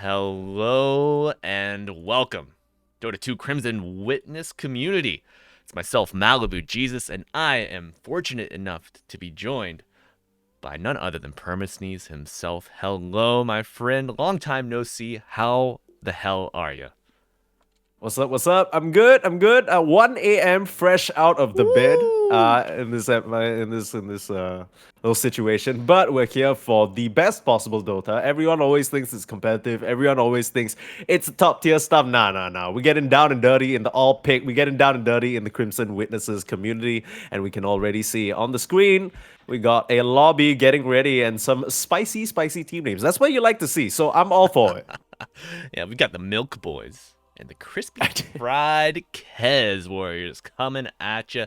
Hello and welcome, Dota 2 Crimson Witness community. It's myself, Malibujesus, and I am fortunate enough to be joined by none other than Permasneeze himself. Hello, my friend. Long time no see. How the hell are you? What's up? What's up? I'm good. I'm good. 1 a.m. fresh out of the bed. Woo! In this little situation, but we're here for the best possible Dota. Everyone always thinks it's competitive. Everyone always thinks it's top tier stuff. Nah, nah, nah. We're getting down and dirty in the all pick. We're getting down and dirty in the Crimson Witnesses community, and we can already see on the screen we got a lobby getting ready and some spicy, spicy team names. That's what you like to see. So I'm all for it. Yeah, we got the Milk Boys and the crispy fried Kez Warriors coming at you.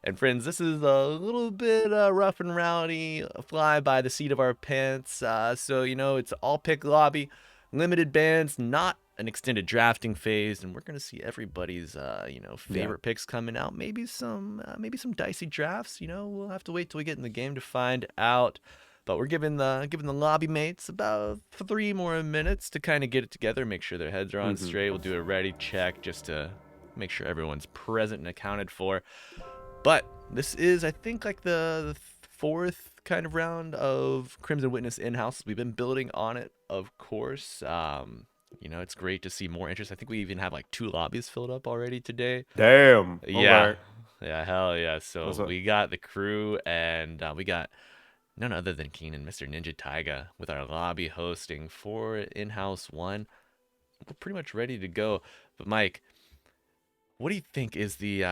And friends, this is a little bit rough and rowdy, fly by the seat of our pants. So, it's all pick lobby, limited bans, not an extended drafting phase, and we're gonna see everybody's Yeah. favorite picks coming out. Maybe some dicey drafts. We'll have to wait till we get in the game to find out. But we're giving the lobby mates about 3 more minutes to kind of get it together, make sure their heads are on hmm straight. We'll do a ready check just to make sure everyone's present and accounted for. But this is, I think, like the fourth kind of round of Crimson Witness in-house. We've been building on it, of course. It's great to see more interest. I think we even have like 2 lobbies filled up already today. Damn. Yeah, Okay. yeah, hell yeah. So What's up? we got the crew, and we got none other than Keenan, Mr. Ninja Taiga, with our lobby hosting for in-house one. We're pretty much ready to go. But Mike, what do you think is the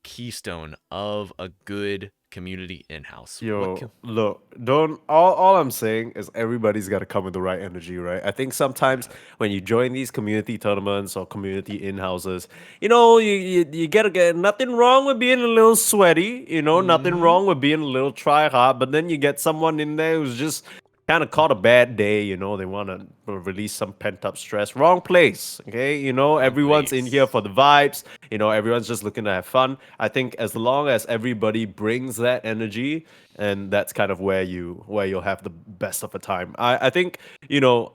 keystone of a good community in-house? What Yo, can look, don't all I'm saying is everybody's got to come with the right energy, right? I think sometimes Yeah. when you join these community tournaments or community in-houses, you gotta get nothing wrong with being a little sweaty, nothing Mm-hmm. wrong with being a little try hard, but then you get someone in there who's just kind of caught a bad day, they want to release some pent-up stress. Wrong place, okay? Wrong Everyone's in here place. for the vibes. Everyone's just looking to have fun. I think as long as everybody brings that energy, and that's kind of where you'll have the best of a time. I think, you know,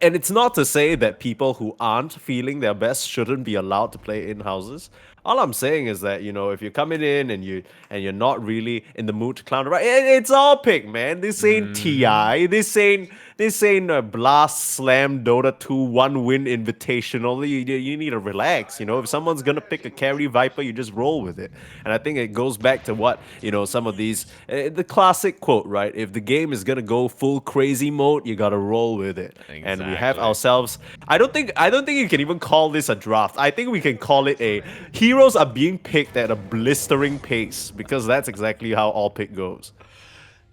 and it's not to say that people who aren't feeling their best shouldn't be allowed to play in houses. All I'm saying is that if you're coming in and you're not really in the mood to clown around, it's all pick, man. This ain't Mm-hmm. Ti. This ain't a blast slam Dota 2 1 win invitational. You need to relax. If someone's gonna pick a carry Viper, you just roll with it. And I think it goes back to what some of these the classic quote, right? If the game is gonna go full crazy mode, you gotta roll with it. And we have Exactly. ourselves. I don't think you can even call this a draft. I think we can call it a heroes are being picked at a blistering pace because that's exactly how all pick goes.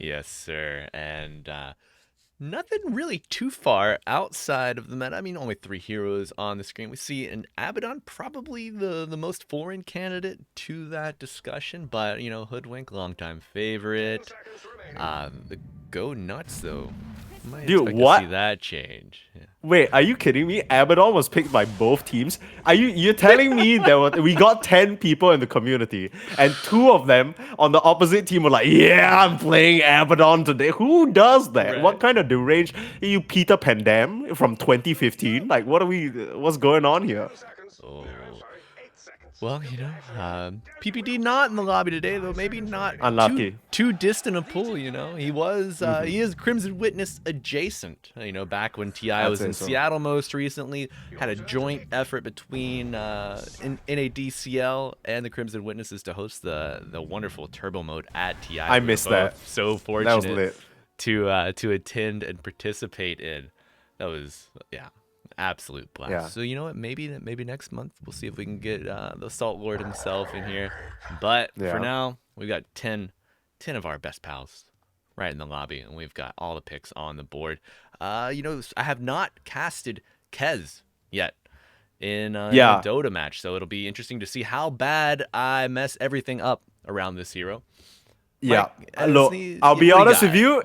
Yes, sir. And nothing really too far outside of the meta. I mean, only 3 heroes on the screen. We see an Abaddon, probably the most foreign candidate to that discussion, but Hoodwink, longtime favorite. The Go Nuts though, might Dude, expect to see what? that change. Wait, are you kidding me? Abaddon was picked by both teams. You're telling me we got 10 people in the community and 2 of them on the opposite team were like, "Yeah, I'm playing Abaddon today." Who does that? What Right. kind of deranged are you Peter Pandam from 2015? Like what's going on here? Oh. Well, PPD not in the lobby today, though. Maybe not too Unlucky. too distant a pull. He is Crimson Witness adjacent. Back when Ti I'd was say in so. Seattle most recently, had a joint effort between NADCL and the Crimson Witnesses to host the wonderful Turbo Mode at Ti I that we were missed that. both so That was fortunate lit. to attend and participate in. That was, yeah, absolute Yeah. blast. So you know what? Maybe next month we'll see if we can get the Salt Lord himself in here. But for Yeah. now, we've got 10 of our best pals right in the lobby, and we've got all the picks on the board. I have not casted Kez yet in a Yeah. Dota match, so it'll be interesting to see how bad I mess everything up around this hero. Yeah, look, Sneeze, I'll what be do you honest with got? you.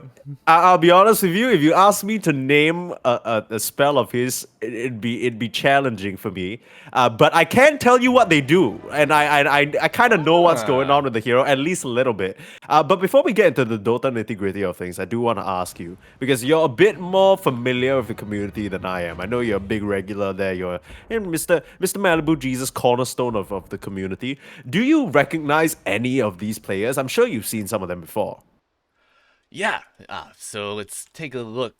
I'll be honest with you. If you ask me to name a spell of his, it'd be challenging for me. But I can tell you what they do, and I kind of know what's going Ah. on with the hero at least a little bit. But before we get into the Dota nitty gritty of things, I do want to ask you because you're a bit more familiar with the community than I am. I know you're a big regular there. You're Mr. Malibujesus cornerstone of the community. Do you recognize any of these players? I'm sure you've seen some of them before. Yeah. So let's take a look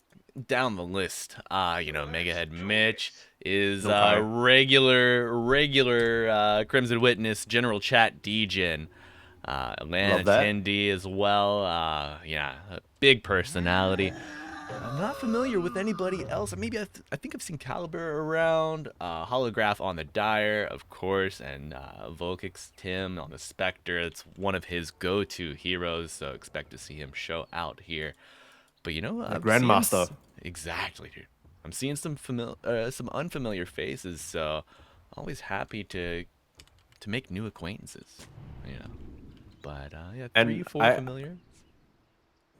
down the list. Megahead Mitch is Okay. regular Crimson Witness General Chat Degen. Atlanta Love that. attendee as well. Yeah, a big personality. I'm not familiar with anybody else. Maybe I think I've seen Caliber around. Holograph on the Dire, of course, and Volkix Tim on the Spectre. It's one of his go-to heroes, so expect to see him show out here. But The I'm seeing Grandmaster. exactly, dude. I'm seeing some unfamiliar faces, so always happy to make new acquaintances. You know, but yeah, three, And four familiar.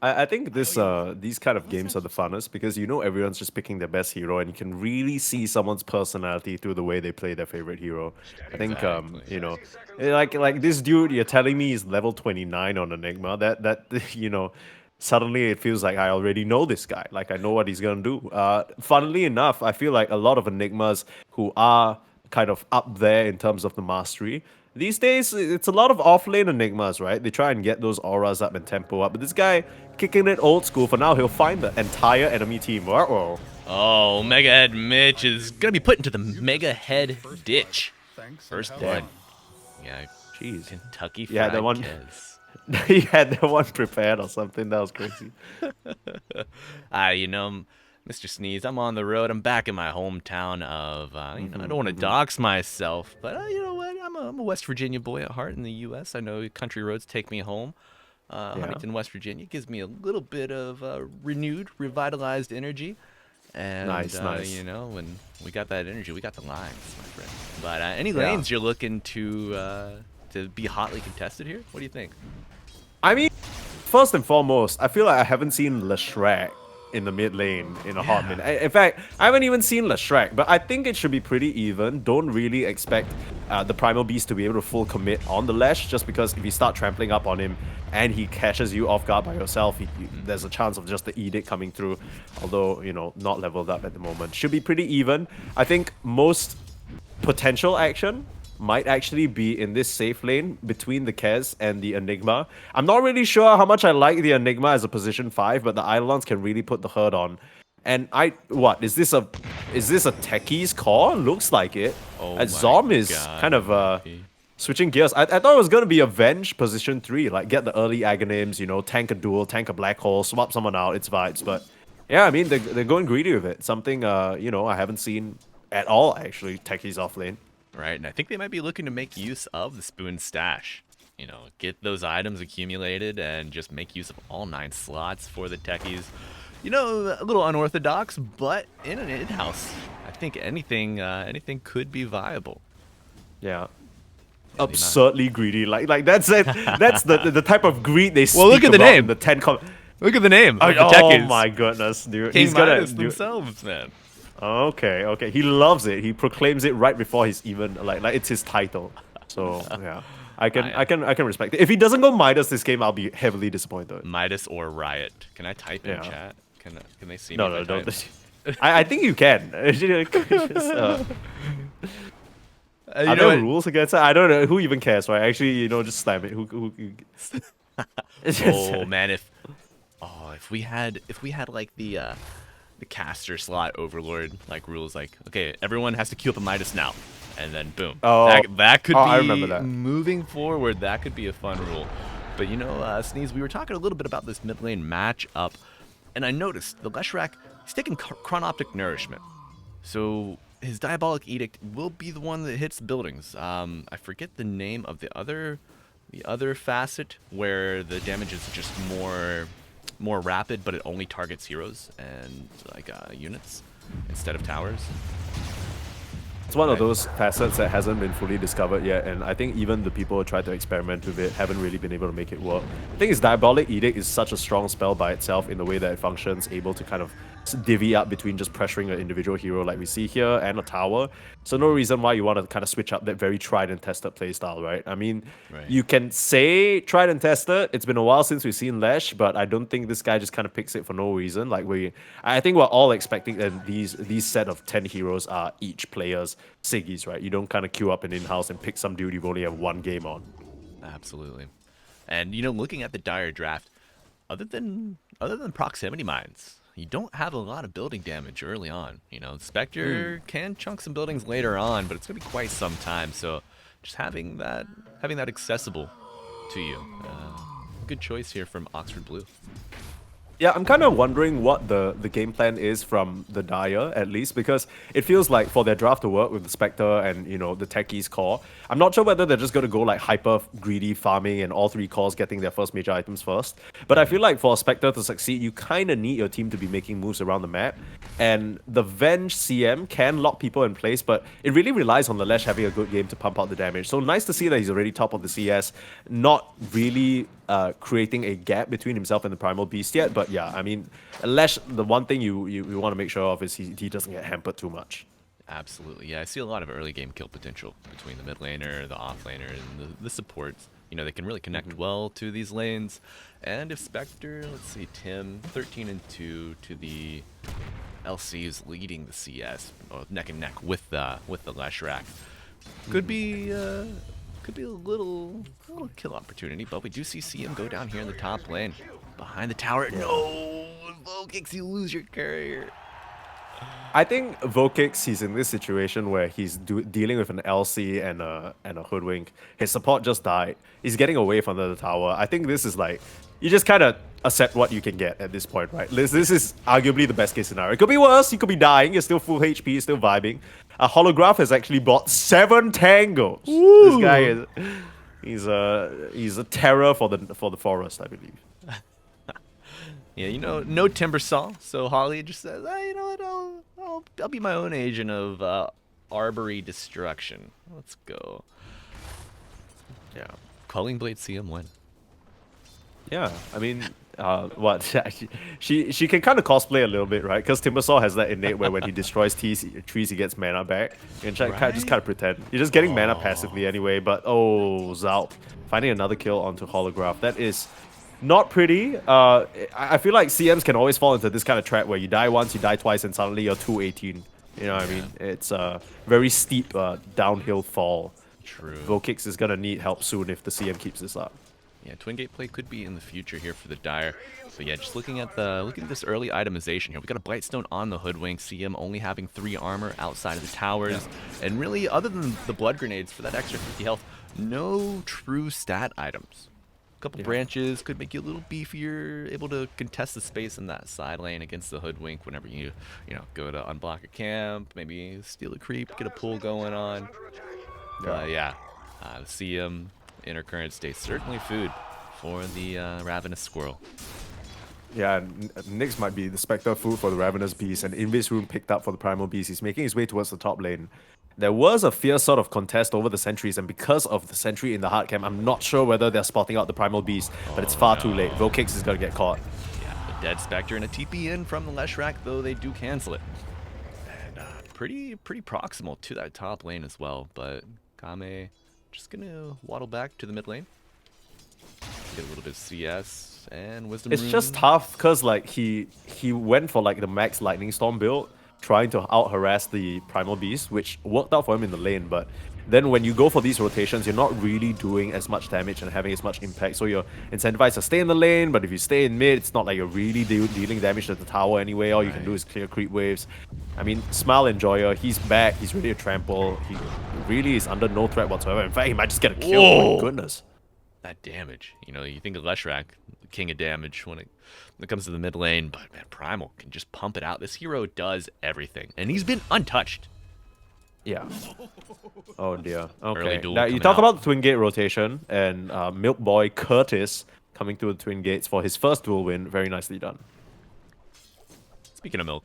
I think these kind of games are the funnest because everyone's just picking their best hero and you can really see someone's personality through the way they play their favorite hero. I think Exactly. like this dude you're telling me is level 29 on Enigma. That suddenly it feels like I already know this guy. Like I know what he's gonna do. Funnily enough, I feel like a lot of Enigmas who are kind of up there in terms of the mastery. These days, it's a lot of off-lane Enigmas, right? They try and get those auras up and tempo up. But this guy, kicking it old school, for now, he'll find the entire enemy team. Uh-oh. Oh, Mega Head Mitch is gonna be put into the Mega Head ditch. First blood. Yeah, Jeez. Kentucky Yeah, Fried the one. Kez. He had that one prepared or something. That was crazy. Mr. Sneeze, I'm on the road. I'm back in my hometown of, I don't want to Mhm. dox myself, but you know what? I'm a West Virginia boy at heart in the U.S. I know country roads take me home. Yeah. Huntington, West Virginia gives me a little bit of renewed, revitalized energy. And, Nice, nice. when we got that energy, we got the lines, my friend. But any Yeah. lanes you're looking to be hotly contested here? What do you think? I mean, first and foremost, I feel like I haven't seen Leshrac in the mid lane in a hot minute. In fact, I haven't even seen Leshrac, but I think it should be pretty even. Don't really expect the Primal Beast to be able to full commit on the Lesh, just because if you start trampling up on him and he catches you off guard by yourself, there's a chance of just the Edict coming through, although, not leveled up at the moment. Should be pretty even. I think most potential action might actually be in this safe lane between the Kez and the Enigma. I'm not really sure how much I like the Enigma as a position 5, but the Eidolons can really put the hurt on. And is this a Techie's core? Looks like it. Oh my Zom is God. kind of switching gears. I thought it was gonna be Avenge position 3, like get the early Aghanims, tank a duel, tank a black hole, swap someone out, it's vibes. But yeah, I mean they're going greedy with it. Something I haven't seen at all actually, Techie's off lane. Right, and I think they might be looking to make use of the Spoon Stash. Get those items accumulated and just make use of all 9 slots for the techies. A little unorthodox, but in an in-house, I think anything could be viable. Yeah. Absurdly greedy. Like that's it. That's the type of greed they speak Well, look at the about name. in the 10 Look at the name of the Oh techies. my goodness, dude. King He's gonna Midas themselves, man. Okay. He loves it. He proclaims it right before he's even like it's his title. So yeah. I can respect it. If he doesn't go Midas this game, I'll be heavily disappointed. Midas or Riot. Can I type in Yeah. chat? Can they see No, me? no, if I don't. type? I think you can. Just, are there rules against it? I don't know. Who even cares, right? Actually, just slam it. Who Oh man, if we had like the caster slot overlord like rules, like okay, everyone has to queue up a Midas now, and then boom. Oh. That could be I remember that. moving forward. That could be a fun rule. But Sneeze, we were talking a little bit about this mid lane matchup, and I noticed the Leshrac, he's taking chronoptic nourishment, so his Diabolic Edict will be the one that hits buildings. I forget the name of the other facet where the damage is just more rapid, but it only targets heroes and like units instead of towers. It's one of Right. those facets that hasn't been fully discovered yet, and I think even the people who try to experiment with it haven't really been able to make it work. I think its Diabolic Edict is such a strong spell by itself in the way that it functions, able to kind of divvy up between just pressuring an individual hero like we see here and a tower. So no reason why you want to kind of switch up that very tried and tested playstyle, right? I mean, Right. you can say tried and tested. It's been a while since we've seen Lesh, but I don't think this guy just kind of picks it for no reason. I think we're all expecting that these set of 10 heroes are each player's Siggies, right? You don't kind of queue up an in-house and pick some dude you've only have one game on. Absolutely. And looking at the Dire draft, other than proximity mines, you don't have a lot of building damage early on. Spectre can chunk some buildings later on, but it's gonna be quite some time. So just having that accessible to you, good choice here from Oxford Blue. Yeah, I'm kind of wondering what the game plan is from the Dire, at least, because it feels like for their draft to work with the Spectre and, the Techies core, I'm not sure whether they're just going to go like hyper greedy farming and all three cores getting their first major items first. But I feel like for a Spectre to succeed, you kind of need your team to be making moves around the map. And the Venge CM can lock people in place, but it really relies on the Lesh having a good game to pump out the damage. So nice to see that he's already top of the CS, not really creating a gap between himself and the Primal Beast yet, but yeah, I mean, Lesh, the one thing you want to make sure of is he doesn't get hampered too much. Absolutely, yeah. I see a lot of early game kill potential between the mid laner, the off laner, and the supports. They can really connect well to these lanes. And if Spectre, let's see, Tim, 13 and 2 to the LC is leading the CS, neck and neck with the Leshrac. Could be a little kill opportunity, but we do see CM go down here in the top lane. Behind the tower. No! Vokix, you lose your courier. I think Vokix, he's in this situation where he's dealing with an LC and a Hoodwink. His support just died. He's getting away from the tower. I think this is like, you just kind of accept what you can get at this point, right? This is arguably the best case scenario. It could be worse. He could be dying. You're still full HP. You're still vibing. A Holograph has actually bought 7 tangles. Woo! This guy is... He's a terror for the forest, I believe. Yeah, no Timbersaw, so Holly just says, you know what, I'll be my own agent of Arbory Destruction. Let's go. Yeah, Culling Blade CM win. Yeah, I mean, what? she can kind of cosplay a little bit, right? Because Timbersaw has that innate where when he destroys trees, he gets mana back. You can just kind of pretend. You're just getting mana passively anyway, but Zalp. Finding another kill onto Holograph. That is not pretty. I feel like CMs can always fall into this kind of trap where you die once, you die twice, and suddenly you're 218. You know what I mean? It's a very steep downhill fall. True. Vokix is going to need help soon if the CM keeps this up. Yeah, Twin Gate play could be in the future here for the Dire. But yeah, just looking at this early itemization here. We got a Blightstone on the Hoodwink, CM only having 3 armor outside of the towers. Yeah. And really, other than the blood grenades for that extra 50 health, no true stat items. A couple branches could make you a little beefier, able to contest the space in that side lane against the Hoodwink whenever you go to unblock a camp, maybe steal a creep, get a pull going on. But yeah, the CM Intercurrent stays certainly food for the Ravenous Squirrel. Yeah, Nyx might be the Spectre food for the Ravenous Beast, and Invis Room picked up for the Primal Beast. He's making his way towards the top lane. There was a fierce sort of contest over the sentries, and because of the sentry in the hard camp, I'm not sure whether they're spotting out the Primal Beast, but it's far too late. Vokix is going to get caught. Yeah, a dead Spectre and a TP in from the Leshrac, though they do cancel it. And pretty proximal to that top lane as well, but Kame just going to waddle back to the mid lane. Get a little bit of CS and Wisdom It's Rune. just tough because like he went for like the max Lightning Storm build, trying to out-harass the Primal Beast, which worked out for him in the lane, but then when you go for these rotations, you're not really doing as much damage and having as much impact, so you're incentivized to stay in the lane, but if you stay in mid, it's not like you're really dealing damage to the tower anyway. All you can do is clear creep waves. I mean, Smile Enjoyer, he's back, he's ready to trample, he really is under no threat whatsoever. In fact, he might just get a kill. Whoa. Oh my goodness. That damage. You think of Leshrac, the king of damage when it comes to the mid lane, but man, Primal can just pump it out. This hero does everything, and he's been untouched. Yeah. Oh dear. Early Okay. duel Now you coming talk out. about the Twin Gate rotation and Milk Boy Curtis coming through the Twin Gates for his first duel win. Very nicely done. Speaking of milk,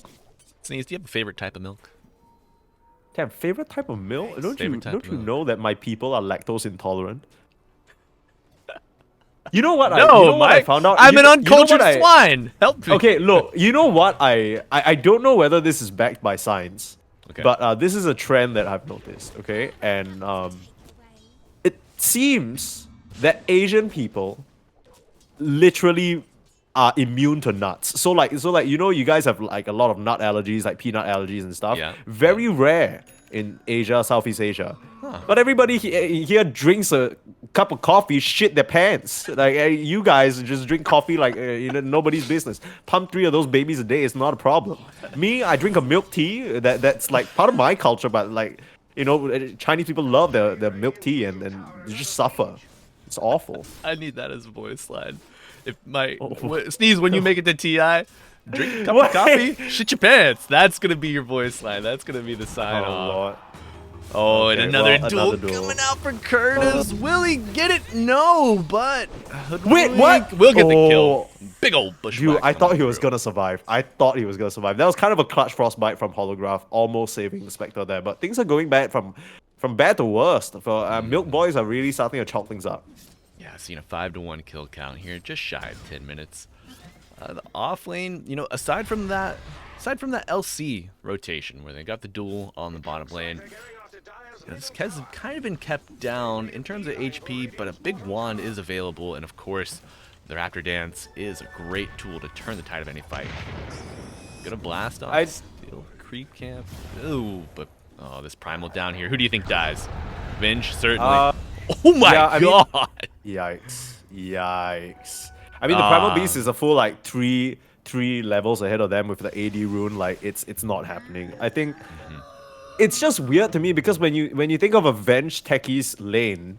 Sneeze, do you have a favorite type of milk? Damn, favorite type of milk? Nice. Don't Favorite type of you milk. know that my people are lactose intolerant? You know what No, I Mike. found out? I'm an You know what uncultured swine. Help me. Okay, look, you know what I don't know whether this is backed by science, Okay. but this is a trend that I've noticed, okay? And it seems that Asian people literally are immune to nuts. So like you know you guys have like a lot of nut allergies, like peanut allergies and stuff. Yeah. Very rare in Asia, Southeast Asia. Huh. But everybody here drinks a cup of coffee, shit their pants. Like you guys just drink coffee like nobody's business. Pump 3 of those babies a day is not a problem. Me, I drink a milk tea. That's like part of my culture, but like Chinese people love their milk tea and they just suffer. It's awful. I need that as a voice line. If my Oh. Sneeze when you make it to TI, drink a cup What? of coffee, shit your pants. That's gonna be your voice line. That's gonna be the sign Oh off. lord. Oh, and Okay, another, well, duel another duel. coming out for Curtis. Will he get it? No, but Wait, what? We'll get the Oh. kill. Big old bushwhack. Dude, I thought coming he was through. gonna survive. I thought he was gonna survive. That was kind of a clutch frostbite from Holograph, almost saving the Spectre there. But things are going bad from bad to worst. For Milk Boys are really starting to chalk things up. Yeah, I've seen a 5-1 kill count here, just shy of 10 minutes. The off lane, aside from that LC rotation where they got the duel on the bottom lane, this Kez has kind of been kept down in terms of HP, but a big wand is available, and of course, their After Dance is a great tool to turn the tide of any fight. Gonna blast off Steel Creep Camp. Ooh, but this Primal down here. Who do you think dies? Venge, certainly. Oh my god! Yikes. Yikes. I mean, the Primal Beast is a full, like, three levels ahead of them with the AD rune. Like, it's not happening. I think it's just weird to me because when you think of a Venge Techies lane,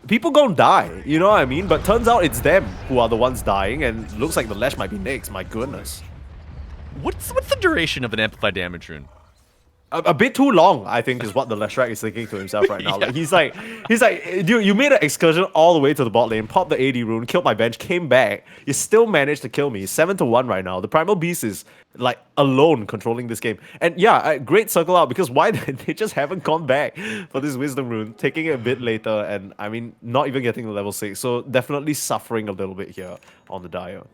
people gonna die, you know what I mean? But turns out it's them who are the ones dying, and looks like the Lash might be next, my goodness. What's the duration of an amplified damage rune? A bit too long, I think, is what the Leshrac is thinking to himself right now. Yeah. Like he's like, dude, you made an excursion all the way to the bot lane, popped the AD rune, killed my bench, came back. You still managed to kill me. 7-1 right now. The Primal Beast is like alone controlling this game. And yeah, great circle out because why they just haven't gone back for this Wisdom rune, taking it a bit later, and I mean, not even getting to level 6. So definitely suffering a little bit here on the Dire.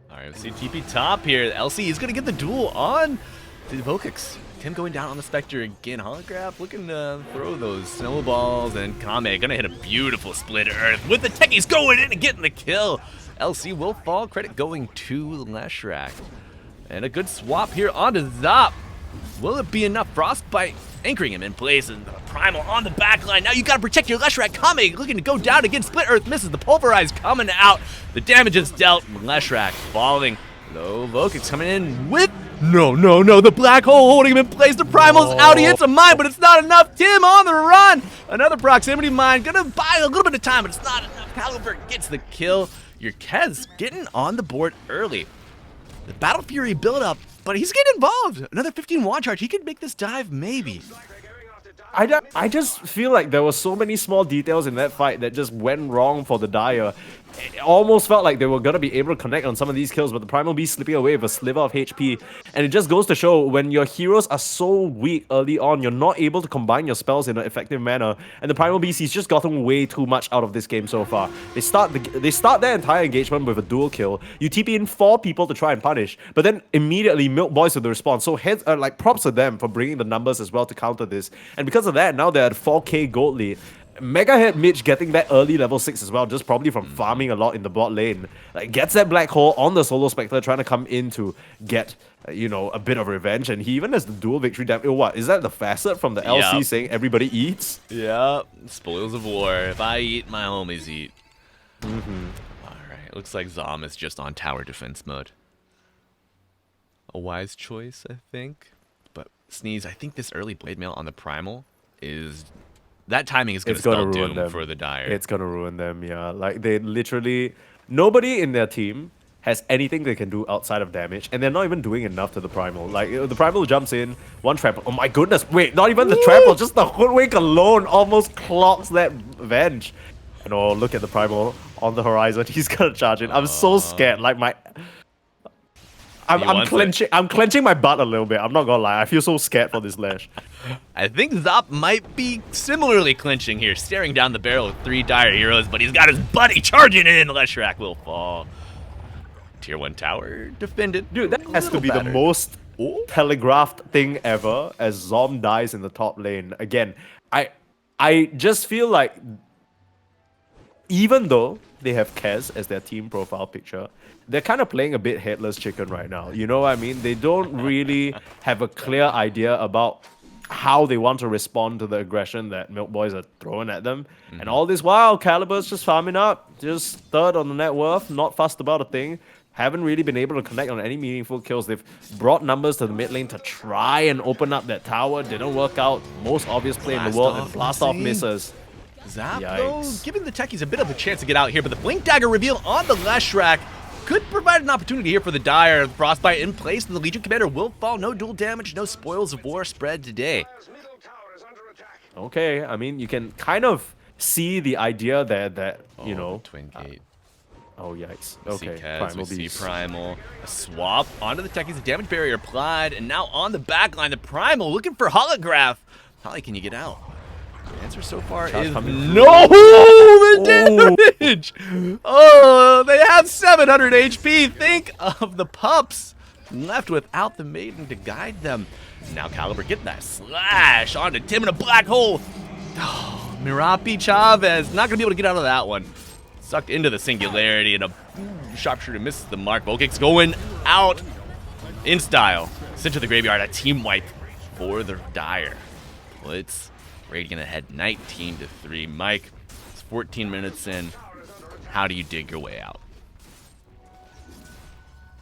All right, let's see TP top here. LC is gonna get the duel on the Vokix. Tim going down on the Spectre again. Holograph looking to throw those snowballs, and Kame gonna hit a beautiful split earth with the techies going in and getting the kill. LC will fall. Credit going to Leshrac. And a good swap here onto Zop. Will it be enough? Frostbite anchoring him in place, and the Primal on the back line. Now you gotta protect your Leshrac. Kame looking to go down again. Split earth misses. The Pulverize coming out. The damage is dealt. Leshrac falling. Low Vokix coming in with no, the black hole holding him in place. The Primal's out. He hits a mine, but it's not enough. Tim on the run. Another proximity mine. Gonna buy a little bit of time, but it's not enough. Caliber gets the kill. Your Kez getting on the board early. The Battle Fury build up, but he's getting involved. Another 15 wand charge. He could make this dive, maybe. I just feel like there were so many small details in that fight that just went wrong for the Dire. It almost felt like they were gonna be able to connect on some of these kills, but the Primal Beast slipping away with a sliver of HP. And it just goes to show when your heroes are so weak early on, you're not able to combine your spells in an effective manner. And the Primal Beast, he's just gotten way too much out of this game so far. They start their entire engagement with a dual kill. You TP in 4 people to try and punish, but then immediately Milk Boys with the response. So heads like props to them for bringing the numbers as well to counter this. And because of that, now they're at 4k gold lead. Mega Head Mitch getting that early level 6 as well, just probably from farming a lot in the bot lane. Like, gets that black hole on the solo Spectre, trying to come in to get, a bit of revenge. And he even has the dual victory damage. What? Is that the facet from the LC saying everybody eats? Yeah, spoils of war. If I eat, my homies eat. Alright, looks like Zom is just on tower defense mode. A wise choice, I think. But Sneeze, I think this early blade mail on the Primal is... That timing is going to spell doom them. for the Dire. It's going to ruin them, yeah. Like, they literally... Nobody in their team has anything they can do outside of damage, and they're not even doing enough to the Primal. Like, the Primal jumps in, one trample. Oh my goodness, wait, not even the trample, just the hoodwink alone almost clocks that Venge. And oh, look at the Primal on the horizon. He's going to charge in. I'm so scared. Like, I'm clenching my butt a little bit. I'm not gonna lie. I feel so scared for this Lash. I think Zop might be similarly clinching here, staring down the barrel with 3 Dire heroes, but he's got his buddy charging in. Leshrac will fall. Tier 1 tower defended. Dude, that has to be the most telegraphed thing ever as Zom dies in the top lane. Again, I just feel like even though they have Kez as their team profile picture, they're kind of playing a bit headless chicken right now. You know what I mean? They don't really have a clear idea about how they want to respond to the aggression that Milk Boys are throwing at them. And all this while, Calibur's just farming up, just third on the net worth, not fussed about a thing. Haven't really been able to connect on any meaningful kills. They've brought numbers to the mid lane to try and open up that tower. Didn't work out. Most obvious play in the world, and Blast Off misses. Zap, though, giving the techies a bit of a chance to get out here, but the Blink Dagger reveal on the Leshrac could provide an opportunity here for the Dire. Frostbite in place, and the Legion Commander will fall. No dual damage, no spoils of war spread today. Okay, I mean, you can kind of see the idea there that, you know... Twin Gate. Oh, yikes. We Okay, see Kez, Primal we see Beast. Primal. A swap onto the techies, the damage barrier applied, and now on the back line, the Primal looking for Holograph. Holly, can you get out? The answer so far is no! The damage! Oh, they have 700 HP. Think of the pups left without the maiden to guide them. Now Caliber getting that slash onto Tim in a black hole. Oh, Mirapi Chavez not going to be able to get out of that one. Sucked into the singularity, and a sharpshooter misses the mark. Volkix going out in style. Sent to the graveyard, a team wipe for the Dire. Puts Radiant ahead 19-3. Mike, it's 14 minutes in. How do you dig your way out?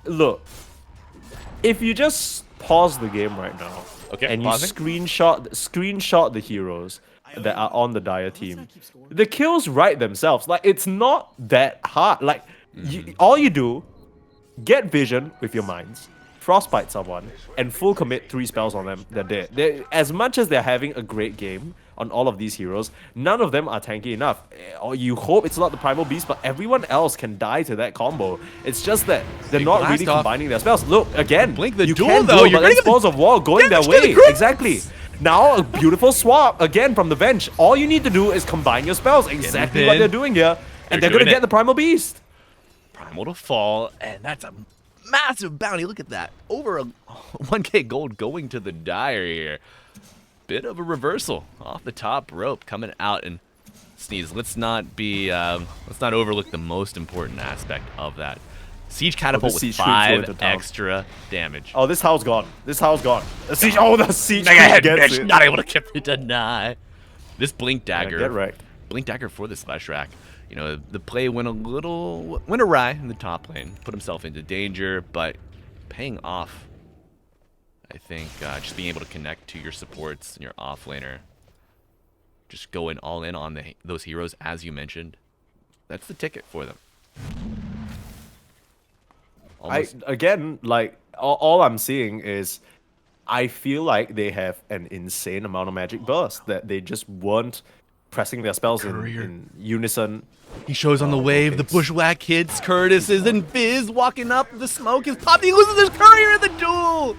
Look, if you just pause the game right now, and you screenshot the heroes that are on the Dire team, the kills write themselves. Like, it's not that hard. Like, all you do, get vision with your minds, frostbite someone, and full commit 3 spells on them, they're dead. As much as they're having a great game on all of these heroes, none of them are tanky enough. Or you hope it's not the Primal Beast, but everyone else can die to that combo. It's just that they're not really combining their spells. Look, again, Blink the you duel, can though. do it, but then Spells of War going their way. Exactly. Now, a beautiful swap, again, from the bench. All you need to do is combine your spells. Exactly what they're doing here. And they're going to get the Primal Beast. Primal to fall, and that's a massive bounty. Look at that. Over a 1k gold going to the Dire here. Bit of a reversal off the top rope coming out. And Sneeze, let's not overlook the most important aspect of that. Siege Catapult with 5 extra damage. Oh, this house gone. This house gone. The siege, oh, the siege gets it. Not able to keep it deny. This Blink Dagger. Get wrecked. Blink Dagger for the Leshrac. You know, the play went awry in the top lane. Put himself into danger, but paying off. I think just being able to connect to your supports and your offlaner. Just going all in on those heroes, as you mentioned. That's the ticket for them. Again, like, all I'm seeing is I feel like they have an insane amount of magic burst that they just weren't pressing their spells in unison. He shows on the wave, the bushwhack hits, Curtis is in Fizz, walking up, the smoke is popping, he loses his courier in the duel!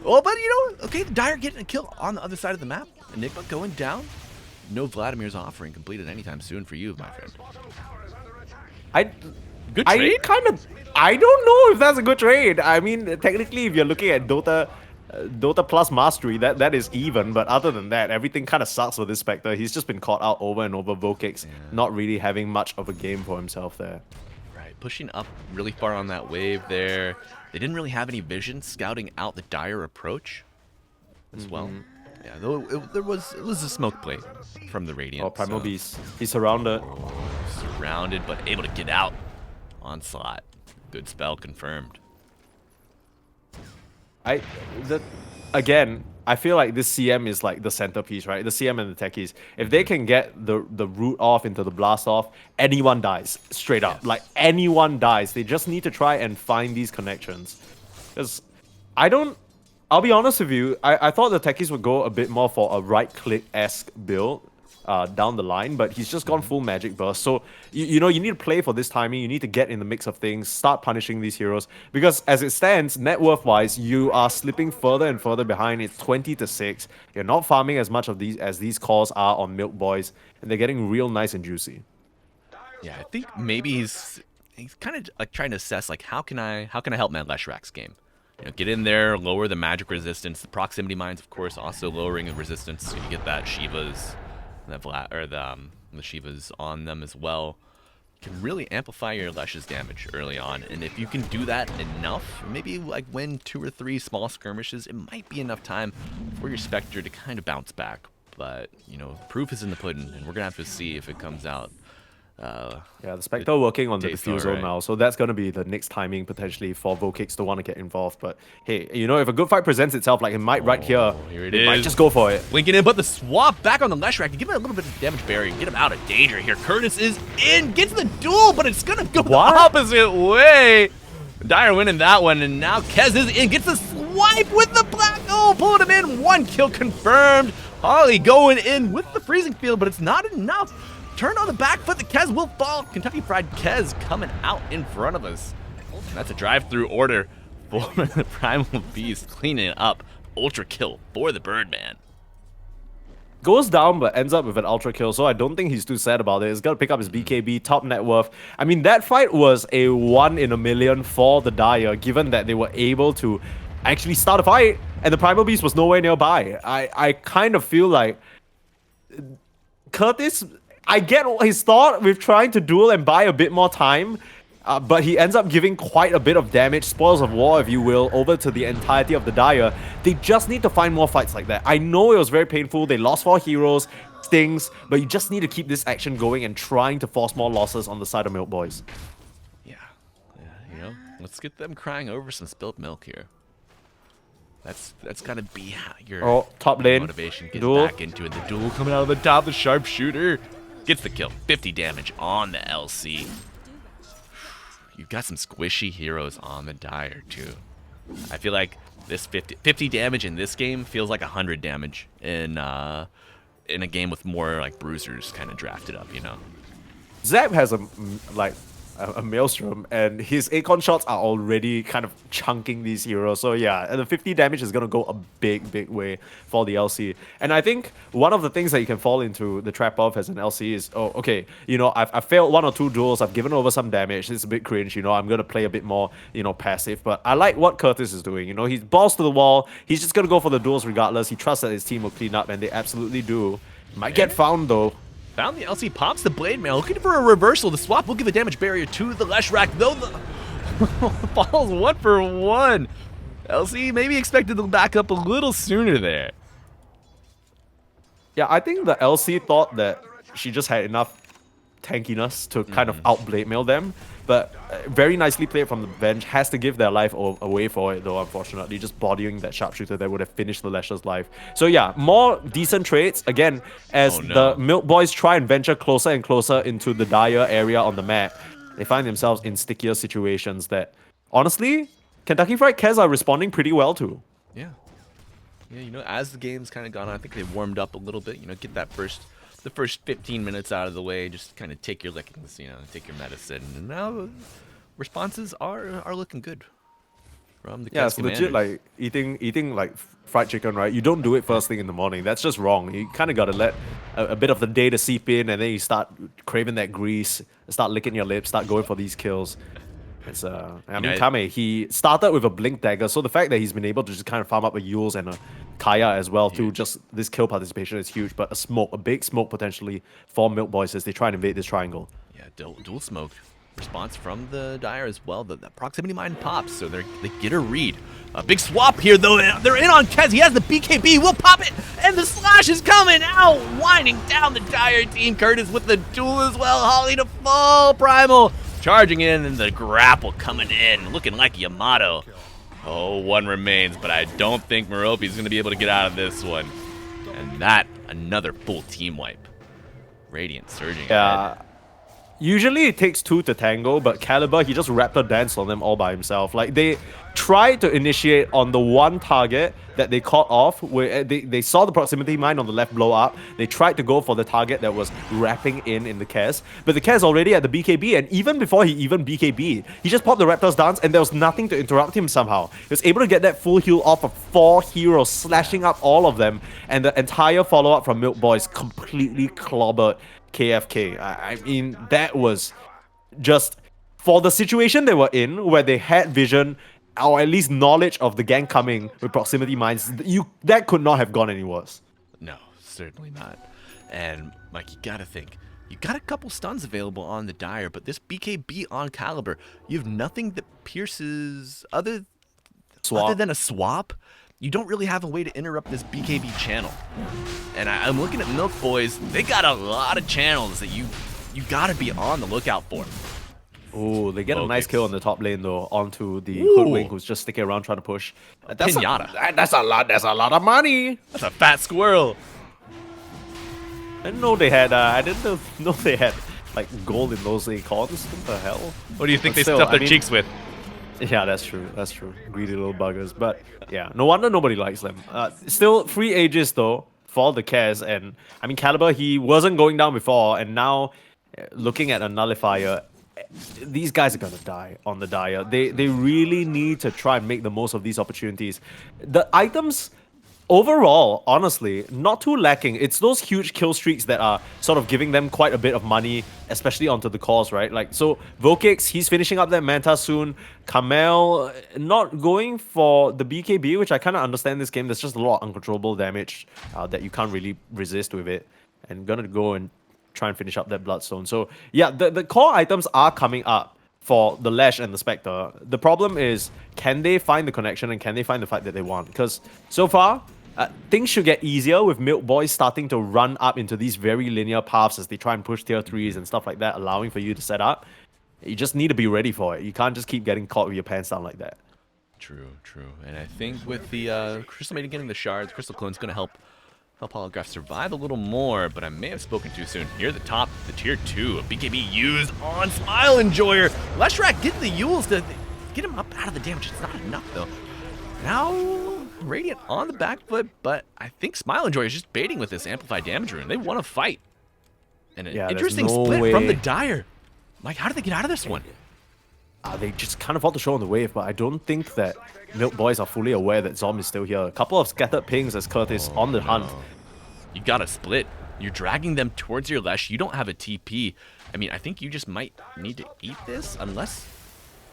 Oh, but you know, okay, the Dire getting a kill on the other side of the map. Enigma going down. No Vladimir's offering completed anytime soon for you, my friend. Good trade? I don't know if that's a good trade. I mean, technically, if you're looking at Dota plus Mastery, that is even. But other than that, everything kind of sucks for this Spectre. He's just been caught out over and over. Volkix not really having much of a game for himself there. Right, pushing up really far on that wave there. They didn't really have any vision scouting out the Dire approach as well. Yeah, though it was a smoke play from the Radiant. Oh, Primal Beast. He's surrounded. Surrounded, but able to get out. Onslaught. Good spell confirmed. Again, I feel like this CM is like the centerpiece, right? The CM and the techies. If they can get the root off into the blast off, anyone dies. Straight up. Like, anyone dies. They just need to try and find these connections. Because I'll be honest with you, I thought the techies would go a bit more for a right-click-esque build down the line, but he's just gone full magic burst. So you know, you need to play for this timing. You need to get in the mix of things, start punishing these heroes, because as it stands, net worth wise, you are slipping further and further behind. It's 20-6. You're not farming as much of these as these calls are on Milk Boys, and they're getting real nice and juicy. Yeah, I think maybe he's kind of like trying to assess like how can I help my Leshrax's game. You know, get in there, lower the magic resistance. The proximity mines, of course, also lowering the resistance. So you get that Shiva's, the Shivas on them as well. You can really amplify your Lesh's damage early on, and if you can do that enough, maybe like win 2 or 3 small skirmishes, it might be enough time for your Spectre to kind of bounce back. But you know, proof is in the pudding, and we're gonna have to see if it comes out. Yeah, the Spectre working on the diffuser right. now, so that's going to be the next timing potentially for Vokix to want to get involved. But hey, you know, if a good fight presents itself, like it might right here, Here it might just go for it. Linking in, but the swap back on the Leshrac to give it a little bit of damage barrier, get him out of danger here. Curtis is in, gets the duel, but it's gonna go the opposite way. Dire winning that one, and now Kez is in, gets the swipe with the black hole, pulling him in. 1 kill confirmed. Holly going in with the freezing field, but it's not enough. Turn on the back foot, the Kez will fall. Kentucky Fried Kez coming out in front of us. And that's a drive-through order for the Primal Beast, cleaning it up. Ultra kill for the Birdman. Goes down, but ends up with an ultra kill, so I don't think he's too sad about it. He's got to pick up his BKB, top net worth. I mean, that fight was a 1 in a million for the Dire, given that they were able to actually start a fight, and the Primal Beast was nowhere nearby. I kind of feel like Curtis, I get his thought with trying to duel and buy a bit more time, but he ends up giving quite a bit of damage, spoils of war, if you will, over to the entirety of the Dire. They just need to find more fights like that. I know it was very painful. They lost 4 heroes, stings, but you just need to keep this action going and trying to force more losses on the side of Milk Boys. Yeah, you know, let's get them crying over some spilled milk here. That's gotta be how your top lane motivation gets duel. back into it. The duel coming out of the top, the sharpshooter gets the kill. 50 damage on the LC. You've got some squishy heroes on the Dire too. I feel like this 50 damage in this game feels like 100 damage in a game with more like bruisers kind of drafted up, you know. Zap has a Maelstrom, and his Acorn shots are already kind of chunking these heroes. So yeah, and the 50 damage is going to go a big way for the LC. And I think one of the things that you can fall into the trap of as an LC is, oh, okay, you know, I've failed 1 or 2 duels, I've given over some damage, it's a bit cringe, you know, I'm going to play a bit more, you know, passive. But I like what Curtis is doing, you know, he's balls to the wall, he's just going to go for the duels regardless. He trusts that his team will clean up, and they absolutely do. Might get found though. Found the LC, pops the Blade Mail, looking for a reversal. The swap will give a damage barrier to the Leshrac, though the falls 1 for 1. LC maybe expected to back up a little sooner there. Yeah, I think the LC thought that she just had enough tankiness to kind of out-blade mail them, but very nicely played from the bench. Has to give their life away for it though, unfortunately, just bodying that sharpshooter that would have finished the Lesher's life. So yeah, more decent trades again as the Milk Boys try and venture closer and closer into the Dire area on the map. They find themselves in stickier situations that, honestly, Kentucky Fried Kez are responding pretty well to. Yeah, you know, as the game's kind of gone on, I think they warmed up a little bit. You know, get that the first 15 minutes out of the way, just kind of take your lickings, you know, take your medicine, and now responses are looking good from the yeah, it's legit like eating like fried chicken, right? You don't do it first thing in the morning. That's just wrong. You kind of got to let a bit of the day to seep in, and then you start craving that grease, start licking your lips, start going for these kills. It's I mean, Kame, he started with a Blink Dagger, so the fact that he's been able to just kind of farm up a Yules and a Kaya as well too, just this kill participation is huge, but a big smoke potentially for Milk Boys as they try and invade this triangle. Yeah, dual smoke response from the Dire as well. The proximity mine pops, so they get a read. A big swap here though. They're in on Kez. He has the BKB. We'll pop it, and the slash is coming out, winding down the Dire team. Curtis with the duel as well. Holly to fall. Primal charging in, and the grapple coming in, looking like Yamato. Oh, 1 remains, but I don't think Merope's going to be able to get out of this one. And that, another full team wipe. Radiant surging ahead. Usually it takes 2 to tango, but Caliber, he just raptor danced on them all by himself. Like, tried to initiate on the one target that they caught off, where they saw the proximity mine on the left blow up. They tried to go for the target that was wrapping in the Kez, but the Kez already at the BKB, and even before he even BKB, he just popped the Raptor's dance and there was nothing to interrupt him somehow. He was able to get that full heal off of 4 heroes, slashing up all of them, and the entire follow-up from Milk Boys completely clobbered KFK. I mean, that was just, for the situation they were in, where they had vision, or at least knowledge of the gang coming with proximity mines, that could not have gone any worse. No, certainly not. And Mike, you gotta think, you got a couple stuns available on the Dire, but this BKB on Caliber, you have nothing that pierces other than a swap. You don't really have a way to interrupt this BKB channel. And I'm looking at Milk Boys, they got a lot of channels that you gotta be on the lookout for. Oh, they get a nice kill on the top lane though, onto the Hoodwink, who's just sticking around trying to push. That's Pinata. That's a lot of money. That's a fat squirrel. I didn't know they had. I didn't know they had like gold in those acorns. What the hell? What do you think they stuff their cheeks with? Yeah, that's true. That's true. Greedy little buggers. But yeah, no wonder nobody likes them. Still, free ages though for the Kez, and I mean Caliber, he wasn't going down before, and now looking at a nullifier, these guys are gonna die on the Dire. They really need to try and make the most of these opportunities. The items overall, honestly, not too lacking. It's those huge kill streaks that are sort of giving them quite a bit of money, especially onto the cause, right? Like, so Vokix, he's finishing up that Manta soon. Kamel not going for the BKB, which I kind of understand this game. There's just a lot of uncontrollable damage that you can't really resist with it. And gonna go and try and finish up that Bloodstone. So yeah, the core items are coming up for the Lash and the Spectre. The problem is, can they find the connection and can they find the fight that they want? Because so far, things should get easier with Milk Boys starting to run up into these very linear paths as they try and push tier 3s and stuff like that, allowing for you to set up. You just need to be ready for it. You can't just keep getting caught with your pants down like that. True, true. And I think with the Crystal Maiden getting the shards, Crystal Clone's going to help Holograph survive a little more, but I may have spoken too soon. Here at the top, the tier 2 of BKB used on Smile Enjoyer. Leshrac getting the Yules to get him up out of the damage. It's not enough though. Now Radiant on the back foot, but I think Smile Enjoyer is just baiting with this amplified damage rune. They want to fight. And an interesting split from the Dire. Mike, how did they get out of this one? They just kind of fought the show on the wave, but I don't think that Milk Boys are fully aware that Zom is still here. A couple of scattered pings as Curtis on the hunt. You gotta split. You're dragging them towards your Lesh. You don't have a TP. I mean, I think you just might need to eat this, unless...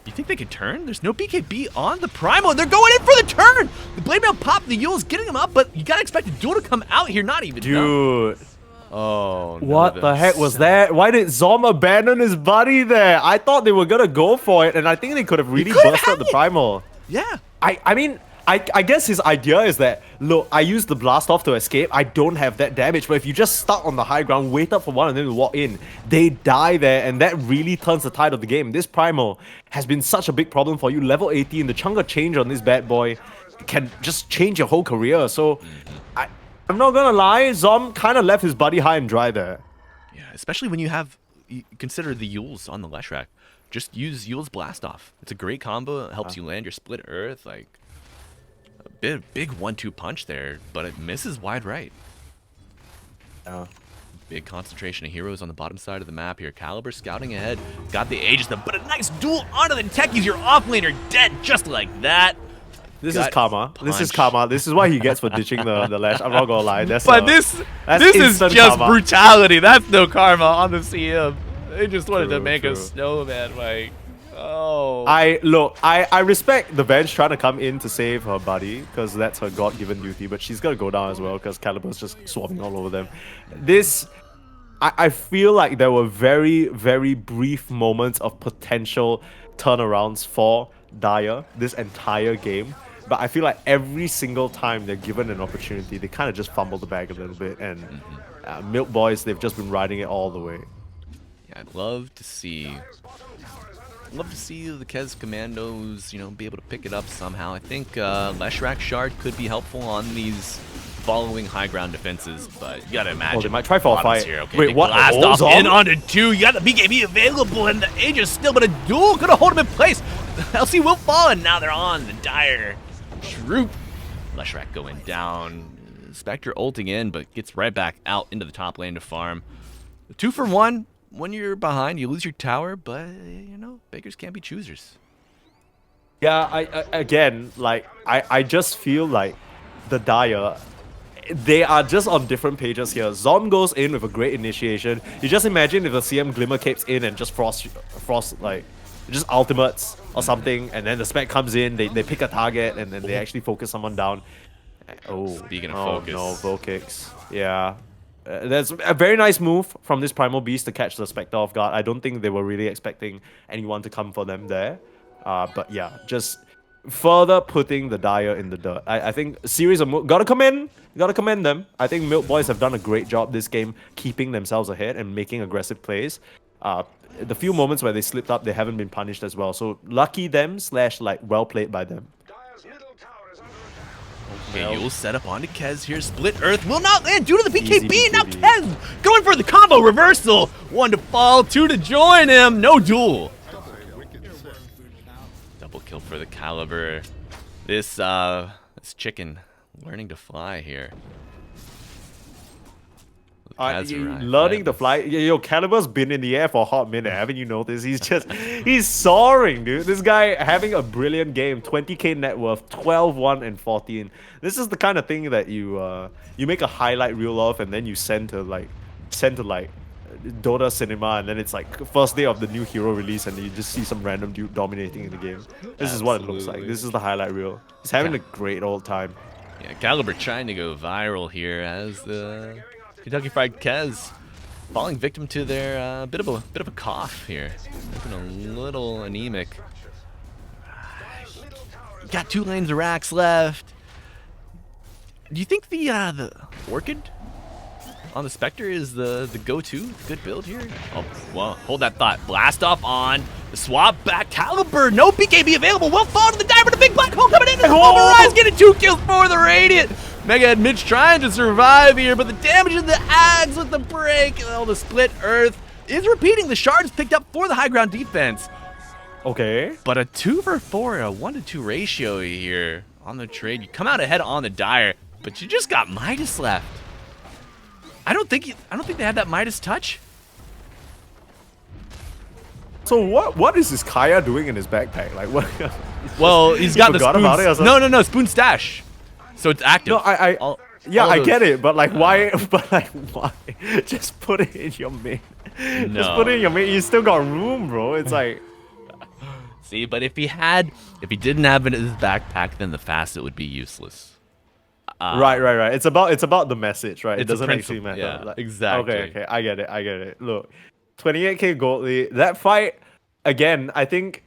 You think they could turn? There's no BKB on the Primal. They're going in for the turn! The Blade Mail pop, the Yule's getting him up, but you gotta expect a duel to come out here, not even. Dude. No. Oh, no, what the heck was that? Why did Zom abandon his buddy there? I thought they were gonna go for it, and I think they could have really busted the Primal. Yeah. I mean, I guess his idea is that, look, I used the blast off to escape. I don't have that damage, but if you just start on the high ground, wait up for one of them to walk in, they die there, and that really turns the tide of the game. This Primal has been such a big problem for you. Level 18, the chunk of change on this bad boy can just change your whole career. So, I'm not gonna lie, Zom kind of left his buddy high and dry there. Yeah, especially when you consider the Yules on the Leshrac. Just use Yule's Blast Off. It's a great combo. It helps you land your split earth. Like, a big 1-2 punch there, but it misses wide right. Big concentration of heroes on the bottom side of the map here. Caliber scouting ahead. Got the Aegis, but a nice duel onto the techies. Your offlaner dead just like that. This is karma. Punch. This is karma. This is what he gets for ditching the Lash. I'm not gonna lie. This is just karma. Brutality. That's no karma on the CM. They just wanted to make a snowman, like, oh. I respect the bench trying to come in to save her buddy, because that's her god-given duty, but she's gonna go down as well, because Caliber's just swapping all over them. I feel like there were very, very brief moments of potential turnarounds for Dire this entire game. But I feel like every single time they're given an opportunity, they kind of just fumble the bag a little bit. And Milk Boys, they've just been riding it all the way. Yeah, I'd love to see the Kez Commandos, be able to pick it up somehow. I think Leshrac Shard could be helpful on these following high ground defenses, but you gotta imagine. Oh, they might try for a fight. Here. Okay, wait, what? Blast off in onto 2. You got the BKB available, and the Aegis still, but a duel gonna hold him in place. LC will fall, and now they're on the Dire. Shroop. Leshrac going down. Spectre ulting in, but gets right back out into the top lane to farm. 2 for 1. When you're behind, you lose your tower, but, you know, beggars can't be choosers. Yeah, I just feel like the Dire, they are just on different pages here. Zom goes in with a great initiation. You just imagine if the CM Glimmer capes in and just frost like, just ultimates or something, and then the spec comes in, they pick a target, and then they actually focus someone down. Oh, Speaking of focus. No, Volkix. Yeah. That's a very nice move from this Primal Beast to catch the Spectre off guard. I don't think they were really expecting anyone to come for them there. But yeah, just further putting the Dire in the dirt. I think series of gotta commend them. I think Milk Boys have done a great job this game keeping themselves ahead and making aggressive plays. The few moments where they slipped up, they haven't been punished as well. So lucky them / like well played by them. Okay, you'll set up onto Kez here. Split Earth will not land due to the BKB. Easy Now BKB. Kez going for the combo reversal. 1 to fall, 2 to join him. No duel. Double kill for the Caliber. This chicken learning to fly here. Learning to fly. Yo, Caliber's been in the air for a hot minute. Haven't you noticed? He's soaring, dude. This guy having a brilliant game. 20k net worth, 12, 1, and 14. This is the kind of thing that you make a highlight reel of, and then you send to like Dota cinema, and then it's like first day of the new hero release, and you just see some random dude dominating in the game. This is what it looks like. This is the highlight reel. He's having a great old time. Yeah, Caliber trying to go viral here as the Kentucky Fried Kez falling victim to their bit of a cough here. Looking a little anemic. Got 2 lanes of racks left. Do you think the Orchid on the Spectre is the go-to good build here? Oh, well, hold that thought. Blast off on the swap back. Caliber, no BKB available. Well fall to the dive, but a big black hole coming in. And Rise getting 2 kills for the Radiant. Mega Head Mitch trying to survive here, but the damage of the Ags with the break. Oh, the Split Earth is repeating. The shards picked up for the high ground defense. Okay. But a 2 for 4, a 1 to 2 ratio here on the trade. You come out ahead on the Dire, but you just got Midas left. I don't think they had that Midas touch. So what is this Kaya doing in his backpack? Like what? Well, he's got the spoon. About it or something? No, spoon stash. So it's active. No, I get it, but like why? But like why? Just put it in your main. No. Just put it in your main. You still got room, bro. It's like. See, but if he didn't have it in his backpack, then the facet would be useless. Right. It's about the message, right? It doesn't actually matter. Yeah, like, exactly. Okay. I get it. Look, 28k gold lead. That fight, again, I think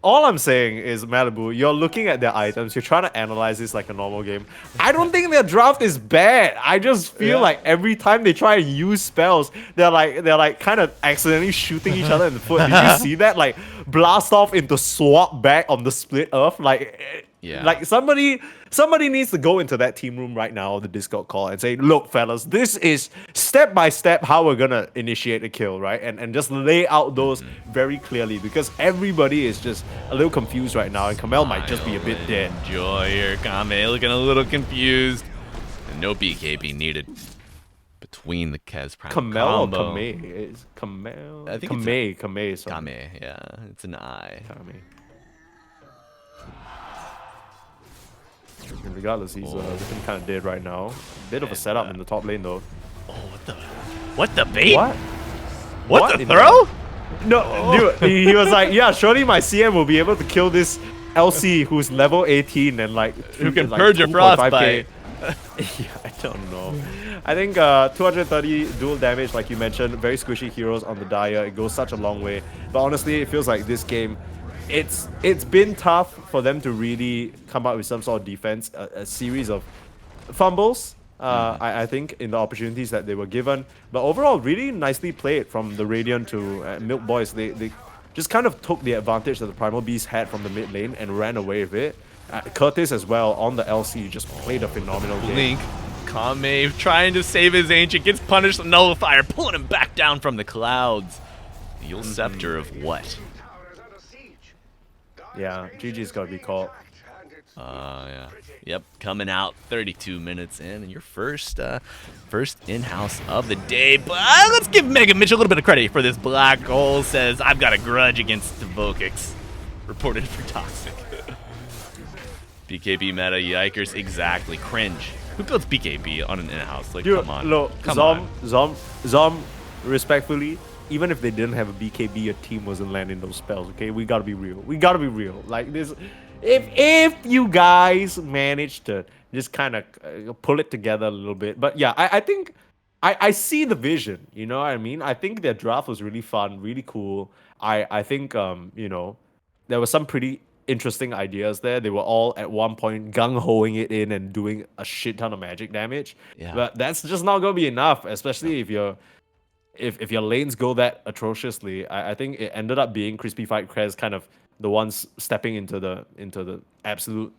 all I'm saying is, Malibu, you're looking at their items, you're trying to analyze this like a normal game. I don't think their draft is bad. I just feel like every time they try and use spells, they're like kind of accidentally shooting each other in the foot. Did you see that? Like blast off into swap back on the Split Earth. Like somebody needs to go into that team room right now, the Discord call, and say, look, fellas, this is step by step how we're gonna initiate a kill, right? And just lay out those very clearly, because everybody is just a little confused right now, and Kamel might just be a bit dead. Enjoy here, Kame looking a little confused. And no BKB needed between the Kez Prime Kamel combo. or Kame? It's Kamel. I think Kame. Sorry. Kame, yeah, it's an I. Kame. And regardless, he's looking kind of dead right now. Bit of a setup in the top lane though. Oh, what the bait? What the throw? No, dude, he was like, yeah, surely my CM will be able to kill this LC who's level 18 and like who can purge your frostbite. Yeah, I don't know. I think 230 dual damage, like you mentioned, very squishy heroes on the Dire. It goes such a long way. But honestly, it feels like this game, it's been tough for them to really come up with some sort of defense. A series of fumbles, I think, in the opportunities that they were given. But overall, really nicely played from the Radiant to Milk Boys. They just kind of took the advantage that the Primal Beast had from the mid lane and ran away with it. Curtis as well on the LC just played a phenomenal game. Link, Kame trying to save his ancient, gets punished with Nullifier, pulling him back down from the clouds. The Yule Scepter of what? Yeah, GG's got to be called. Yeah. Yep, coming out 32 minutes in, and your first in-house of the day. But let's give Megan Mitchell a little bit of credit for this. Black Hole says, I've got a grudge against the Vokix. Reported for Toxic. BKB meta, yikers, exactly. Cringe. Who builds BKB on an in-house? Like, Dude, come on. look, Come on. Zom, respectfully, even if they didn't have a BKB, your team wasn't landing those spells, okay? We gotta be real. We gotta be real. Like this, if you guys manage to just kind of pull it together a little bit. But yeah, I think I see the vision, you know what I mean? I think their draft was really fun, really cool. I think there were some pretty interesting ideas there. They were all at one point gung-hoing it in and doing a shit ton of magic damage. Yeah. But that's just not gonna be enough, especially No. if you're if your lanes go that atrociously. I think it ended up being Crispy Fight Krez kind of the ones stepping into the absolute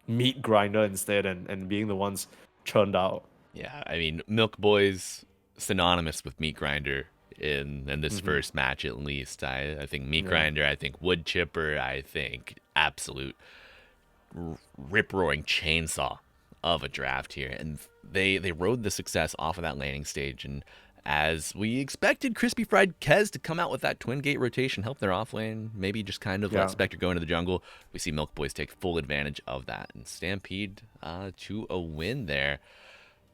meat grinder instead and being the ones churned out. Yeah, I mean, Milk Boys synonymous with Meat Grinder in this first match at least. I think Meat Grinder, I think Wood Chipper, I think absolute rip roaring chainsaw of a draft here, and they rode the success off of that landing stage. And as we expected, Crispy Fried Kez to come out with that twin gate rotation, help their off lane, maybe just kind of let Spectre go into the jungle. We see Milk Boys take full advantage of that and Stampede to a win there.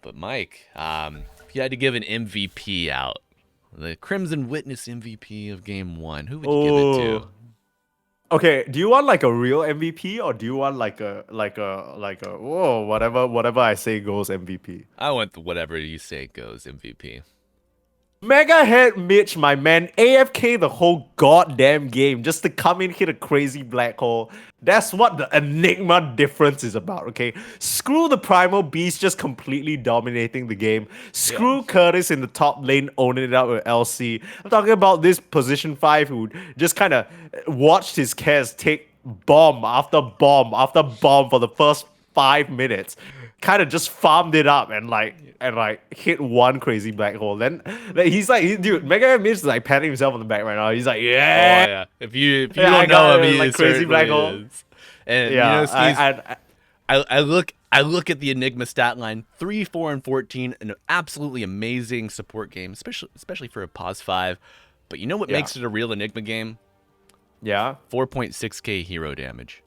But Mike, if you had to give an MVP out, the Crimson Witness MVP of Game 1, who would you give it to? Okay, do you want like a real MVP or do you want like a whoa whatever I say goes MVP? I want the whatever you say goes MVP. Mega Head Mitch, my man, AFK the whole goddamn game just to come in, hit a crazy black hole. That's what the Enigma difference is about, okay? Screw the Primal Beast just completely dominating the game. Screw Curtis in the top lane owning it out with LC. I'm talking about this position 5 who just kind of watched his Kez take bomb after bomb after bomb for the first 5 minutes. Kind of just farmed it up and hit one crazy black hole. Then he's like, dude, Mega Mitch is like patting himself on the back right now. He's like, yeah. Oh yeah. If you Yeah, don't know him, he like crazy black hole. is. And Yeah, you know, Skis, I look at the Enigma stat line, 3, 4, and 14, an absolutely amazing support game, especially for a pause 5. But you know what makes it a real Enigma game? Yeah. 4.6k hero damage.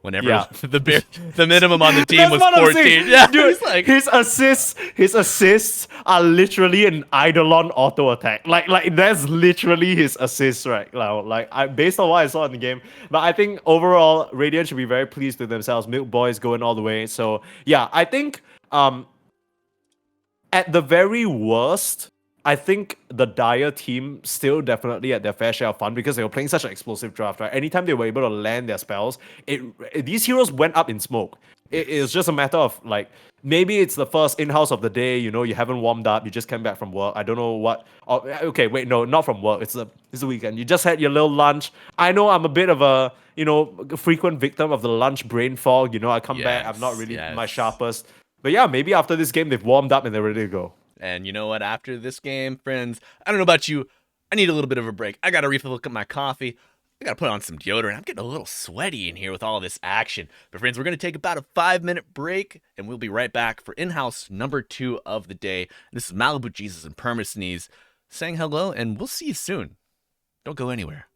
Whenever the minimum on the team was That's what I'm 14. saying. Yeah, Dude, he's like, his assists are literally an Eidolon auto attack. Like that's literally his assists right now. Based on what I saw in the game. But I think overall Radiant should be very pleased with themselves. Milk Boys going all the way. So yeah, I think at the very worst, I think the Dire team still definitely had their fair share of fun because they were playing such an explosive draft, right? Anytime they were able to land their spells, these heroes went up in smoke. It's just a matter of like, maybe it's the first in-house of the day, you know, you haven't warmed up, you just came back from work. I don't know what. Oh, okay, wait, no, not from work. It's the weekend. You just had your little lunch. I know I'm a bit of a, frequent victim of the lunch brain fog. You know, I come back, I'm not really my sharpest. But yeah, maybe after this game, they've warmed up and they're ready to go. and you know what? After this game, friends, I don't know about you, I need a little bit of a break. I got to refill my coffee. I got to put on some deodorant. I'm getting a little sweaty in here with all this action. But friends, we're going to take about a 5-minute break, and we'll be right back for in-house number 2 of the day. This is Malibujesus and Permasneeze saying hello, and we'll see you soon. Don't go anywhere.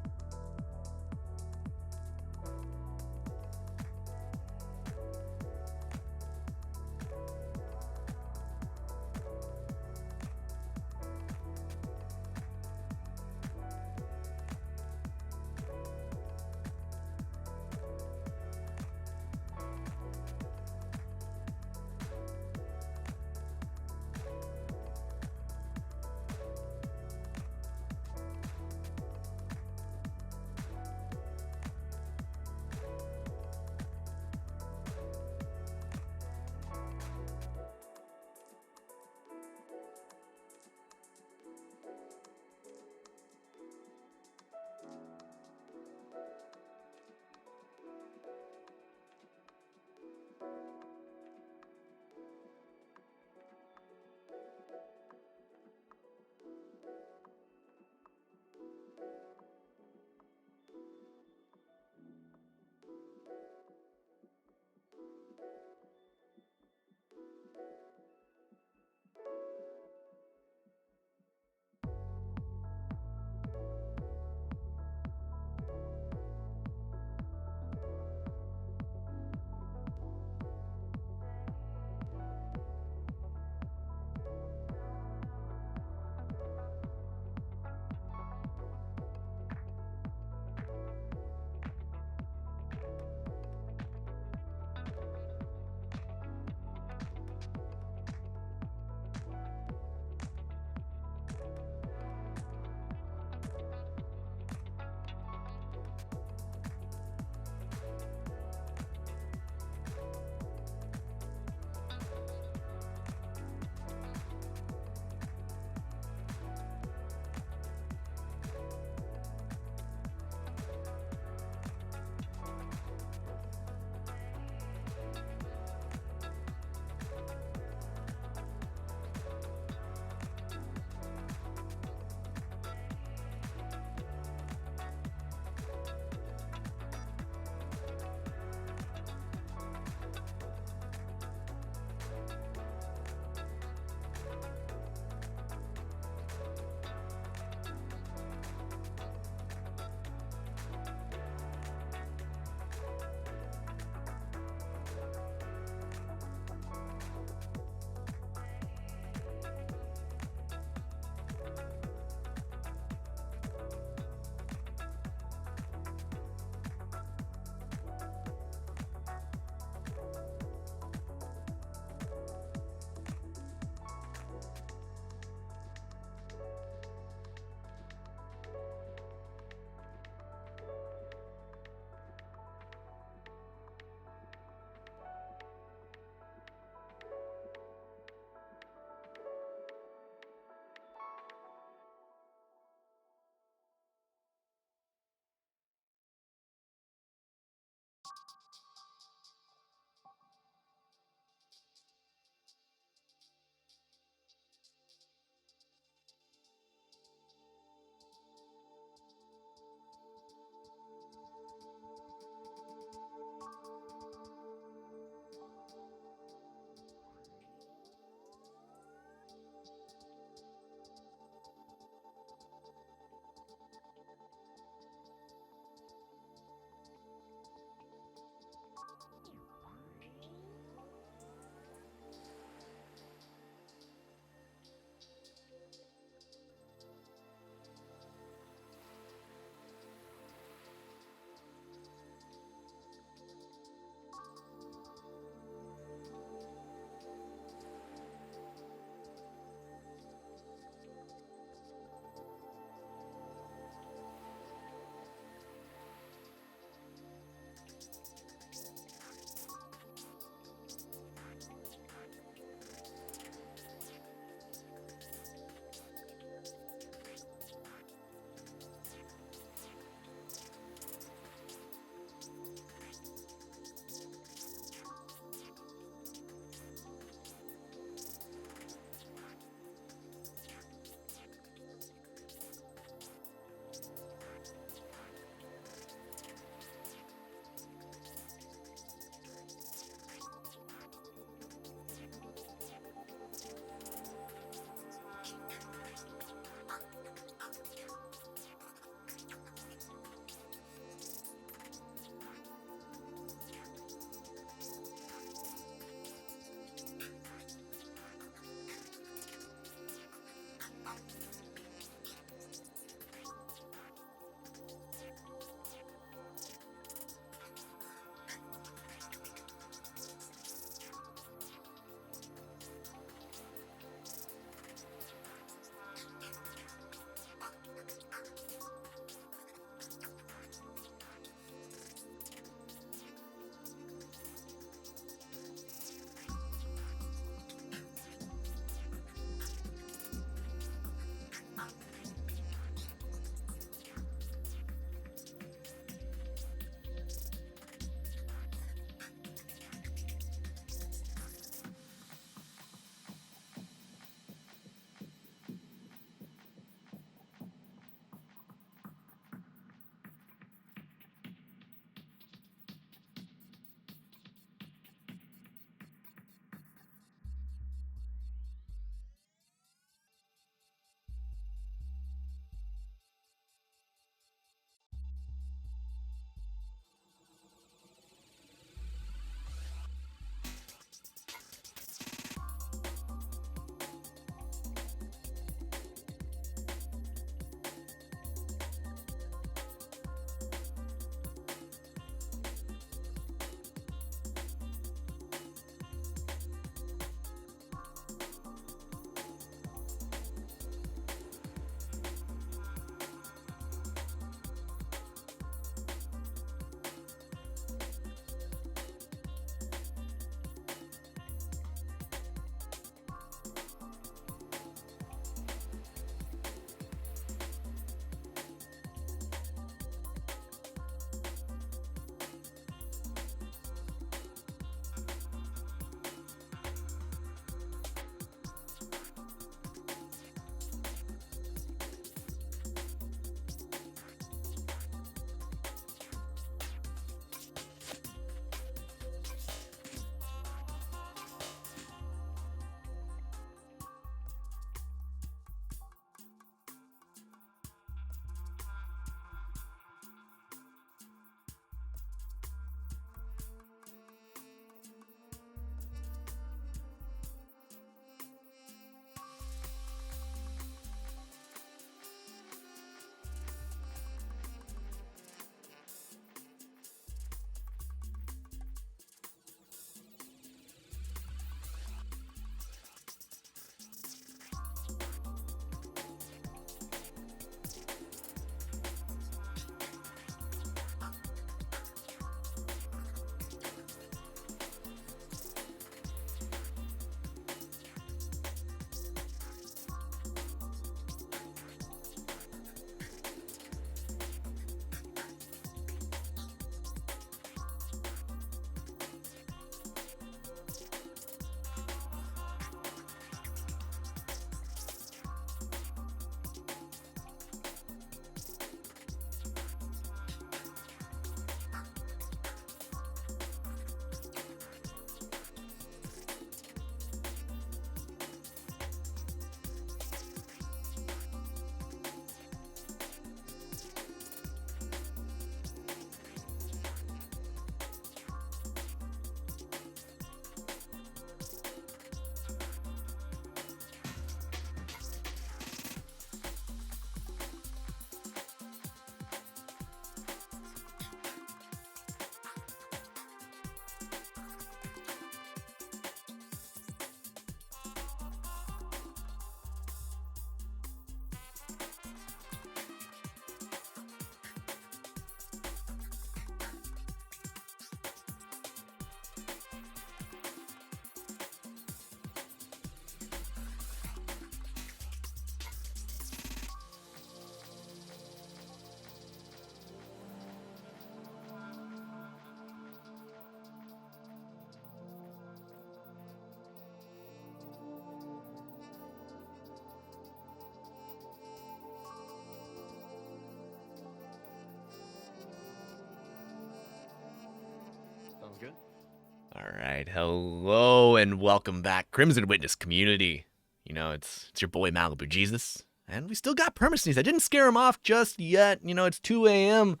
All right, hello and welcome back, Crimson Witness community. You know, it's your boy Malibujesus, and we still got Permasneeze. I didn't scare him off just yet. You know, it's 2 a.m.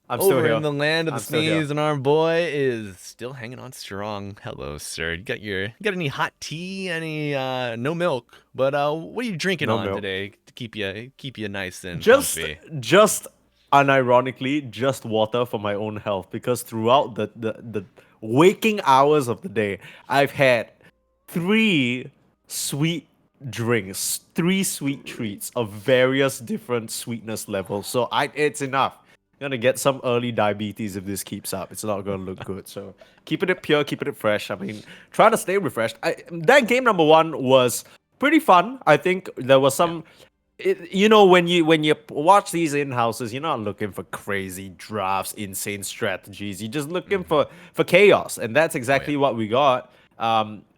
I'm still over here. in the land of the I'm still here. sneeze, and our boy is still hanging on strong. Hello, sir. You got any hot tea? Any no milk? But what are you drinking No on milk. today to keep you nice and Just comfy? just unironically, just water for my own health because throughout the waking hours of the day, I've had three sweet drinks, three sweet treats of various different sweetness levels. So it's enough. I'm gonna get some early diabetes if this keeps up. It's not gonna look good. So keeping it pure, keeping it fresh. I mean, trying to stay refreshed. That game number one was pretty fun. I think there was some when you watch these in-houses, you're not looking for crazy drafts, insane strategies. You're just looking for chaos, and that's exactly what we got.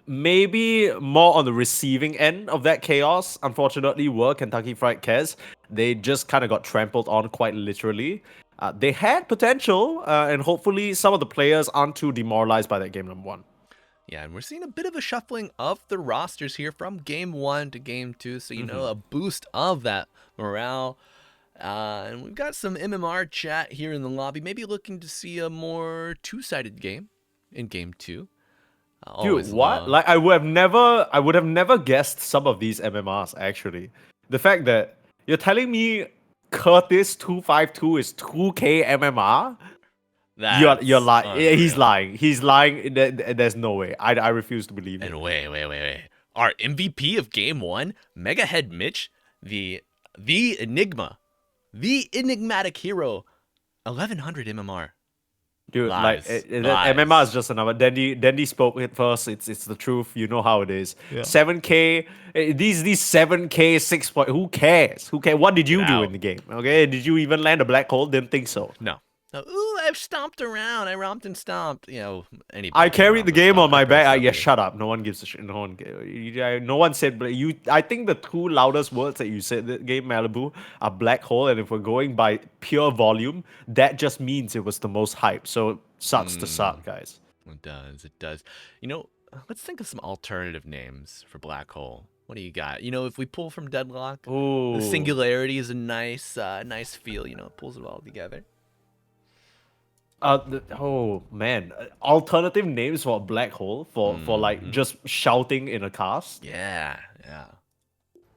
Maybe more on the receiving end of that chaos, unfortunately, were Kentucky Fried Kez. They just kind of got trampled on quite literally. They had potential, and hopefully some of the players aren't too demoralized by that game number one. Yeah, and we're seeing a bit of a shuffling of the rosters here from game 1 to game 2, so a boost of that morale. And we've got some MMR chat here in the lobby, maybe looking to see a more two-sided game in game 2. Dude, what? Like I would have never guessed some of these MMRs actually. The fact that you're telling me Curtis 252 is 2K MMR? You're lying. He's lying. He's lying. There's no way. I refuse to believe it. And wait. Our MVP of game 1, Mega Head Mitch, the Enigma, the enigmatic hero, 1100 MMR. Dude, Lies. MMR is just a number. Dandy spoke it first. It's the truth. You know how it is. Yeah. 7K. These 7K 6 point. Who cares? Who cares? What did you do in the game? Okay, did you even land a black hole? Didn't think so. No. Ooh, I've stomped around. I romped and stomped. I carried the game on my back. Yeah, shut up. No one gives a shit. No one said. But I think the two loudest words that you said the game Malibu are black hole. And if we're going by pure volume, that just means it was the most hype. So sucks to suck, guys. It does. It does. Let's think of some alternative names for black hole. What do you got? If we pull from Deadlock, the singularity is a nice feel. It pulls it all together. Oh man, alternative names for a black hole for like just shouting in a cast. Yeah.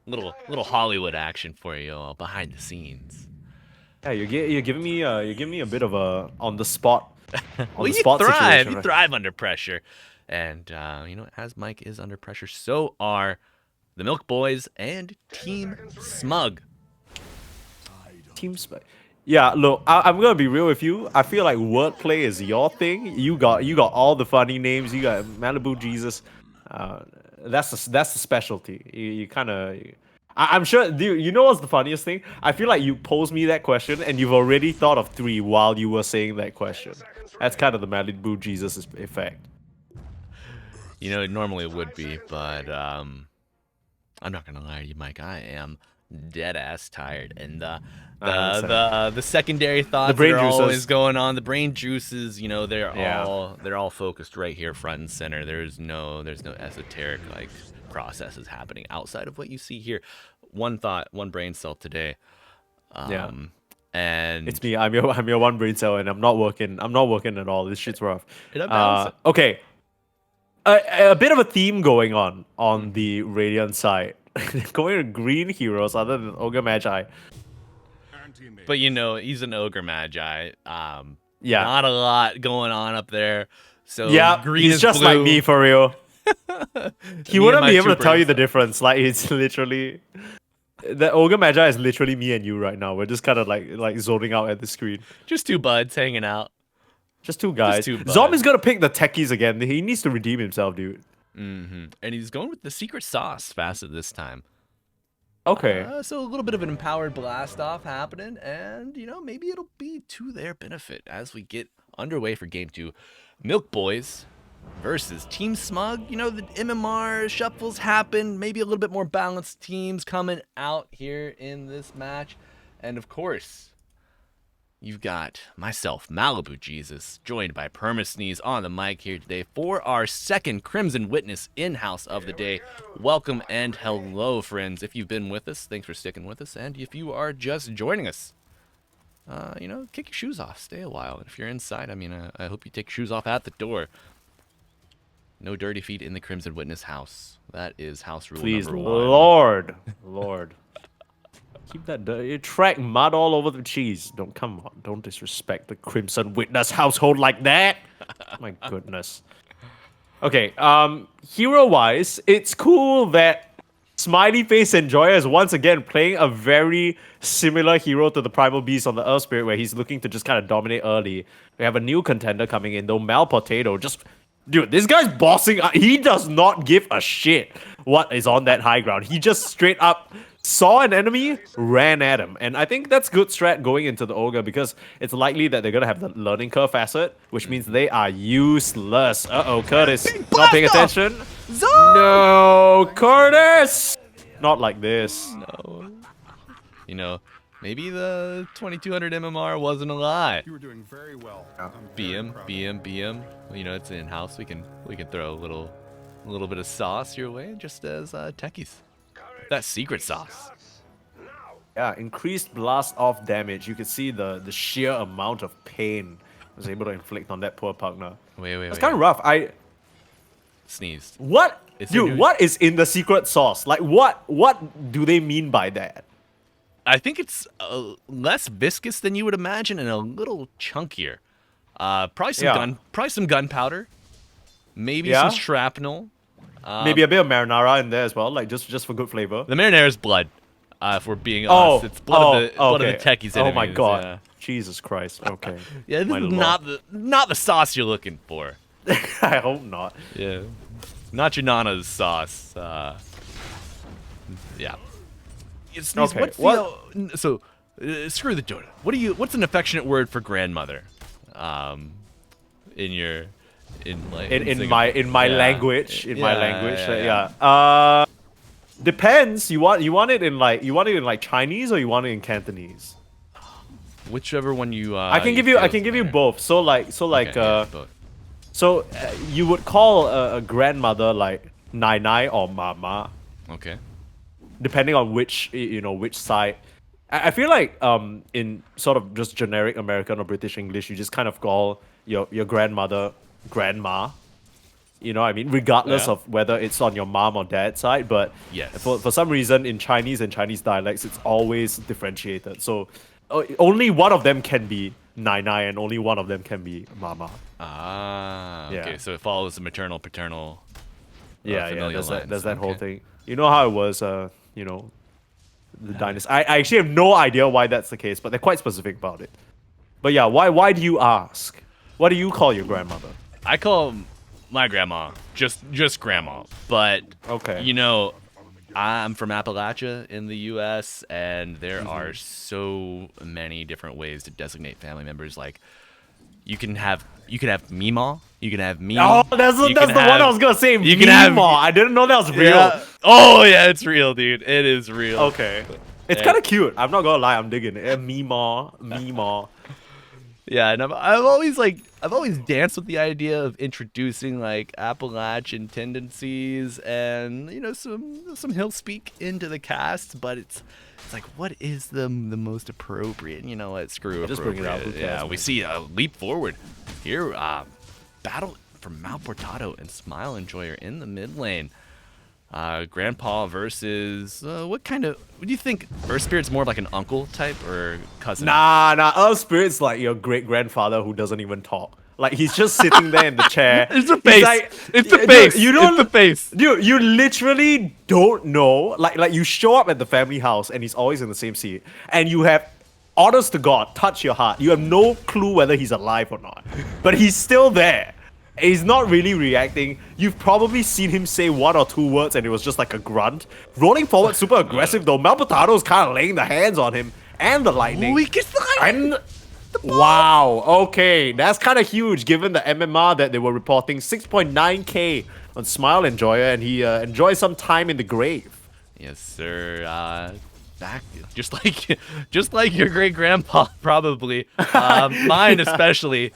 Little Hollywood action for you all behind the scenes. Yeah, you're giving me a bit of a on the spot. Well, you thrive. You thrive under pressure, and as Mike is under pressure, so are the Milk Boys and Team Smug. Team Smug. Yeah, look, I'm gonna be real with you. I feel like wordplay is your thing. You got all the funny names. You got Malibujesus. That's the specialty. You kind of. I'm sure. Dude, you know what's the funniest thing? I feel like you posed me that question and you've already thought of 3 while you were saying that question. That's kind of the Malibujesus effect. Normally it would be, but I'm not gonna lie to you, Mike. I am dead ass tired, and the secondary thoughts that are always going on, the brain juices, they're all focused right here front and center. There's no esoteric like processes happening outside of what you see here. One thought, one brain cell today. And it's me. I'm your one brain cell, and I'm not working at all. This shit's rough. Okay. A bit of a theme going on the Radiant side. Going to green heroes other than Ogre Magi. But he's an Ogre Magi. Not a lot going on up there. So yeah, green he's is just blue. Like me for real. He wouldn't be able to tell you the difference. Like it's literally the Ogre Magi is literally me and you right now. We're just kind of like zoning out at the screen. Just two buds hanging out. Just two guys. Zombie's gonna pick the techies again. He needs to redeem himself, dude. And he's going with the secret sauce facet this time. Okay. So a little bit of an empowered blast off happening, and maybe it'll be to their benefit as we get underway for game 2. Milk Boys versus Team Smug. The MMR shuffles happen, maybe a little bit more balanced teams coming out here in this match, and of course, you've got myself, Malibujesus, joined by Permasneeze on the mic here today for our second Crimson Witness in-house of the day. Welcome and hello, friends. If you've been with us, thanks for sticking with us. And if you are just joining us, kick your shoes off, stay a while. And if you're inside, I hope you take your shoes off at the door. No dirty feet in the Crimson Witness house. That is house rule number 1. Lord. Keep that dirty. You track mud all over the cheese. Come on. Don't disrespect the Crimson Witness household like that. My goodness. Okay, hero-wise, it's cool that Smiley Face Enjoyer is once again playing a very similar hero to the Primal Beast on the Earth Spirit, where he's looking to just kind of dominate early. We have a new contender coming in, though. Potato just... Dude, this guy's bossing. He does not give a shit what is on that high ground. He just straight up saw an enemy, ran at him. And I think that's good strat going into the Ogre, because it's likely that they're going to have the learning curve facet, which means they are useless. Uh-oh, Curtis. Not paying attention. No, Curtis! Not like this. No. Maybe the 2200 MMR wasn't a lie. You were doing very well. BM. It's in-house. We can throw a little bit of sauce your way, just as techies. That secret sauce. Yeah, increased blast off damage. You can see the sheer amount of pain I was able to inflict on that poor partner. Wait. It's kind of rough. I sneezed. What? Dude, what is in the secret sauce? Like, what do they mean by that? I think it's less viscous than you would imagine and a little chunkier. Probably some gunpowder, maybe some shrapnel. Maybe a bit of marinara in there as well, like just for good flavor. The marinara is blood. If we're being honest, it's blood of the techies. Oh my god, yeah. Jesus Christ. Okay. Yeah, this is not the sauce you're looking for. I hope not. Yeah, not your nana's sauce. Yeah. Okay. So, screw the Dota. What's an affectionate word for grandmother? In my language. Depends. You want it in like Chinese, or you want it in Cantonese? Whichever one you. I can give you both. So you would call a grandmother like Nai Nai or Mama. Okay. Depending on which side. I feel like in sort of just generic American or British English, you just kind of call your grandmother grandma. You know what I mean? Regardless of whether it's on your mom or dad's side. But yes, for some reason in Chinese and Chinese dialects, it's always differentiated. So only one of them can be Nai Nai and only one of them can be Mama. Okay. So it follows the maternal, paternal. There's that whole thing. You know how it was, the dynasty. I actually have no idea why that's the case, but they're quite specific about it. But yeah, why do you ask? What do you call your grandmother? I call my grandma just grandma. But okay, I'm from Appalachia in the U.S. and there are so many different ways to designate family members. Like you can have Meemaw. You can have me. Oh, that's the one I was gonna say. You can have. I didn't know that was real. Yeah. Oh yeah, it's real, dude. It is real. Okay, it's kind of cute. I'm not gonna lie. I'm digging it. Meemaw. Yeah, and I've always danced with the idea of introducing like Appalachian tendencies and some hill speak into the cast, but it's like, what is the most appropriate? You know what? Screw just appropriate. Bring it out. Yeah, we see a leap forward here. Battle for Malibujesus and Smile Enjoyer in the mid lane. Grandpa versus what do you think? Earth Spirit's more like an uncle type or cousin? Nah. Earth Spirit's like your great grandfather who doesn't even talk. Like he's just sitting there in the chair. It's the face. It's the face. It's the face. Dude, you literally don't know. Like you show up at the family house and he's always in the same seat, and you have, honest to God, touch your heart, you have no clue whether he's alive or not. But he's still there. He's not really reacting. You've probably seen him say one or two words and it was just like a grunt. Rolling forward super aggressive though. Malpotato's kind of laying the hands on him and the lightning. Oh, he gets the lightning. Wow, okay. That's kind of huge given the MMR that they were reporting. 6.9k on Smile Enjoyer, and he enjoys some time in the grave. Yes, sir. back, just like your great grandpa probably, mine especially,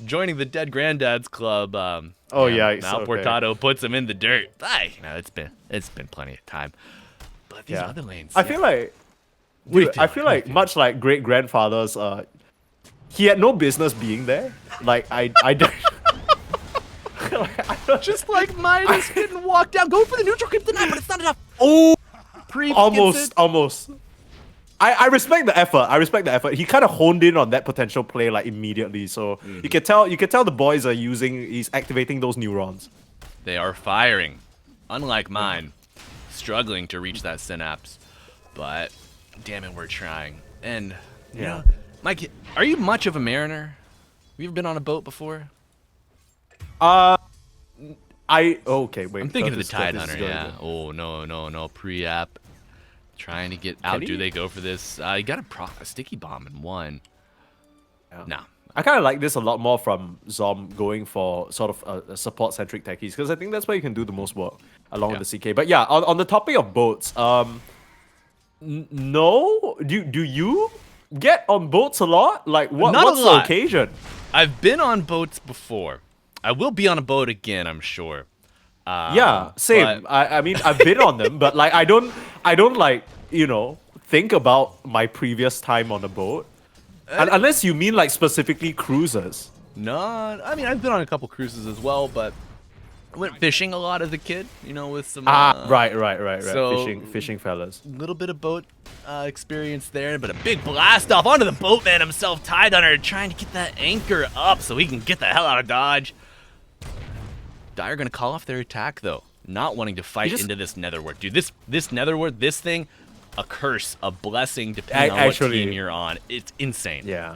joining the Dead Granddad's Club. Oh, man, yikes, Mal okay. Portado puts him in the dirt. It's been plenty of time. But these Yeah. other lanes, I feel like, What are you dude, I feeling? feel What are you like feeling? much like great grandfathers, he had no business being there. Like I don't. Like, I don't Just like Midas getting walked down, going for the neutral kryptonite, but it's not enough. oh, Pre almost. I respect the effort. I respect the effort. He kind of honed in on that potential play like immediately. So you can tell the boys are he's activating those neurons. They are firing, unlike mine, struggling to reach that synapse. But damn it, we're trying. And you know, Mike, are you much of a mariner? Have you ever been on a boat before? Okay, wait. I'm thinking of the Curtis Tide is Hunter. going Yeah. to- Oh no, pre-app. Trying to get out. he? Do they go for this? You got a sticky bomb in one. Yeah. Nah. I kind of like this a lot more from Zom going for sort of a support-centric techies because I think that's where you can do the most work along with the CK. But yeah, on the topic of boats, no, do you get on boats a lot? Like Not a what's the lot. occasion? I've been on boats before. I will be on a boat again, I'm sure. Yeah, same. but- I mean I've been on them, but like I don't like think about my previous time on a boat. Unless you mean like specifically cruises. No, I mean I've been on a couple cruises as well, but I went fishing a lot as a kid. With some Right. so- Fishing fellas. little bit of boat experience there, but a big blast off onto the boatman himself, Tide Hunter, trying to get that anchor up so he can get the hell out of Dodge. Dire gonna call off their attack though, not wanting to fight into this netherward. Dude, this netherward, this thing, a curse, a blessing, depending on what team you're on. It's insane. Yeah.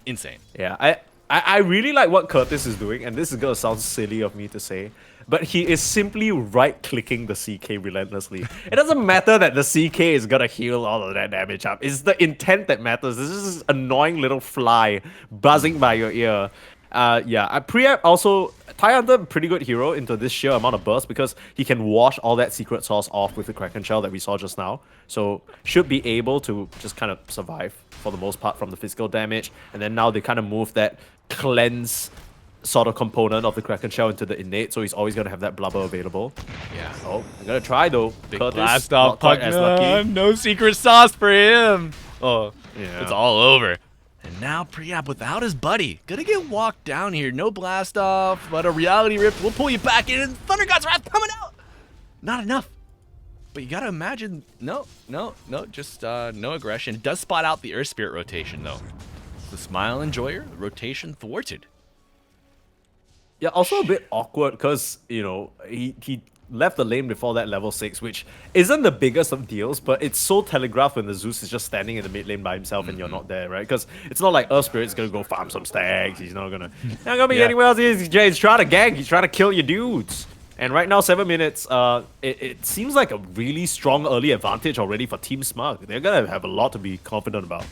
Insane. Yeah, I really like what Curtis is doing, and this is gonna sound silly of me to say, but he is simply right-clicking the CK relentlessly. It doesn't matter that the CK is gonna heal all of that damage up. It's the intent that matters. This is this annoying little fly buzzing by your ear. Pre-app also, Tie Hunter, pretty good hero into this sheer amount of burst because he can wash all that secret sauce off with the Kraken Shell that we saw just now. So should be able to just kind of survive for the most part from the physical damage. And then now they kind of move that cleanse sort of component of the Kraken Shell into the innate, so he's always going to have that blubber available. Yeah. Oh, I'm going to try though. Big Curtis, blast off, not quite as lucky. No secret sauce for him. Oh, Yeah. it's all over. And now Pre-app without his buddy. Gonna get walked down here. No blast off, but a reality rift will pull you back in. And Thunder God's Wrath coming out. Not enough. But you gotta imagine, no, just no aggression. It does spot out the Earth Spirit rotation though. The Smile Enjoyer, rotation thwarted. Yeah, also a bit awkward because, he left the lane before that level 6, which isn't the biggest of deals, but it's so telegraphed when the Zeus is just standing in the mid lane by himself and you're not there, right? Because it's not like Earth Spirit's gonna go farm some stacks. He's not gonna be anywhere else. He's trying to gank. He's trying to kill your dudes. And right now, 7 minutes, it seems like a really strong early advantage already for Team Smug. They're gonna have a lot to be confident about.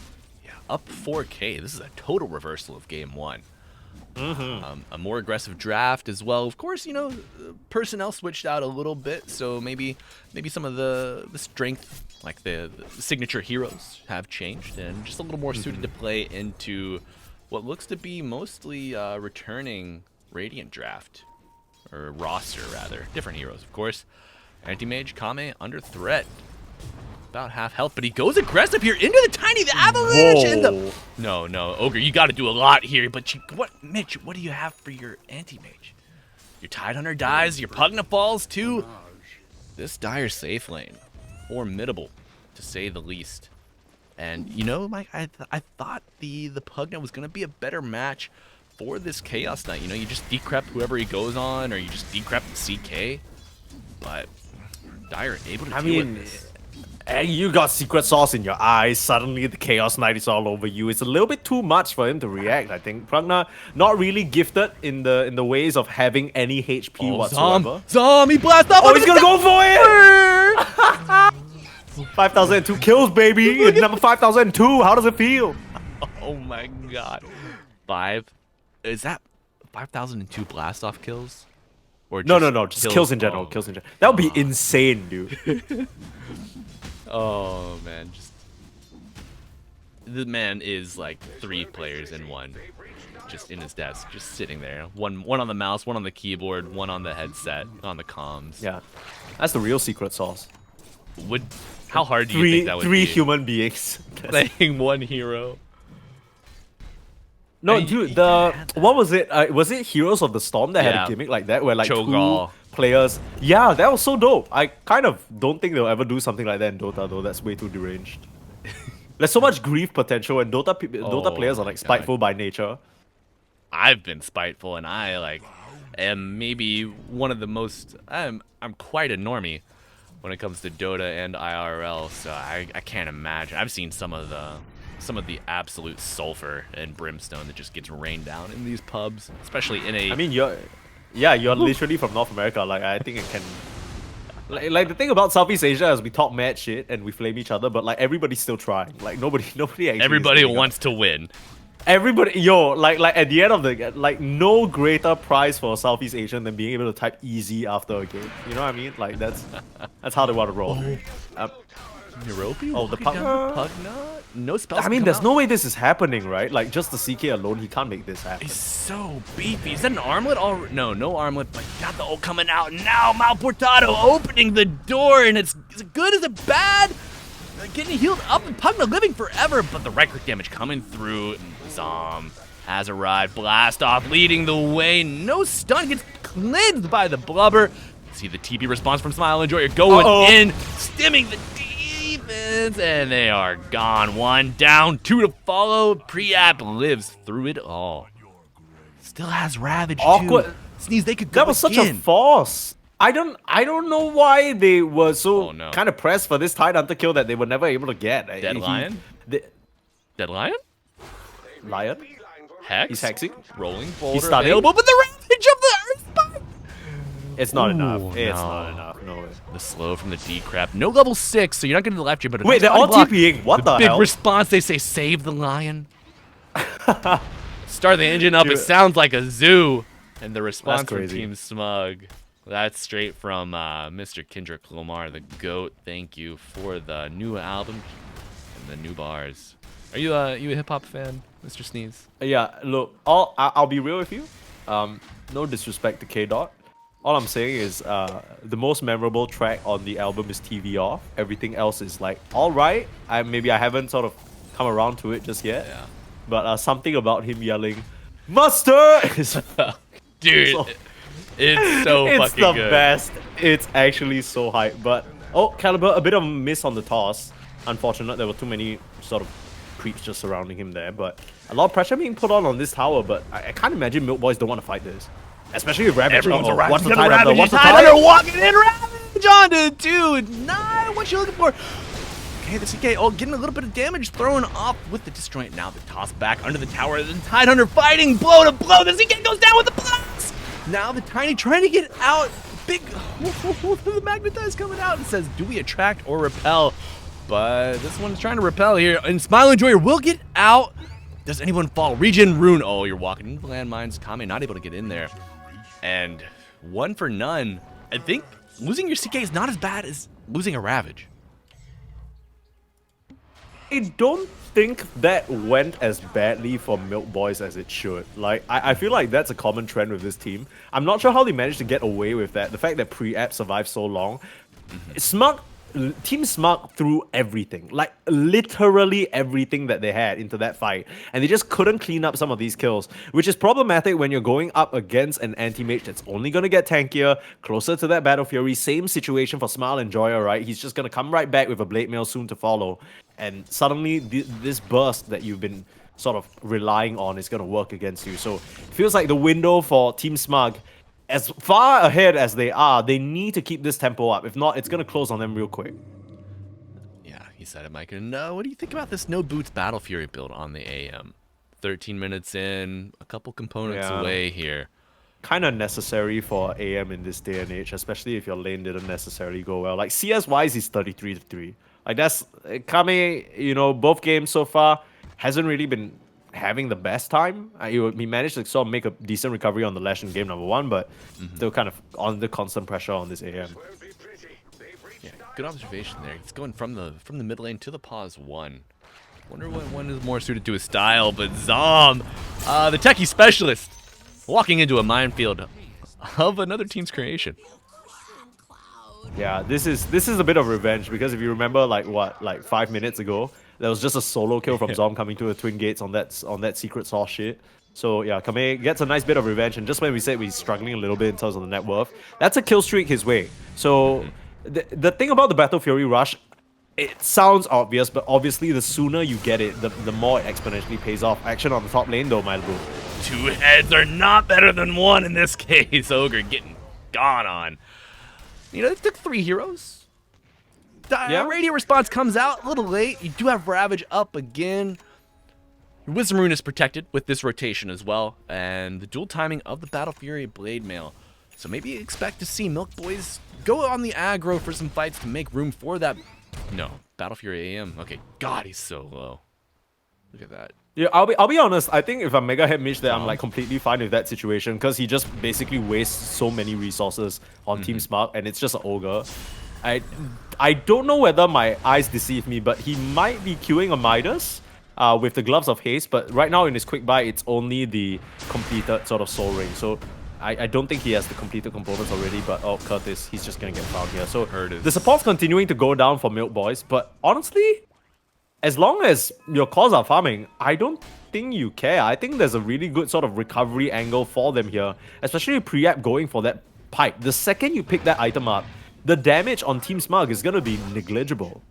Yeah, up 4K. This is a total reversal of game 1. A more aggressive draft as well. Of course, personnel switched out a little bit, so maybe some of the strength, like the signature heroes, have changed and just a little more suited to play into what looks to be mostly returning Radiant draft, or roster rather. Different heroes, of course. Anti-Mage Kame under threat. About half health, but he goes aggressive here into the avalanche and the... No, Ogre, you got to do a lot here, but Mitch, what do you have for your anti-mage? Your Tide Hunter dies, your Pugna falls too. This Dire safe lane, formidable, to say the least. And Mike, I thought the Pugna was gonna be a better match for this Chaos Knight. You just decrep whoever he goes on, or you just decrep the CK. But Dire able to deal with this. And you got secret sauce in your eyes. Suddenly the Chaos Knight is all over you. It's a little bit too much for him to react, I think. Pragna not really gifted in the ways of having any HP whatsoever. Zom, he blast off. Oh, he's gonna go for it! 5,002 kills, baby! Number 5,002, how does it feel? Oh my god. Is that 5,002 blast off kills? Or No, just kills in general. Oh. Kills in general. That would be insane, dude. Oh man, the man is like 3 players in one, just in his desk, just sitting there. One on the mouse, one on the keyboard, one on the headset, on the comms. Yeah, that's the real secret sauce. How hard do you think that would three be? human beings Playing one hero. No, dude, what was it? Was it Heroes of the Storm that had Yeah. a gimmick like that, where like Cho'Gall. 2 players? Yeah, that was so dope. I kind of don't think they'll ever do something like that in Dota, though. That's way too deranged. There's so much grief potential, and Dota players are my like spiteful by nature. I've been spiteful, and I like am maybe one of the most. I'm quite a normie when it comes to Dota and IRL, so I can't imagine. I've seen some of the absolute sulfur and brimstone that just gets rained down in these pubs, especially in a. I mean, you're literally from North America. Like, I think it can. Like the thing about Southeast Asia is we talk mad shit and we flame each other, but like everybody's still trying. Like nobody actually. Everybody wants to win. Everybody, like at the end of the like, no greater prize for a Southeast Asian than being able to type easy after a game. You know what I mean? Like that's how they want to roll. Nerobi? Oh, the Pugna? No spells. I mean, there's no way this is happening, right? Like just the CK alone, he can't make this happen. He's so beefy. Is that an armlet? No armlet, but got the ult coming out. Now Malportado opening the door, and is it good? Is it bad? Getting healed up, and Pugna living forever, but the right click damage coming through. Zom has arrived. Blast off leading the way. No stun, gets cleansed by the blubber. See the TP response from Smile Enjoyer going in, stimming the defense, and they are gone. 1 down, 2 to follow. Pre-app lives through it all. Still has Ravage too. Sneeze, they could go That was such a force. I don't know why they were so kind of pressed for this Tide Hunter kill that they were never able to get. Dead Lion? Dead Lion? Lion? Hex? He's hexing. Rolling boulder stunning. available, but the Ravage of the Earthspike! It's not enough. Ooh, It's no. not enough. No way. The slow from the D-Crap. No level 6, so you're not getting the left here, but wait, they're all TPing. What the big hell? response, they say, save the lion. Start the engine up, it sounds like a zoo. And the response from Team Smug. That's straight from Mr. Kendrick Lamar, the GOAT. Thank you for the new album and the new bars. Are you a hip-hop fan, Mr. Sneeze? Yeah, look, I'll be real with you. No disrespect to K-Dot. All I'm saying is the most memorable track on the album is TV Off. Everything else is like, alright. Maybe I haven't sort of come around to it just yet. Yeah. But something about him yelling, Master! is Dude, it's so it's fucking the good. best. It's actually so hype. But, Caliber, a bit of a miss on the toss. Unfortunate, there were too many sort of creeps just surrounding him there. But a lot of pressure being put on this tower. But I can't imagine Milk Boys don't want to fight this. Especially with Ravage. Everyone's a Ravage. What's the Get a Tide Hunter? Ravage. What's the Tide Tide Hunter walking in. Ravage onto 2-9. What you looking for? Okay, the CK getting a little bit of damage thrown off with the disjoint. Now the toss back under the tower. The Tide Hunter fighting blow to blow. The CK goes down with the blast. Now the Tiny trying to get out. Big the Magnetize coming out and says, do we attract or repel? But this one's trying to repel here. And Smile Enjoyer will get out. Does anyone fall? Regen Rune. Oh, you're walking into the landmines. Kame not able to get in there. And 1 for none. I think losing your CK is not as bad as losing a Ravage. I don't think that went as badly for Milk Boys as it should. Like, I feel like that's a common trend with this team. I'm not sure how they managed to get away with that. The fact that Pre-App survived so long. Team Smug threw everything. Like, literally everything that they had into that fight. And they just couldn't clean up some of these kills. Which is problematic when you're going up against an anti-mage that's only going to get tankier, closer to that Battle Fury. Same situation for Smile Enjoyer, right? He's just going to come right back with a Blade Mail soon to follow. And suddenly, this burst that you've been sort of relying on is going to work against you. So, it feels like the window for Team Smug, as far ahead as they are, they need to keep this tempo up. If not, it's going to close on them real quick. Yeah, he said it, Mike. And what do you think about this No Boots Battle Fury build on the AM? 13 minutes in, a couple components away here. Kind of necessary for AM in this day and age, especially if your lane didn't necessarily go well. Like, CS-wise, he's 33-3. Like, that's... Kame, you know, both games so far, hasn't really been having the best time. He managed to sort of make a decent recovery on the Lash in game number 1, but still kind of under constant pressure on this AM. Yeah, good observation there. He's going from the mid lane to the pause 1. Wonder what one is more suited to his style, but Zom, the techie specialist, walking into a minefield of another team's creation. Yeah, this is a bit of revenge because if you remember, like 5 minutes ago, there was just a solo kill from Zom coming to the twin gates on that secret sauce shit. So yeah, Kame gets a nice bit of revenge, and just when we said we're struggling a little bit in terms of the net worth, that's a kill streak his way. So the thing about the Battle Fury Rush, it sounds obvious, but obviously the sooner you get it, the more it exponentially pays off. Action on the top lane though, Malibu. 2 heads are not better than 1 in this case. Ogre getting gone on. You know, it took 3 heroes. Radio response comes out a little late. You do have Ravage up again. Your Wisdom Rune is protected with this rotation as well. And the dual timing of the Battle Fury Blade Mail. So maybe you expect to see Milk Boys go on the aggro for some fights to make room for that. No, Battle Fury AM. Okay, God, he's so low. Look at that. Yeah, I'll be honest. I think if I'm Mega Head Mitch, I'm like completely fine with that situation because he just basically wastes so many resources on Team Smart, and it's just an ogre. I don't know whether my eyes deceive me, but he might be queuing a Midas with the Gloves of Haste. But right now in his quick buy, it's only the completed sort of Soul Ring. So I don't think he has the completed components already. But oh, Curtis, he's just gonna get found here. So the support's continuing to go down for Milk Boys, but honestly, as long as your cores are farming, I don't think you care. I think there's a really good sort of recovery angle for them here, especially pre-app going for that pipe. The second you pick that item up, the damage on Team Smug is going to be negligible.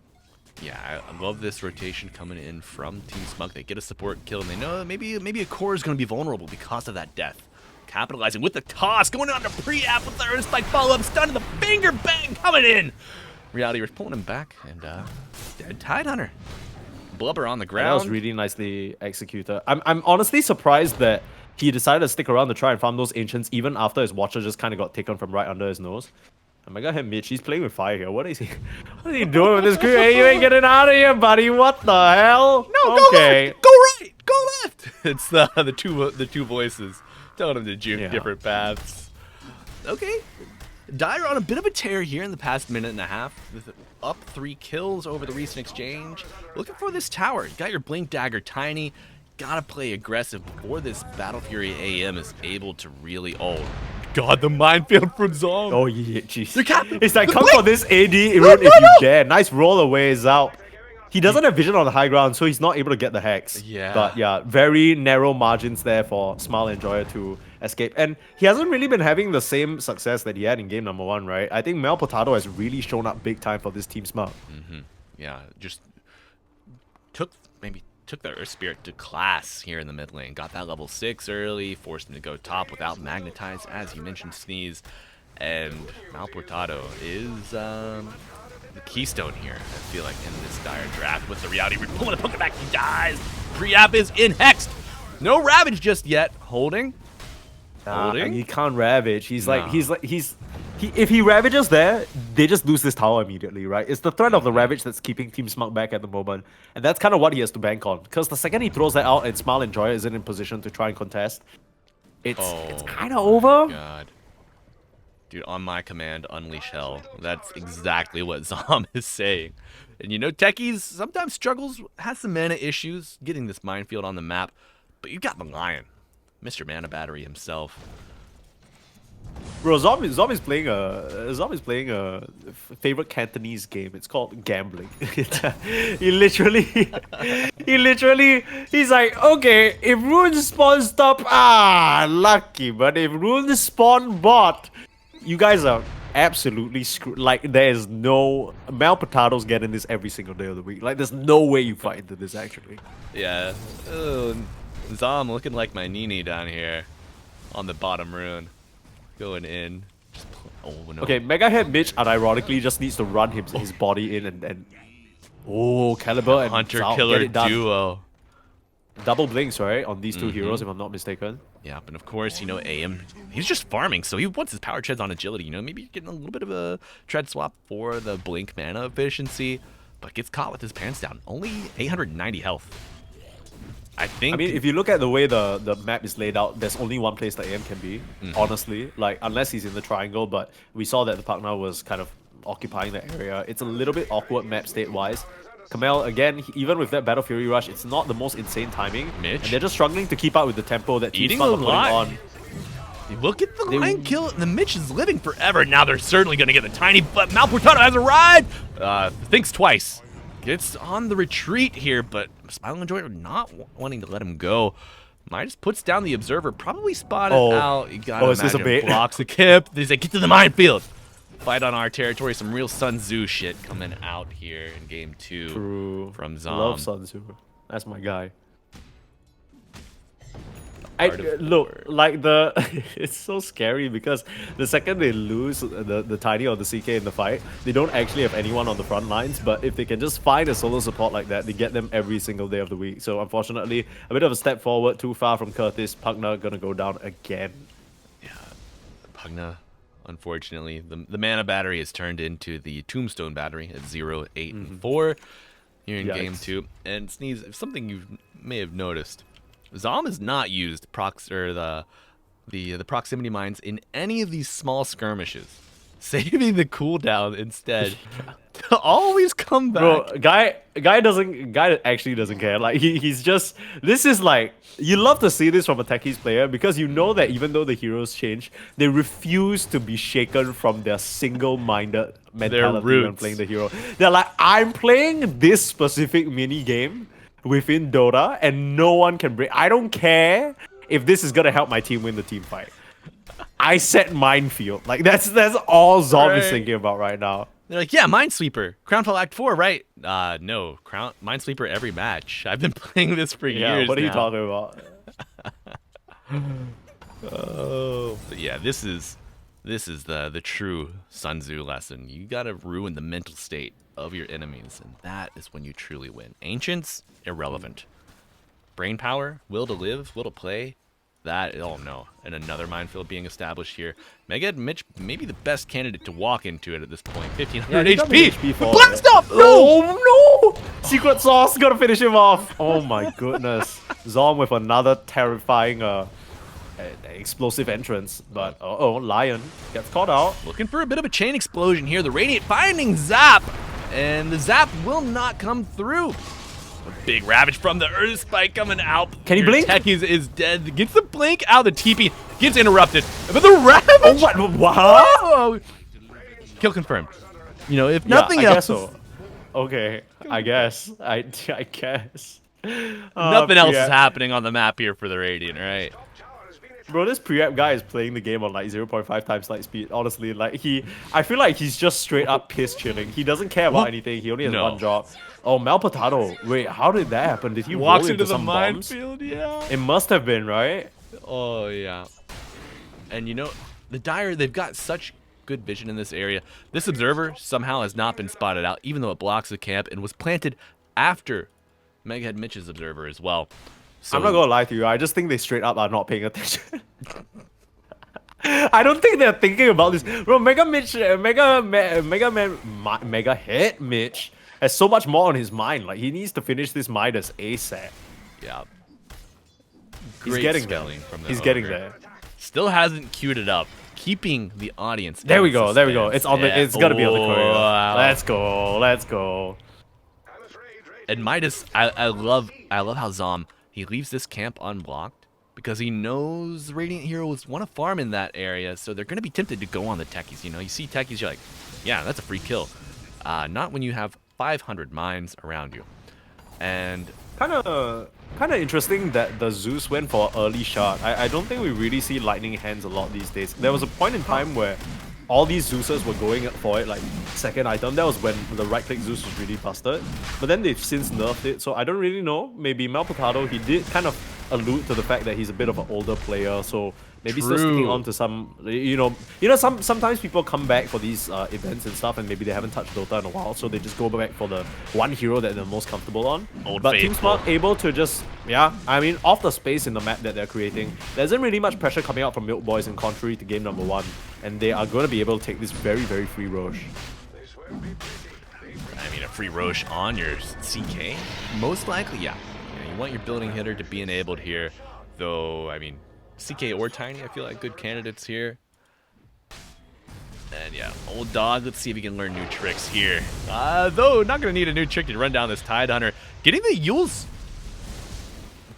Yeah, I love this rotation coming in from Team Smug. They get a support kill, and they know maybe a core is going to be vulnerable because of that death. Capitalizing with the toss, going on to pre-app with the Earth Spike follow-up, stun to the finger bang coming in. Reality was pulling him back, and dead Tidehunter. Blubber on the ground. That was really nicely executed. I'm honestly surprised that he decided to stick around to try and farm those ancients even after his watcher just kind of got taken from right under his nose. And my guy Mitch, he's playing with fire here. What is he doing with this crew? Hey, you ain't getting out of here, buddy. What the hell? No, okay. Go right, go left. It's the two voices telling him to juke different paths. Okay. Dire on a bit of a tear here in the past minute and a half. Up 3 kills over the recent exchange. Looking for this tower. You got your Blink Dagger Tiny. Gotta play aggressive before this Battle Fury AM is able to really... Oh, God, the minefield from Zong. Oh, yeah, jeez. It's like, come for this AD rune if you dare. Nice roll away is out. He doesn't have vision on the high ground, so he's not able to get the hex. Yeah. But yeah, very narrow margins there for Smile Enjoyer to escape. And he hasn't really been having the same success that he had in game number 1, right? I think Mel Potato has really shown up big time for this Team Smart. Yeah, just took the Earth Spirit to class here in the mid lane. Got that level 6 early, forced him to go top without Magnetize, as you mentioned, Sneeze. And Mal Portado is the keystone here, I feel like, in this Dire draft with the Reality Root. Pulling a Pokeback, he dies! Pre-app is in hexed! No Ravage just yet. Holding. He can't Ravage. If he Ravages there, they just lose this tower immediately, right? It's the threat of the Ravage that's keeping Team Smug back at the moment. And that's kind of what he has to bank on. Because the second he throws that out and Smile Enjoyer isn't in position to try and contest, it's kind of over. God. Dude, on my command, unleash hell. That's exactly what Zom is saying. And you know, Techies sometimes has some mana issues getting this minefield on the map. But you got the Lion. Mr. Mana Battery himself. Bro, Zom is playing a favorite Cantonese game. It's called gambling. He's like, okay, if runes spawn stop, lucky. But if runes spawn bot, you guys are absolutely screwed. Like, there's no Mel Potatoes getting this every single day of the week. Like, there's no way you fight into this actually. Yeah. Zom looking like my Nini down here on the bottom rune. Going in. Oh, no. Okay, Mega Head Mitch unironically just needs to run his body in and Caliber and Hunter Zao, Killer duo. Double blinks, right, on these two heroes, if I'm not mistaken. Yeah, and of course, you know, AM, he's just farming, so he wants his power treads on agility, you know, maybe getting a little bit of a tread swap for the blink mana efficiency, but gets caught with his pants down. Only 890 health. I mean, if you look at the way the map is laid out, there's only one place that AM can be, honestly. Like, unless he's in the triangle, but we saw that the partner was kind of occupying that area. It's a little bit awkward map state-wise. Kamel, again, even with that Battle Fury Rush, it's not the most insane timing. Mitch? And they're just struggling to keep up with the tempo that Team Eating Smart a are putting lot. on. Look at the line kill. The Mitch is living forever. Now they're certainly going to get the tiny, but Malibujesus has arrived. Thinks twice. Gets on the retreat here, but Smile and Joy are not wanting to let him go. Midas puts down the Observer, probably spotted out. You gotta is this a bait? Blocks the Kip. They say, get to the minefield. Fight on our territory. Some real Sun Tzu shit coming out here in game 2. True. From Zom. Love Sun Tzu. That's my guy. Look, like it's so scary because the second they lose the Tiny or the CK in the fight, they don't actually have anyone on the front lines, but if they can just find a solo support like that, they get them every single day of the week. So unfortunately, a bit of a step forward, too far from Curtis. Pugna gonna go down again. Yeah, Pugna, unfortunately, the mana battery is turned into the Tombstone battery at 0, 8, and 4 here in game 2. And Sneeze, something you may have noticed, Zom has not used the proximity mines in any of these small skirmishes, saving the cooldown instead to always come back. Bro, guy actually doesn't care. Like he's just, this is like, you love to see this from a techies player because you know that even though the heroes change, they refuse to be shaken from their single-minded mentality when playing the hero. They're like, I'm playing this specific mini game within Dota, and no one can break. I don't care if this is gonna help my team win the team fight. I set minefield. Like that's all Zom is thinking about right now. They're like, yeah, Minesweeper, Crownfall Act 4, right? No, Minesweeper every match. I've been playing this for years. What are you talking about? Oh, but yeah, this is the true Sun Tzu lesson. You gotta ruin the mental state of your enemies, and that is when you truly win. Ancients, irrelevant. Brain power, will to live, will to play, that, oh no. And another minefield being established here. Mega Mitch, maybe the best candidate to walk into it at this point. 1500 HP. Blast off! Oh no! Secret sauce, gotta finish him off. Oh my goodness. Zom with another terrifying explosive entrance, but Lion gets caught out. Looking for a bit of a chain explosion here. The Radiant finding Zap, and the Zap will not come through. A big Ravage from the Earth Spike coming out. Can he blink? Techies is dead. Gets the blink out of the TP. Gets interrupted. But the Ravage! Oh, what? Whoa! Kill confirmed. You know, if nothing else. Guess so. Okay, I guess. I guess. Nothing else is happening on the map here for the Radiant, right? Bro, this pre-app guy is playing the game on like 0.5 times light speed. Honestly, like I feel like he's just straight up piss chilling. He doesn't care about anything. He only has one job. Oh, Malibujesus. Wait, how did that happen? Did he walk into the minefield? Yeah. It must have been, right? Oh yeah. And you know, the Dire, they've got such good vision in this area. This Observer somehow has not been spotted out, even though it blocks the camp and was planted after Meghead Mitch's Observer as well. So, I'm not gonna lie to you, I just think they straight up are not paying attention. I don't think they're thinking about this. Bro, Mega Head Mitch has so much more on his mind. Like, he needs to finish this Midas ASAP. Yeah. He's getting spelling from the He's getting there. Still hasn't queued it up. Keeping the audience. There we go. There we go. It's on the. It's gotta be on the courier. Wow. Let's go. Let's go. And Midas, I love how Zom, he leaves this camp unblocked because he knows Radiant Heroes want to farm in that area, so they're going to be tempted to go on the techies. You know, you see techies, you're like, yeah, that's a free kill. Not when you have 500 mines around you. And kind of interesting that the Zeus went for early shot. I don't think we really see lightning hands a lot these days. There was a point in time where all these Zeuses were going for it like second item. That was when the right click Zeus was really busted. But then they've since nerfed it, so I don't really know. Maybe Malibujesus, he did kind of allude to the fact that he's a bit of an older player, so maybe still sticking on to some, sometimes people come back for these events and stuff, and maybe they haven't touched Dota in a while, so they just go back for the one hero that they're most comfortable on. But Team Smart able to just, off the space in the map that they're creating, there isn't really much pressure coming out from Milk Boys in contrary to game number 1, and they are going to be able to take this very, very free Roche. I mean, a free Roche on your CK? Most likely, yeah. You want your building hitter to be enabled here, though, I mean, CK or Tiny, I feel like good candidates here. And yeah, old dog, let's see if he can learn new tricks here. Though, not going to need a new trick to run down this Tidehunter. Getting the Yule's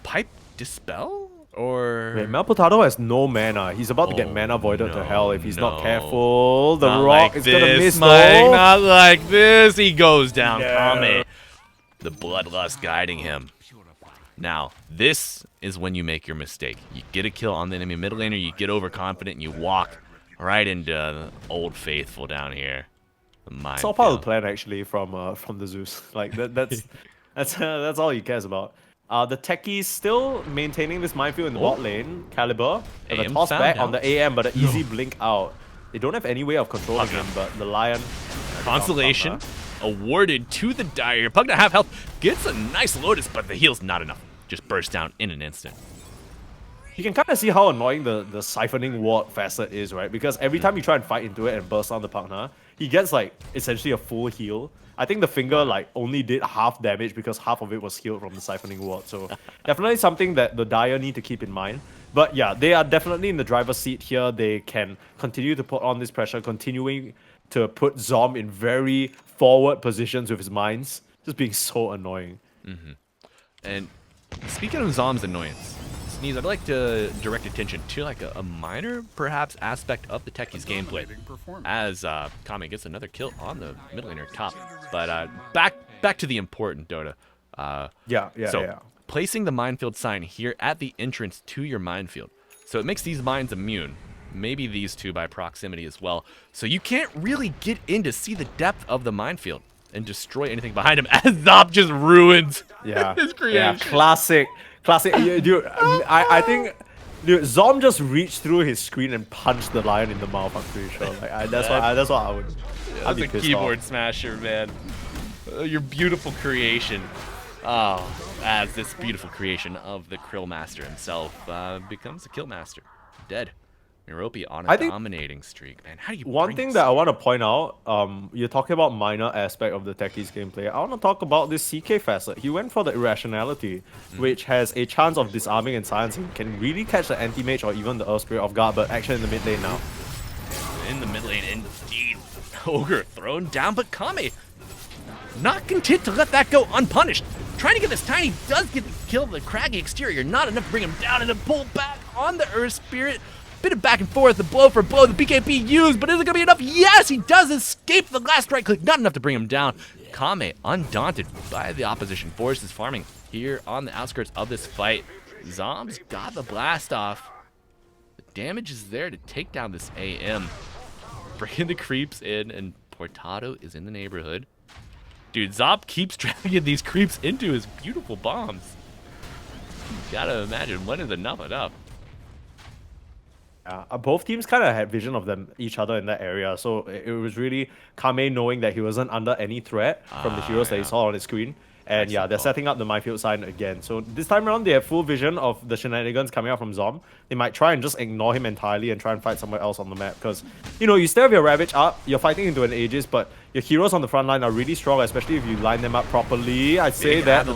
Pipe Dispel? Or... Wait, Malibujesus has no mana. He's about to get mana voided to hell if he's not careful. The not rock like is going to miss Mike, though. not like this. He goes down. Yeah. Kame. The bloodlust guiding him. Now, this is when you make your mistake. You get a kill on the enemy mid laner, you get overconfident, and you walk right into the Old Faithful down here. It's all part of the plan, actually, from the Zeus. Like that's all he cares about. The techies still maintaining this minefield in the bot lane. Caliber, and the AM toss back found on the AM, but an easy blink out. They don't have any way of controlling him, but the Lion... Consolation awarded to the Dire. Pugna half health gets a nice Lotus, but the heal's not enough. Just bursts down in an instant. You can kind of see how annoying the siphoning ward facet is, right? Because every time you try and fight into it and burst on the partner, he gets like essentially a full heal. I think the finger like only did half damage because half of it was healed from the siphoning ward. So definitely something that the Dire need to keep in mind. But yeah, they are definitely in the driver's seat here. They can continue to put on this pressure, continuing to put Zom in very forward positions with his mines. Just being so annoying. And speaking of Zom's annoyance, Sneeze, I'd like to direct attention to like a minor, perhaps, aspect of the Techies gameplay. As Kame gets another kill on the mid laner top. But back to the important Dota. So placing the minefield sign here at the entrance to your minefield. So it makes these mines immune. Maybe these two by proximity as well. So you can't really get in to see the depth of the minefield and destroy anything behind him as Zop just ruins his creation. Yeah, classic. Dude, I think... Dude, Zom just reached through his screen and punched the Lion in the mouth, I'm pretty sure. Like, that's what I would... I'd be That's a pissed keyboard off. smasher, man. Your beautiful creation. Oh, as this beautiful creation of the Krill Master himself becomes a Kill Master. Dead. Miropi on a dominating streak, man. How do you One thing that I want to point out, you're talking about minor aspect of the Techies gameplay. I want to talk about this CK facet. He went for the irrationality, which has a chance of disarming and silencing. Can really catch the anti-mage or even the Earth Spirit off guard, but action in the mid lane now. In the mid lane, indeed. Ogre thrown down, but Kame not content to let that go unpunished. Trying to get this tiny does get the kill of the craggy exterior. Not enough to bring him down and to pull back on the Earth Spirit. Bit of back and forth, the blow for blow, the BKB used, but is it going to be enough? Yes, he does escape the last right click. Not enough to bring him down. Kame, undaunted by the opposition forces, farming here on the outskirts of this fight. Zom's got the blast off. The damage is there to take down this AM. Bringing the creeps in, and Portado is in the neighborhood. Dude, Zop keeps dragging these creeps into his beautiful bombs. Gotta imagine, when is enough? Both teams kind of had vision of each other in that area, so it was really Kame knowing that he wasn't under any threat from the heroes that he saw on his screen. And they're setting up the minefield sign again. So this time around, they have full vision of the shenanigans coming out from Zom. They might try and just ignore him entirely and try and fight somewhere else on the map. Because, you still have your Ravage up, you're fighting into an Aegis, but your heroes on the front line are really strong, especially if you line them up properly. I'd say that the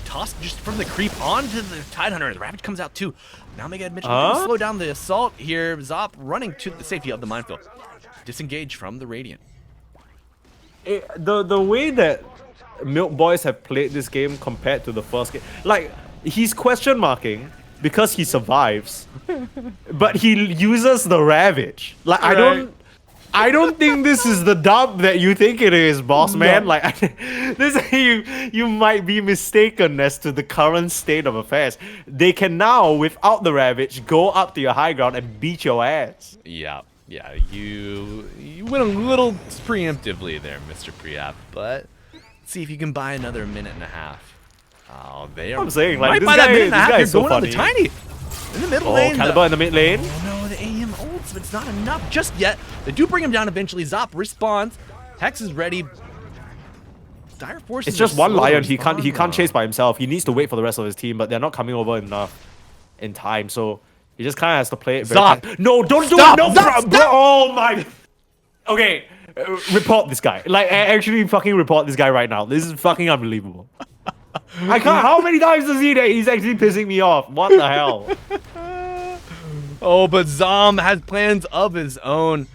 toss just from the creep onto the Tidehunter. The Ravage comes out too. Now Mega admission to slow down the assault here. Zop running to the safety of the minefield. Disengage from the Radiant. The way that Milk Boys have played this game compared to the first game, like, he's question marking because he survives, but he uses the Ravage. Like, I don't think this is the dub that you think it is, boss man. Like, you might be mistaken as to the current state of affairs. They can now, without the Ravage, go up to your high ground and beat your ass. Yeah, you went a little preemptively there, Mr. Preap, but let's see if you can buy another minute and a half. Oh, they are. I'm saying, like, this guy is so going on the tiny. In the middle lane. Caliber in the mid lane. Oh no, the AM ults, but it's not enough just yet. They do bring him down eventually. Zop responds. Hex is ready. Dire Forces. It's just one Lion. He can't chase by himself. He needs to wait for the rest of his team, but they're not coming over enough in time. So he just kind of has to play it very Zop! No, don't do it! No, bro! Oh my... Okay, report this guy. Like, actually fucking report this guy right now. This is fucking unbelievable. I can't... How many times does he... He's actually pissing me off. What the hell? Oh, but Zom has plans of his own.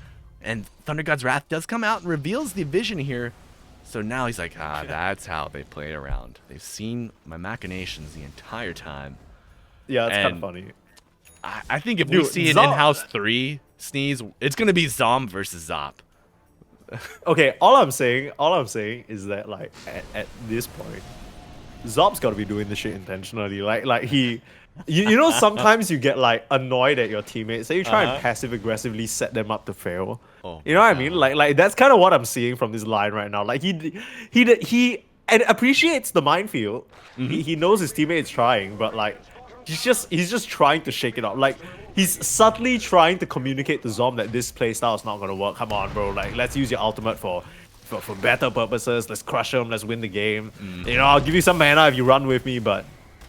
And Thunder God's Wrath does come out and reveals the vision here. So now he's like, that's how they play around. They've seen my machinations the entire time. Yeah, it's kind of funny. I think if we see an in-house 3 Sneeze, it's gonna be Zom versus Zop. Okay, all I'm saying is that like at this point, Zop's gotta be doing the shit intentionally. Like he, you know, sometimes you get like annoyed at your teammates, so you try and passive aggressively set them up to fail. You know what I mean? Like that's kind of what I'm seeing from this line right now. Like he appreciates the minefield. He knows his teammates trying, but like he's just trying to shake it up. Like he's subtly trying to communicate to Zom that this playstyle is not gonna work. Come on, bro. Like let's use your ultimate for better purposes. Let's crush him. Let's win the game. You know, I'll give you some mana if you run with me. But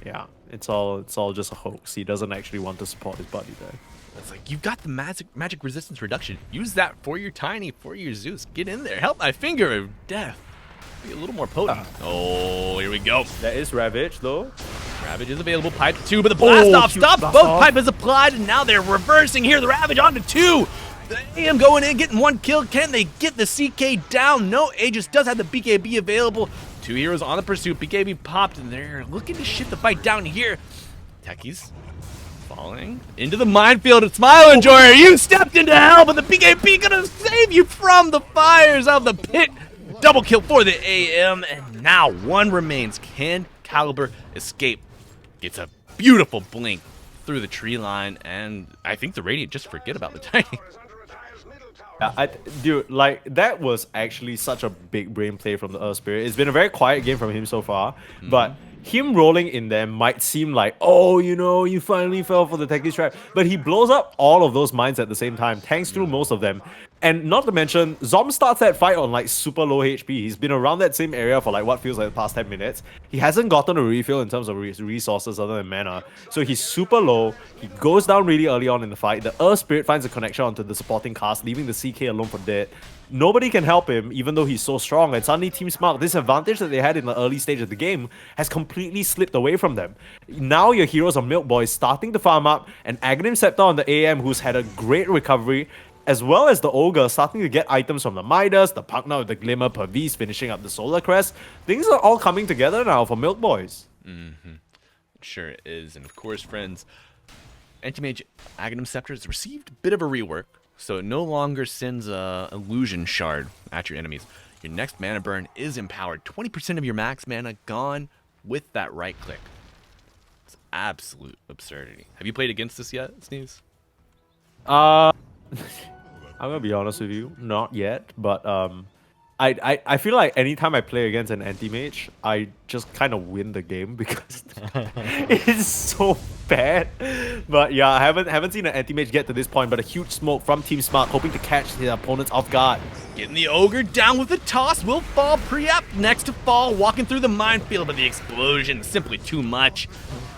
yeah, it's all just a hoax. He doesn't actually want to support his buddy there. It's like, you've got the magic resistance reduction. Use that for your Tiny, for your Zeus. Get in there. Help my finger of death. Be a little more potent. Oh, here we go. That is Ravage, though. Ravage is available. Pipe 2, but the blast off stops. Both pipe is applied, and now they're reversing here. The Ravage onto 2. The AM going in, getting 1 kill. Can they get the CK down? No, Aegis does have the BKB available. 2 heroes on the pursuit. BKB popped, and they're looking to shift the fight down here. Techies falling into the minefield. Smile Enjoyer, you stepped into hell, but the BKB gonna save you from the fires of the pit. Double kill for the AM, and now 1 remains. Can Caliber escape? Gets a beautiful blink through the tree line, and I think the Radiant just forget about the Tiny. Yeah, dude, like that was actually such a big brain play from the Earth Spirit. It's been a very quiet game from him so far, but him rolling in there might seem like, oh, you know, you finally fell for the Techie trap, but he blows up all of those mines at the same time, tanks through most of them. And not to mention, Zom starts that fight on like super low HP. He's been around that same area for like what feels like the past 10 minutes. He hasn't gotten a refill in terms of resources other than mana. So he's super low. He goes down really early on in the fight. The Earth Spirit finds a connection onto the supporting cast, leaving the CK alone for dead. Nobody can help him, even though he's so strong. And suddenly Team Smart, this advantage that they had in the early stage of the game, has completely slipped away from them. Now your heroes are Milk Boys starting to farm up, and Aghanim Scepter on the AM, who's had a great recovery, as well as the Ogre starting to get items from the Midas, the Pugna with the Glimmer, Perviz finishing up the Solar Crest. Things are all coming together now for Milk Boys. Sure it is. And of course, friends, Anti-Mage Aghanim Scepter has received a bit of a rework, so it no longer sends a illusion shard at your enemies. Your next mana burn is empowered. 20% of your max mana gone with that right click. It's absolute absurdity. Have you played against this yet, Sneeze? I'm gonna be honest with you, not yet, but I feel like anytime I play against an anti-mage, I just kind of win the game because it is so bad. But yeah, I haven't seen an anti-mage get to this point, but a huge smoke from Team Smart, hoping to catch the opponents off guard. Getting the Ogre down with the toss, will fall pre-up, next to fall, walking through the minefield, but the explosion is simply too much.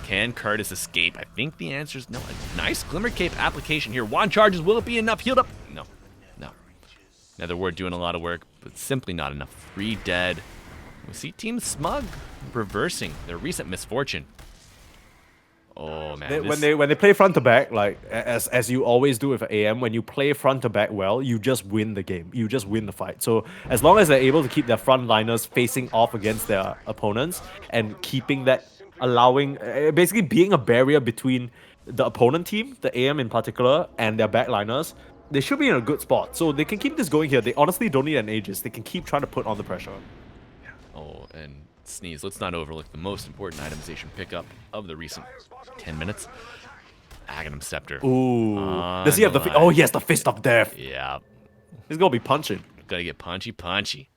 Can Curtis escape? I think the answer is no. A nice Glimmer Cape application here. Wand charges, will it be enough? Healed up? No. Another word doing a lot of work, but simply not enough. 3 dead. We see Team Smug reversing their recent misfortune. Oh man. When they play front to back, like as you always do with AM, when you play front to back well, you just win the game. You just win the fight. So as long as they're able to keep their front liners facing off against their opponents and keeping that, allowing, basically being a barrier between the opponent team, the AM in particular, and their backliners, they should be in a good spot. So they can keep this going here. They honestly don't need an Aegis. They can keep trying to put on the pressure. Oh, and Sneeze, let's not overlook the most important itemization pickup of the recent 10 minutes. Aghanim Scepter. Ooh. Does he have the... Oh, yes, the Fist of Death. Yeah. He's going to be punching. Gotta get punchy.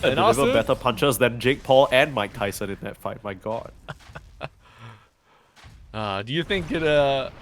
And deliver better punches than Jake Paul and Mike Tyson in that fight. My God. Do you think it...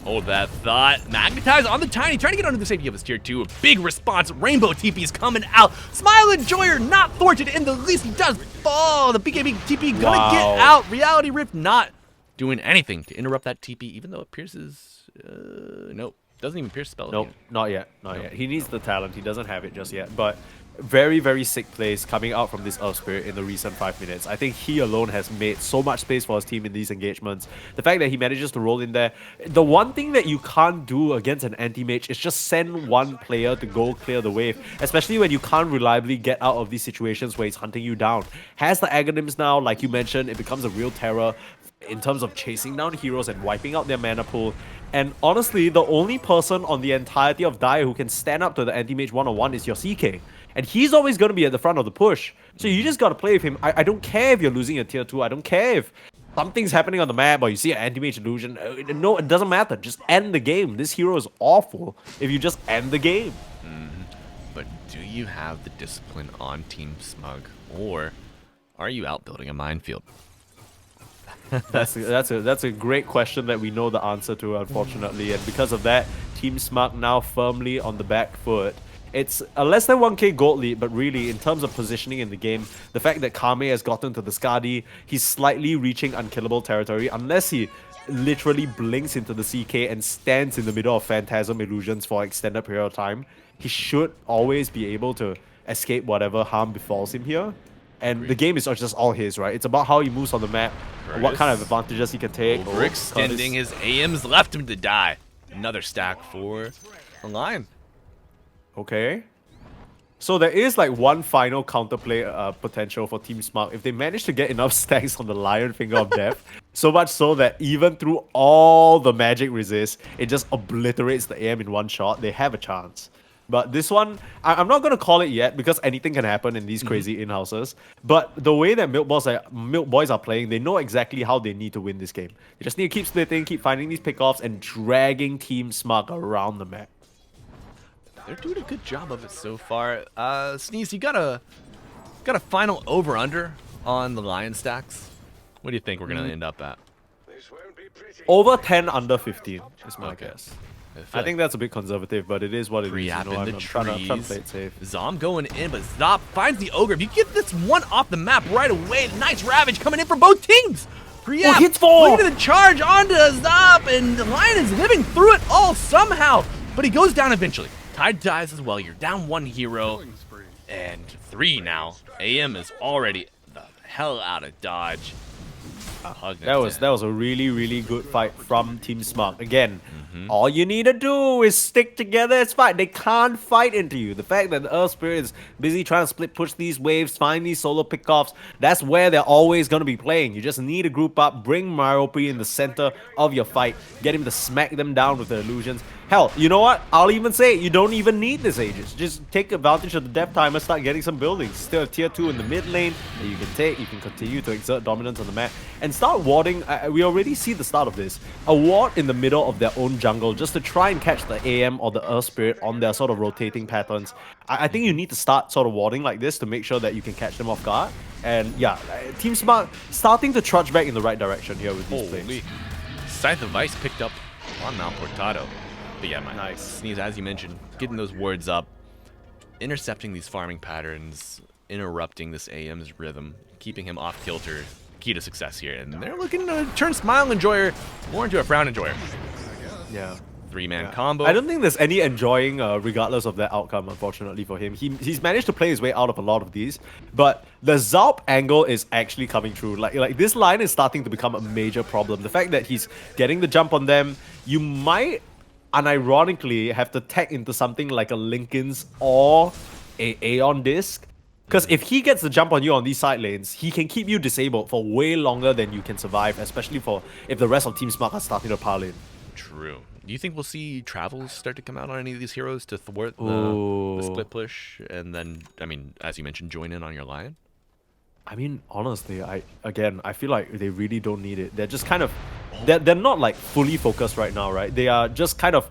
Hold that thought. Magnetize on the Tiny, trying to get under the safety of his tier 2. A big response. Rainbow TP's coming out. Smile Enjoyer not thwarted in the least. He does fall. The BKB TP gonna get out. Reality Rift not doing anything to interrupt that TP, even though it pierces... nope. Doesn't even pierce spell. Nope, not yet. Not yet. He needs the talent. He doesn't have it just yet. But very, very sick plays coming out from this Earth Spirit in the recent 5 minutes. I think he alone has made so much space for his team in these engagements. The fact that he manages to roll in there. The one thing that you can't do against an anti-mage is just send one player to go clear the wave, especially when you can't reliably get out of these situations where he's hunting you down. Has the Aghanims now, like you mentioned, it becomes a real terror in terms of chasing down heroes and wiping out their mana pool. And honestly, the only person on the entirety of Dire who can stand up to the anti-mage one-on-one is your CK. And he's always going to be at the front of the push. So you just got to play with him. I don't care if you're losing a tier 2. I don't care if something's happening on the map or you see an anti-mage illusion. No, it doesn't matter. Just end the game. This hero is awful if you just end the game. But do you have the discipline on Team Smug? Or are you out building a minefield? That's a great question that we know the answer to, unfortunately. And because of that, Team Smug now firmly on the back foot. It's a less than 1k gold lead, but really, in terms of positioning in the game, the fact that Kame has gotten to the Skadi, he's slightly reaching unkillable territory, unless he literally blinks into the CK and stands in the middle of Phantasm illusions for an extended period of time. He should always be able to escape whatever harm befalls him here. And the game is just all his, right? It's about how he moves on the map, what kind of advantages he can take. Overextending his AMs left him to die. Another stack for the Lion. Okay. So there is like one final counterplay potential for Team Smug if they manage to get enough stacks on the Lion Finger of Death. So much so that even through all the magic resist, it just obliterates the AM in one shot. They have a chance. But this one, I'm not going to call it yet because anything can happen in these crazy in-houses. But the way that Milk Boys are playing, they know exactly how they need to win this game. They just need to keep splitting, keep finding these pickoffs, and dragging Team Smug around the map. They're doing a good job of it so far. Sneeze, you got a final over-under on the Lion stacks? What do you think we're going to end up at? Over 10, under 15 is my Okay. guess. I think that's a bit conservative, but it is what it is. Pre-app in the I'm trying to trees. play it safe. Zom going in, but Zop finds the Ogre. If you get this one off the map right away, nice Ravage coming in for both teams. Pre-app, hits four! leading the charge onto Zop, and the Lion is living through it all somehow. But he goes down eventually. Tide dies as well. You're down one hero, and 3 now. AM is already the hell out of dodge. That was a really, really good fight from Team Smug. Again, all you need to do is stick together. It's fine. They can't fight into you. The fact that the Earth Spirit is busy trying to split push these waves, find these solo pickoffs, that's where they're always going to be playing. You just need to group up, bring Myopy in the center of your fight, get him to smack them down with the illusions. Hell, you know what? I'll even say you don't even need this Aegis. Just take advantage of the death timer, start getting some buildings. Still a tier 2 in the mid lane that you can take. You can continue to exert dominance on the map and start warding. We already see the start of this. A ward in the middle of their own jungle just to try and catch the AM or the Earth Spirit on their sort of rotating patterns. I think you need to start sort of warding like this to make sure that you can catch them off guard. And yeah, Team Smug starting to trudge back in the right direction here with these plays. Scythe of Ice picked up on Malportado. But yeah, nice. Sneeze, as you mentioned, getting those wards up, intercepting these farming patterns, interrupting this AM's rhythm, keeping him off kilter, key to success here. And they're looking to turn Smile Enjoyer more into a Frown Enjoyer. Yeah. 3-man combo. I don't think there's any enjoying regardless of that outcome, unfortunately, for him. He's managed to play his way out of a lot of these, but the Zalp angle is actually coming through. Like this line is starting to become a major problem. The fact that he's getting the jump on them, you might unironically have to tag into something like a Linken's or a Aeon Disc. Because if he gets the jump on you on these side lanes, he can keep you disabled for way longer than you can survive, especially for if the rest of Team Smug are starting to pile in. True. Do you think we'll see travels start to come out on any of these heroes to thwart the split push? And then, I mean, as you mentioned, join in on your Lion? I mean, honestly, I feel like they really don't need it. They're just kind of... They're not like fully focused right now, right? They are just kind of...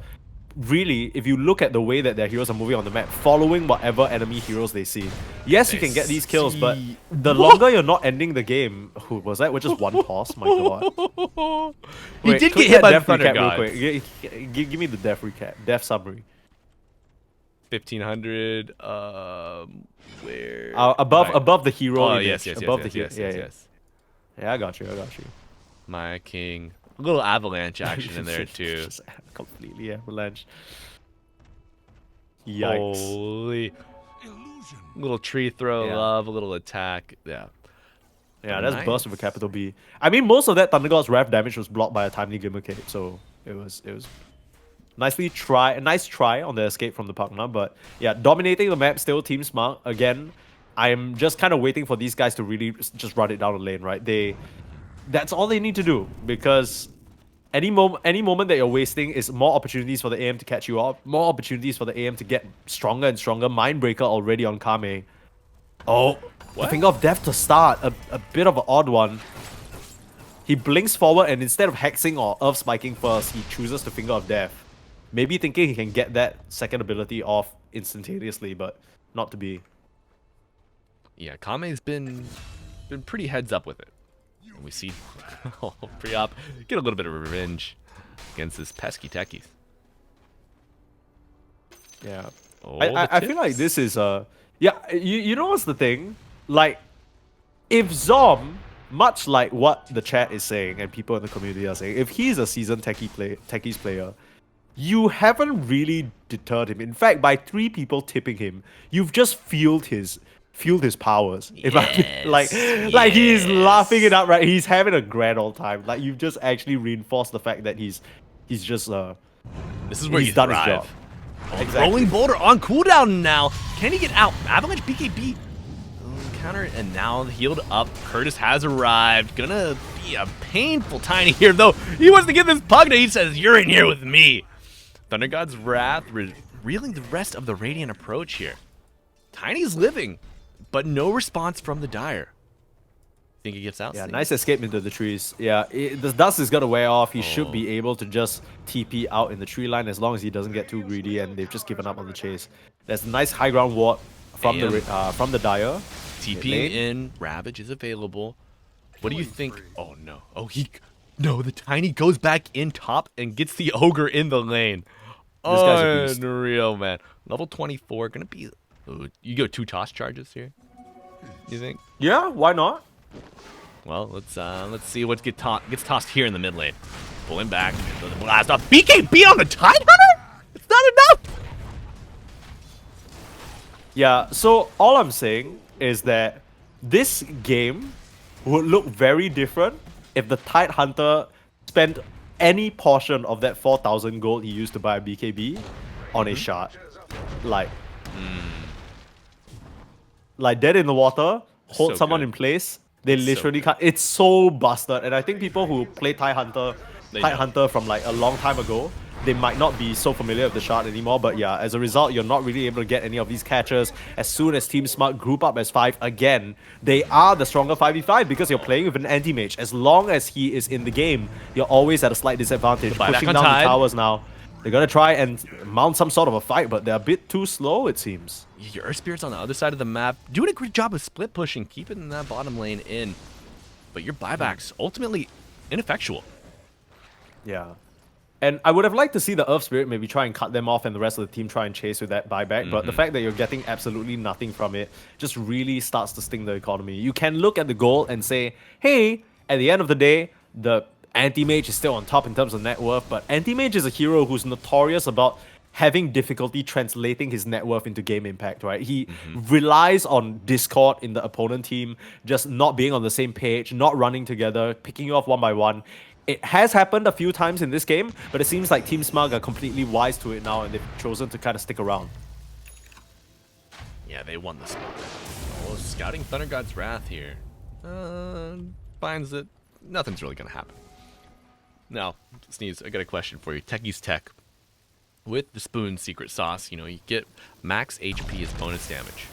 Really, if you look at the way that their heroes are moving on the map, following whatever enemy heroes they see. Yes, you can get these kills, but the longer you're not ending the game... Who was that? With just one toss? My god. He did get hit by the Thunder God. Real quick. Give me the death recap. Death summary. 1500, where... above the hero. Oh, image. yes. Yeah, I got you. My king. A little avalanche action in there, too. Just completely avalanche. Yikes. Holy. Little tree throw, Yeah. love, a little attack. Yeah. Yeah, But that's nice. burst with a capital B. I mean, most of that Thunder God's Wrath damage was blocked by a timely Glimmer Cape, so it was a nice try on the escape from the partner. But yeah, dominating the map still Team Smart again. I'm just kind of waiting for these guys to really just run it down the lane, right? That's all they need to do, because any moment that you're wasting is more opportunities for the AM to catch you up, more opportunities for the AM to get stronger and stronger. Mindbreaker already on Kame. Oh, the Finger of Death to start. A bit of an odd one. He blinks forward, and instead of hexing or earth spiking first, he chooses the Finger of Death. Maybe thinking he can get that second ability off instantaneously, but not to be. Yeah, Kame's been pretty heads up with it. And we see Priop get a little bit of revenge against his pesky techies. Yeah. Oh, I feel like this is yeah, you know what's the thing? Like, if Zom, much like what the chat is saying and people in the community are saying, if he's a seasoned techies player, you haven't really deterred him. In fact, by 3 people tipping him, you've just fueled his powers. Like he's laughing it up, right? He's having a grand old time. Like, you've just actually reinforced the fact that he's just this is where he's you done thrive. his job. Oh, Exactly. Rolling Boulder on cooldown now. Can he get out? Avalanche BKB. Counter, and now healed up. Curtis has arrived. Gonna be a painful Tiny here, though. He wants to get this Pugna. He says, "You're in here with me." Thunder God's Wrath reeling the rest of the Radiant approach here. Tiny's living, but no response from the Dire. Think he gets out? Yeah, Steve? nice escape into the trees. Yeah, the dust is gonna wear off. He should be able to just TP out in the tree line as long as he doesn't get too greedy, and they've just given up on the chase. There's a nice high ground ward from the Dire. TPing in, Ravage is available. What do you think? Oh no! No, the Tiny goes back in top and gets the Ogre in the lane. This guy's a beast. Unreal, man. Level 24, gonna be. Ooh, you go 2 toss charges here. You think? Yeah, why not? Well, let's see what gets tossed here in the mid lane. Pull him back. The blast off. BKB on the Tidehunter? It's not enough. Yeah, so all I'm saying is that this game would look very different if the Tidehunter spent any portion of that 4,000 gold he used to buy a BKB on a shard. Like dead in the water, hold So someone good. in place. They So literally good. can't. It's so busted, and I think people who play Tidehunter from like a long time ago, they might not be so familiar with the shard anymore. But yeah, as a result, you're not really able to get any of these catches. As soon as Team Smart group up as 5 again, they are the stronger 5v5 because you're playing with an anti-mage. As long as he is in the game, you're always at a slight disadvantage. Buyback Pushing on down the Tide. towers now. They're gonna try and mount some sort of a fight, but they're a bit too slow, it seems. Your Earth Spirit's on the other side of the map, doing a great job of split pushing, keeping that bottom lane in. But your buybacks ultimately ineffectual. Yeah. And I would have liked to see the Earth Spirit maybe try and cut them off and the rest of the team try and chase with that buyback. But the fact that you're getting absolutely nothing from it just really starts to sting the economy. You can look at the goal and say, hey, at the end of the day, the Anti-Mage is still on top in terms of net worth, but Anti-Mage is a hero who's notorious about having difficulty translating his net worth into game impact, right? He relies on discord in the opponent team, just not being on the same page, not running together, picking you off one by one. It has happened a few times in this game, but it seems like Team Smug are completely wise to it now, and they've chosen to kind of stick around. Yeah, they won the spot. Oh, scouting Thunder God's Wrath here. Finds that nothing's really going to happen. Now, Sneeze, I got a question for you. Techie's Tech. With the Spoon secret sauce, you know, you get max HP as bonus damage.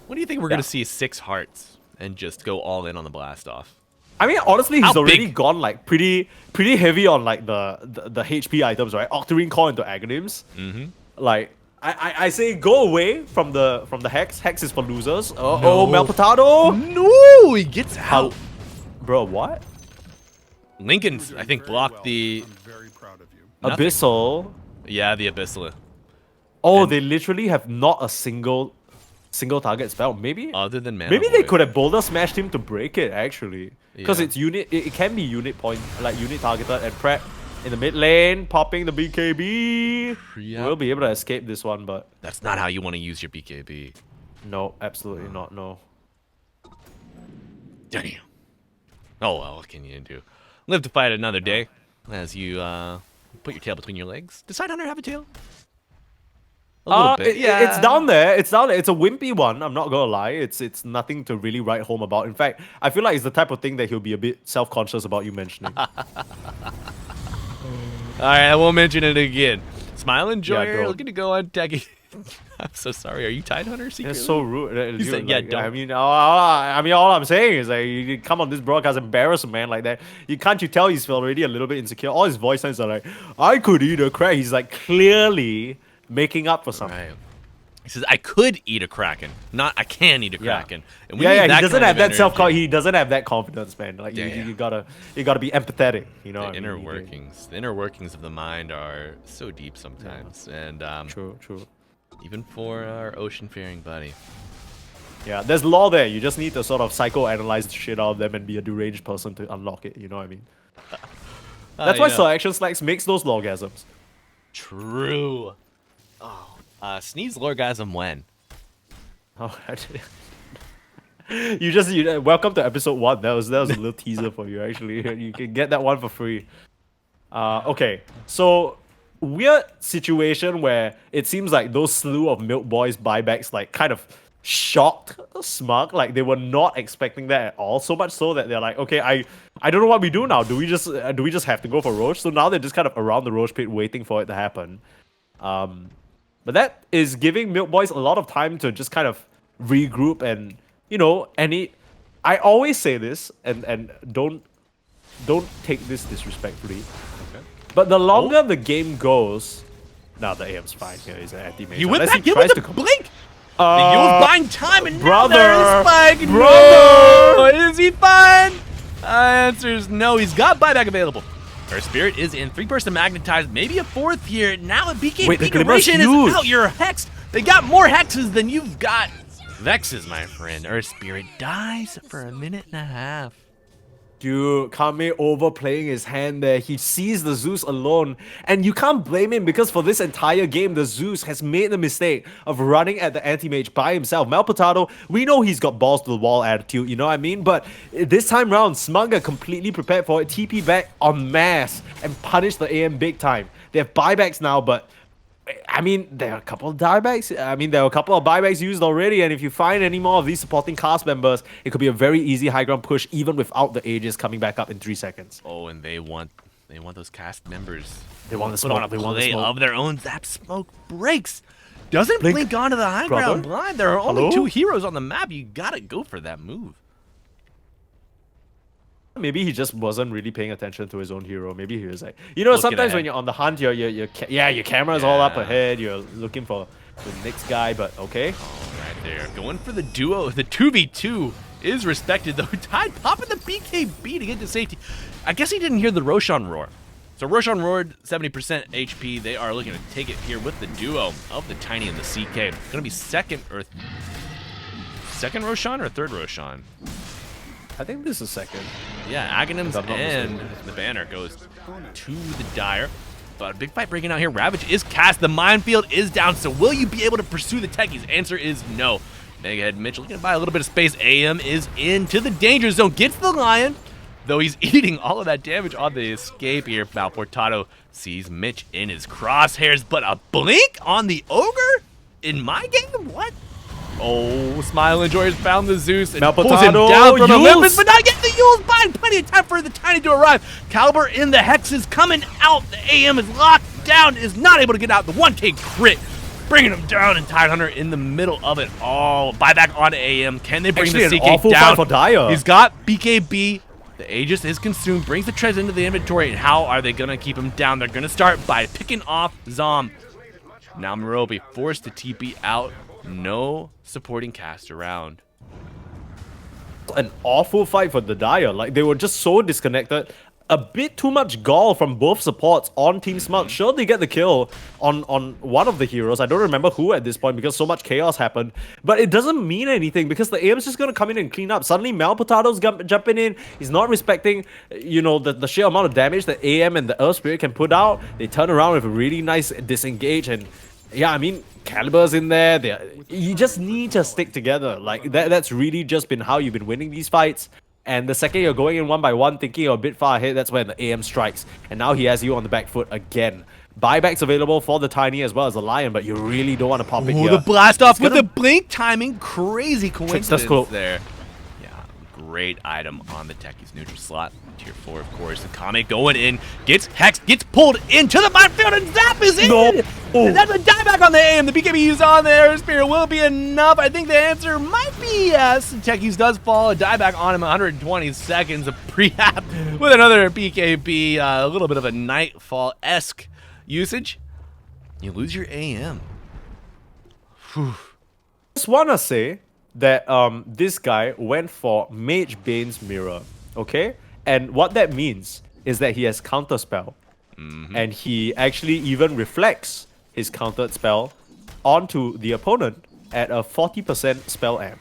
What do you think we're going to see 6 hearts and just go all in on the blast off? I mean, honestly, he's How already big? gone like pretty heavy on like the HP items, right? Octarine Core into Aghanim's. Like, I say go away from the Hex. Hex is for losers. Oh, Melpotato! No, he gets out. Bro, what? Lincoln's, I think, blocked the... I'm very proud of you. Nothing. Abyssal. Yeah, the Abyssala. Oh, And- they literally have not a single target spell. Maybe Other than Mana maybe they Void. could have Boulder Smashed him to break it, actually. Because Yeah. it's unit. It can be unit point, like unit targeted, and prep in the mid lane, popping the BKB. Yeah. We'll be able to escape this one, but That's not how you want to use your BKB. No, absolutely not. No. Damn. Oh well, what can you do? Live to fight another day. As you put your tail between your legs. Does Tidehunter have a tail? A little bit. It's down there. It's down there. It's a wimpy one. I'm not gonna lie. It's nothing to really write home about. In fact, I feel like it's the type of thing that he'll be a bit self-conscious about you mentioning. All right, I won't mention it again. Smile Enjoyer don't. looking to go on Techie. I'm so sorry. Are you Tidehunter secretly? It's so rude. He said, "Yeah, don't." I mean, all I'm saying is like, you come on this broadcast, embarrass a man like that. Can't you tell he's already a little bit insecure? All his voice lines are like, "I could eat a crack." He's like clearly making up for something. Right. He says, "I could eat a kraken, not I can eat a kraken." And we Yeah, need yeah. that He doesn't kind have of that self. energy. He doesn't have that confidence, man. Like Yeah, you gotta be empathetic. You know, The what I inner mean? workings, the inner workings of the mind are so deep sometimes, and True, true. even for our ocean-faring buddy. Yeah, there's law there. You just need to sort of psychoanalyze the shit out of them and be a deranged person to unlock it. You know what I mean? That's why selection slacks makes those lorgasms. True. Oh, sneeze lorgasm when? Oh, welcome to episode 1. That was a little teaser for you. Actually, you can get that one for free. Okay, so weird situation where it seems like those slew of Milk Boys buybacks like kind of shocked Smug, like they were not expecting that at all, so much so that they're like, okay, I don't know what we do now. Do we just have to go for Roche? So now they're just kind of around the Roche pit waiting for it to happen. But that is giving Milk Boys a lot of time to just kind of regroup and, you know, I always say this, and don't take this disrespectfully. Okay. But the longer the game goes, now the AM's fine. Yeah, he's an anti-mage. He went Unless back in tries with the to blink. The Yule's buying time, and now brother, there's Spike. brother. No! Is he fine? Answer is no. He's got buyback available. Our Spirit is in 3-person magnetized, maybe a 4th here. Now a BKB Wait, the Glimmer's duration is huge. out. You're hexed. They got more hexes than you've got vexes, my friend. Our Spirit dies for a minute and a half. Dude, Kame overplaying his hand there. He sees the Zeus alone. And you can't blame him because for this entire game, the Zeus has made the mistake of running at the anti-mage by himself. Malpotato, we know he's got balls to the wall attitude, you know what I mean? But this time round, Smug are completely prepared for it. TP back en masse and punish the AM big time. They have buybacks now, but I mean, there are a couple of buybacks. I mean, there are a couple of buybacks used already, and if you find any more of these supporting cast members, it could be a very easy high ground push, even without the Aegis coming back up in 3 seconds. Oh, and they want those cast members. They want the Put on smoke. a They want the play smoke. of their own. That smoke breaks. Doesn't Blink, blink onto the high brother. ground blind. There are only Hello? 2 heroes on the map. You gotta go for that move. Maybe he just wasn't really paying attention to his own hero. Maybe he was like, you know, Looking sometimes ahead. when you're on the hunt, your camera's all up Yeah. ahead. You're looking for the next guy, but okay. All right, there. Going for the duo. The 2v2 is respected, though. Tide popping the BKB to get to safety. I guess he didn't hear the Roshan roar. So Roshan roared 70% HP. They are looking to take it here with the duo of the Tiny and the CK. Gonna be second Roshan or third Roshan? I think this is second. Yeah, Aghanims If I'm not and mistaken. the banner goes to the Dire. But a big fight breaking out here. Ravage is cast. The minefield is down. So will you be able to pursue the techies? Answer is no. Megahead Mitchell looking to buy a little bit of space. AM is into the danger zone. Gets the Lion, though he's eating all of that damage on the escape here. Malportato sees Mitch in his crosshairs, but a blink on the Ogre? In my game? What? Oh, Smile Enjoyers found the Zeus and pulls him Malpotato, down from Yules. Olympus, but not yet. The Yule's buying plenty of time for the Tiny to arrive. Caliber in the Hexes coming out. The AM is locked down, is not able to get out. The 1K crit, bringing him down, and Tidehunter in the middle of it all. Buyback on AM. Can they bring Actually, the an CK awful down? fight for Dire. He's got BKB. The Aegis is consumed, brings the treads into the inventory, and how are they going to keep him down? They're going to start by picking off Zom. Now Morobi forced to TP out. No supporting cast around. An awful fight for the Dire. Like, they were just so disconnected. A bit too much gall from both supports on Team Smug. Sure, they get the kill on one of the heroes. I don't remember who at this point because so much chaos happened. But it doesn't mean anything because the AM's just going to come in and clean up. Suddenly, Malpotato's jumping in. He's not respecting, you know, the sheer amount of damage that AM and the Earth Spirit can put out. They turn around with a really nice disengage and Yeah, I mean, Caliber's in there. You just need to stick together. Like that's really just been how you've been winning these fights. And the second you're going in one by one, thinking you're a bit far ahead, that's when the AM strikes. And now he has you on the back foot again. Buybacks available for the Tiny as well as the Lion, but you really don't want to pop it here. The blast off with the blink timing. Crazy coincidence there. Yeah, great item on the Techie's neutral slot. Tier 4, of course. The Comet going in, gets hexed, gets pulled into the minefield, and Zap is in! No. And that's a dieback on the AM. The BKB used on there. Spirit will be enough. I think the answer might be yes. Techies does fall. A dieback on him, 120 seconds. A pre-hap with another BKB. A little bit of a Nightfall-esque usage. You lose your AM. Whew. Just wanna say that this guy went for Mage Bane's Mirror, okay? And what that means is that he has counterspell. And he actually even reflects his countered spell onto the opponent at a 40% spell amp.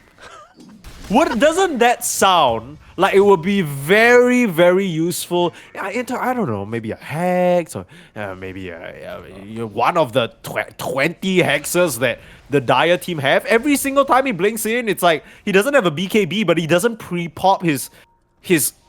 Doesn't that sound like it would be very, very useful? I don't know, maybe a hex or maybe one of the 20 hexes that the Dire team have. Every single time he blinks in, it's like he doesn't have a BKB, but he doesn't pre-pop his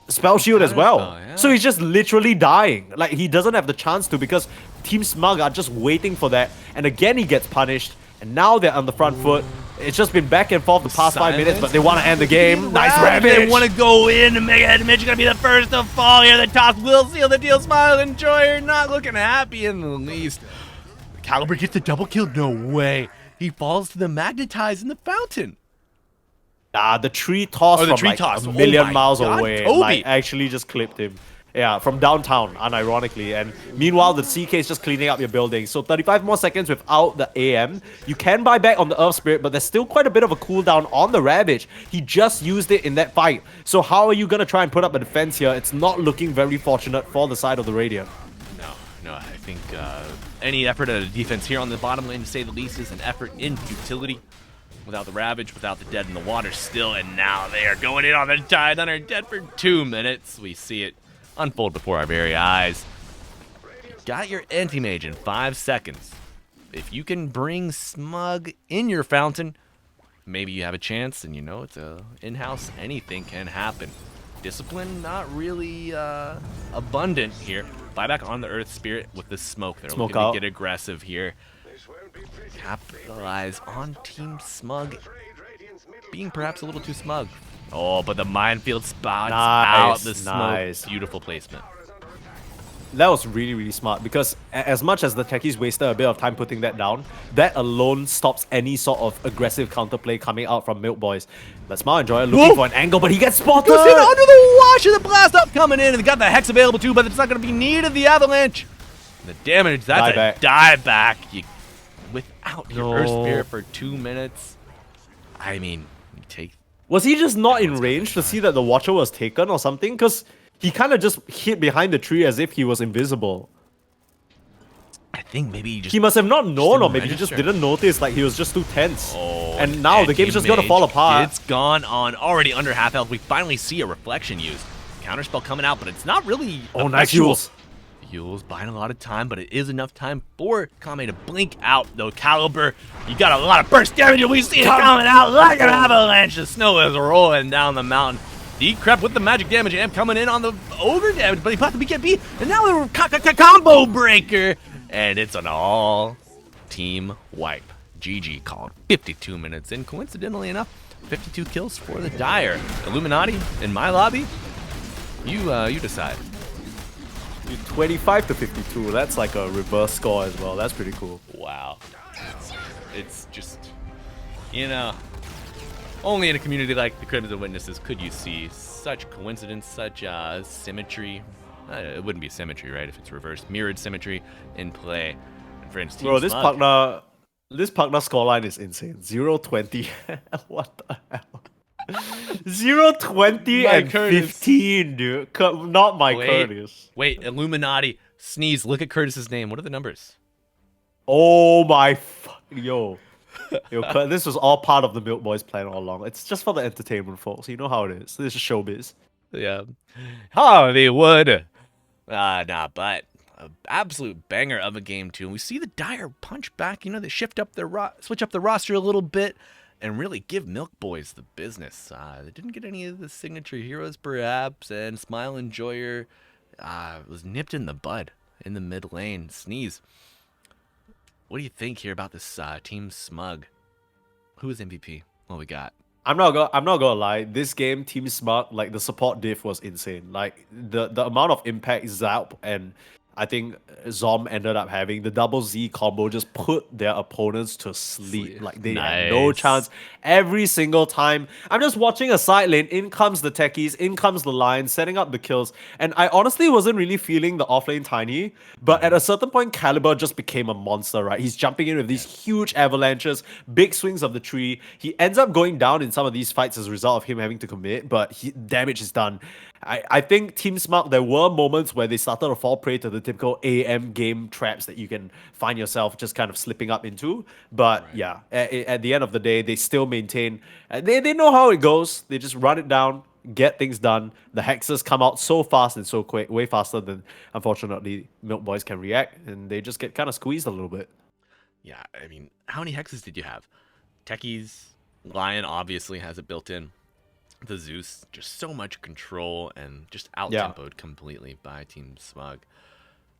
spell shield as well. Yeah. So he's just literally dying. Like he doesn't have the chance to because Team Smug are just waiting for that. And again he gets punished. And now they're on the front foot. It's just been back and forth the past 5 minutes, but they want to end the game. Nice Ravage! They want to go in and Mega Head Mitch going to be the first to fall here. The toss will seal the deal. Smile and Enjoyer not looking happy in the least. Caliber gets the double kill. No way. He falls to the Magnetize in the fountain. The tree toss from like a million miles away. Like actually just clipped him. Yeah, from downtown, unironically. And meanwhile, the CK is just cleaning up your building. So 35 more seconds without the AM. You can buy back on the Earth Spirit, but there's still quite a bit of a cooldown on the Ravage. He just used it in that fight. So how are you going to try and put up a defense here? It's not looking very fortunate for the side of the Radiant. No, I think any effort at a defense here on the bottom lane, to say the least, is an effort in futility. Without the Ravage, without the dead in the water still, and now they are going in on the Tide, on our dead for 2 minutes. We see it unfold before our very eyes. You got your anti-mage in 5 seconds. If you can bring Smug in your fountain, maybe you have a chance, and you know it's a in-house, anything can happen. Discipline not really abundant here. Buyback on the Earth Spirit with the smoke. They're looking to get aggressive here. Capitalize on Team Smug being perhaps a little too smug. Oh, but the minefield spots out the smoke. Beautiful placement. That was really, really smart because as much as the Techies wasted a bit of time putting that down, that alone stops any sort of aggressive counterplay coming out from Milk Boys. But Smile Enjoyer looking for an angle, but he gets spotted! Goes in under the wash of the blast up coming in, and they got the Hex available too, but it's not going to be needed. The Avalanche. The damage, that's a dieback. Without your Earth Spirit for 2 minutes. I mean, you take... Was he just not in range to see that the Watcher was taken or something? Because he kind of just hid behind the tree as if he was invisible. I think maybe he just... He must have not known, or maybe he just didn't notice, like he was just too tense. Oh, and now the game's just gonna fall apart. It's gone on, already under half health. We finally see a reflection used. Counterspell coming out, but it's not really... Oh, nice Yules. Yules buying a lot of time, but it is enough time for Kame to blink out, though. Caliber, you got a lot of burst damage, and we see it coming out like an avalanche. The snow is rolling down the mountain. Decrep with the magic damage, and coming in on the ogre damage, but he popped the BKB, and now a combo breaker, and it's an all-team wipe. GG called 52 minutes in. Coincidentally enough, 52 kills for the Dire. Illuminati in my lobby, you decide. 25 to 52, that's like a reverse score as well. That's pretty cool. Wow. It's just, you know, only in a community like the Crimson Witnesses could you see such coincidence, such symmetry. It wouldn't be symmetry, right, if it's reversed. Mirrored symmetry in play. And for instance, bro, this partner scoreline is insane. 0-20. What the hell? 0-20 and Curtis. 15, dude. Not my Curtis. Wait, Illuminati. Sneeze, look at Curtis's name. What are the numbers? Oh my yo. This was all part of the Milk Boys plan all along. It's just for the entertainment, folks. You know how it is. This is showbiz. Yeah. Hollywood. But an absolute banger of a game too. And we see the Dire punch back. They shift up switch up the roster a little bit, and really give Milk Boys the business. They didn't get any of the signature heroes, perhaps, and Smile Enjoyer was nipped in the bud in the mid lane. Sneeze, what do you think here about this Team Smug? Who is MVP? What we got? I'm not gonna lie. This game, Team Smart, like the support diff was insane. Like the amount of impact Zap and I think Zom ended up having the double Z combo just put their opponents to sleep. Like they had no Nice. chance every single time. I'm just watching a side lane. In comes the techies, in comes the line, setting up the kills. And I honestly wasn't really feeling the offlane Tiny. But at a certain point, Caliber just became a monster, right? He's jumping in with these huge avalanches, big swings of the tree. He ends up going down in some of these fights as a result of him having to commit, but damage is done. I think Team Smart, there were moments where they started to fall prey to the typical AM game traps that you can find yourself just kind of slipping up into. But Right. yeah, at the end of the day, they still maintain. They know how it goes. They just run it down, get things done. The hexes come out so fast and so quick, way faster than unfortunately Milk Boys can react, and they just get kind of squeezed a little bit. Yeah, I mean, how many hexes did you have? Techies, Lion obviously has it built in. The Zeus, just so much control and just Yeah. out-tempoed completely by Team Smug.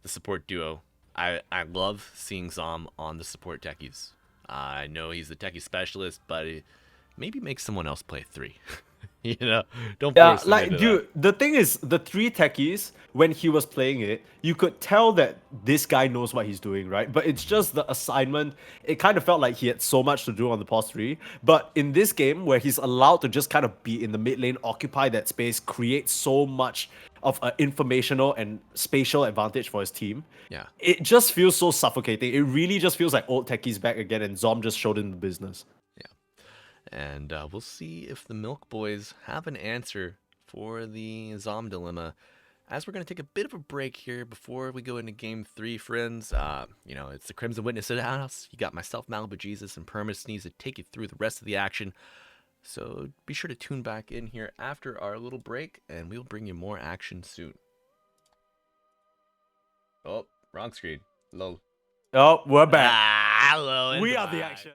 The support duo, I love seeing Zom on the support techies. I know he's the techie specialist, but maybe make someone else play 3. Don't Yeah, force him like into that. dude, the thing is, the three techies, when he was playing it, you could tell that this guy knows what he's doing, right? But it's just the assignment. It kind of felt like he had so much to do on the pause 3. But in this game, where he's allowed to just kind of be in the mid lane, occupy that space, create so much of an informational and spatial advantage for his team, Yeah. it just feels so suffocating. It really just feels like old techies back again, and Zom just showed him the business. And we'll see if the Milk Boys have an answer for the Zom dilemma. As we're going to take a bit of a break here before we go into Game 3, friends. It's the Crimson Witness House. You got myself, Malibujesus, and Permasneeze to take you through the rest of the action. So be sure to tune back in here after our little break, and we'll bring you more action soon. Oh, wrong screen. Lol. Oh, we're back. Hello. We are the action.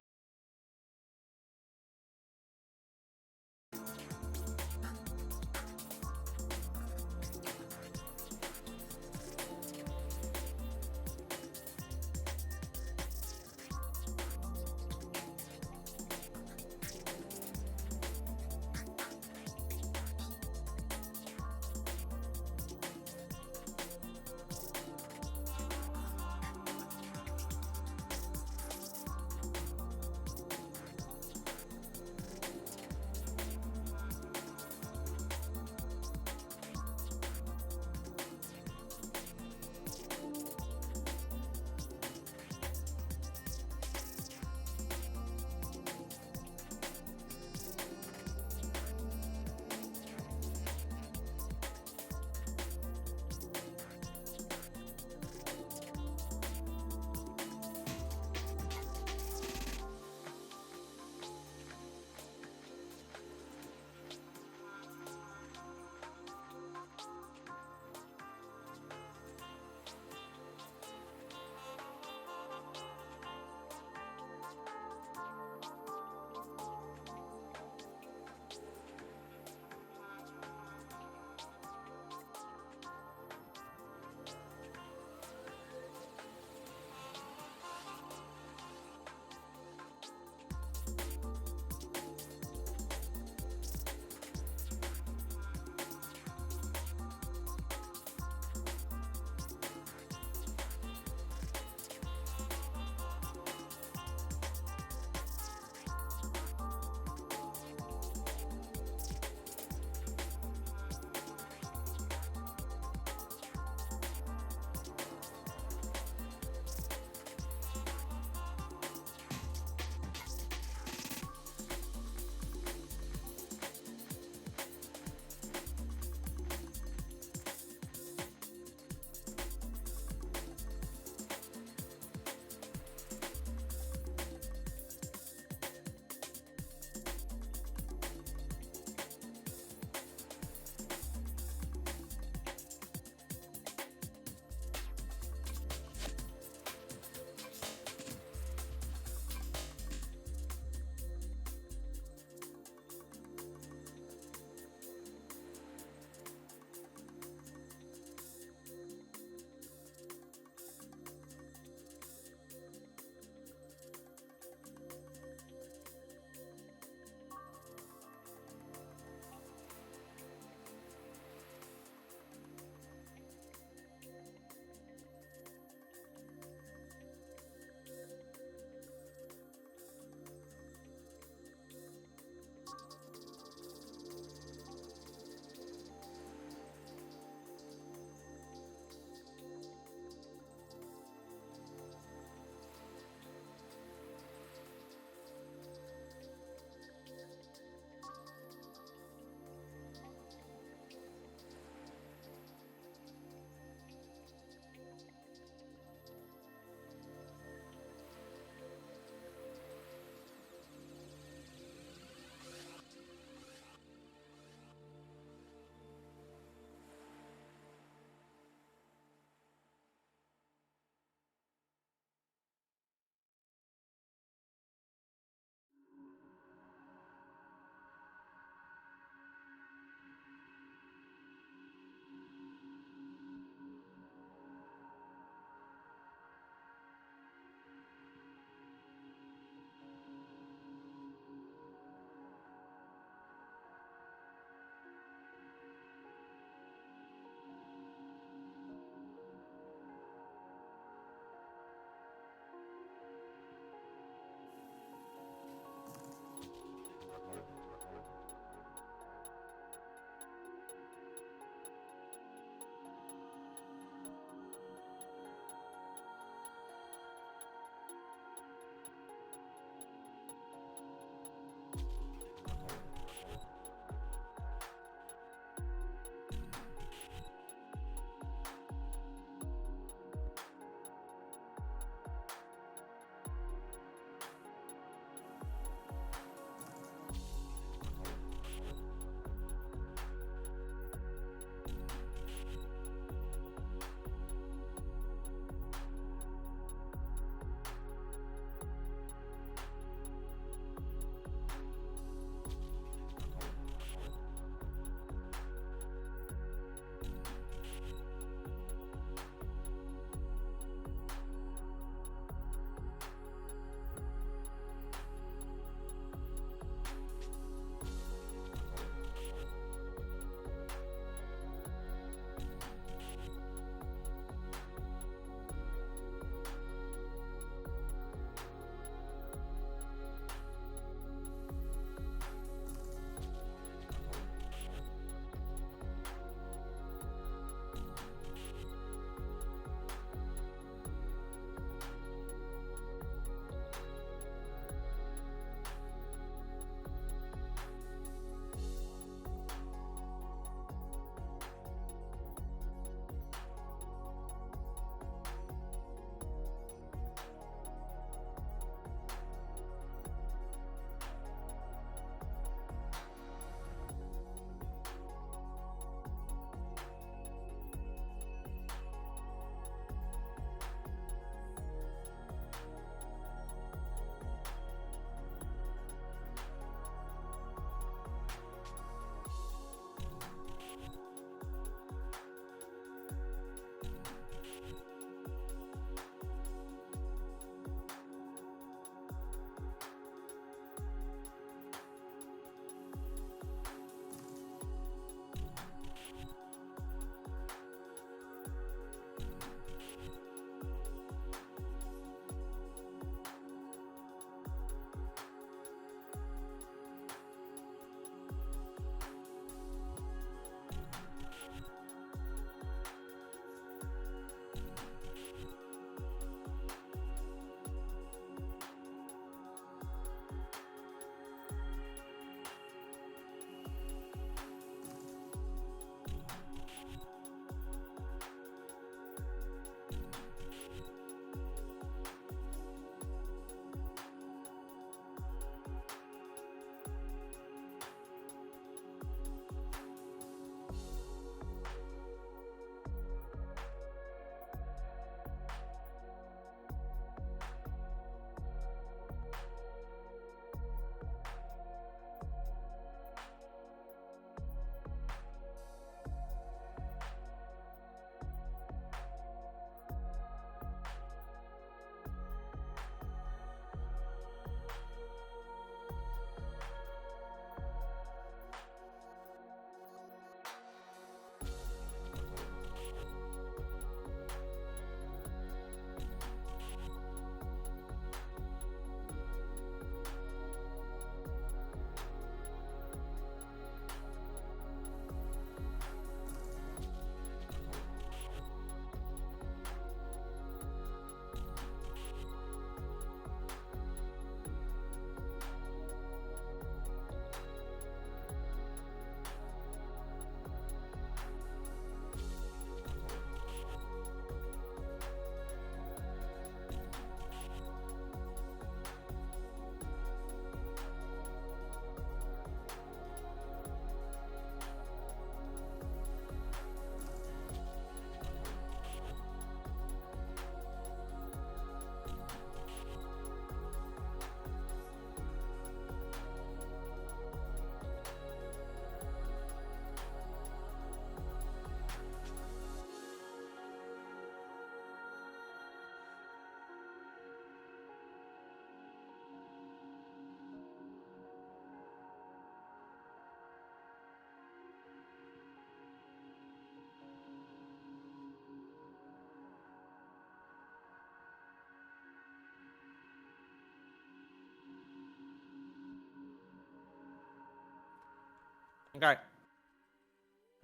Okay.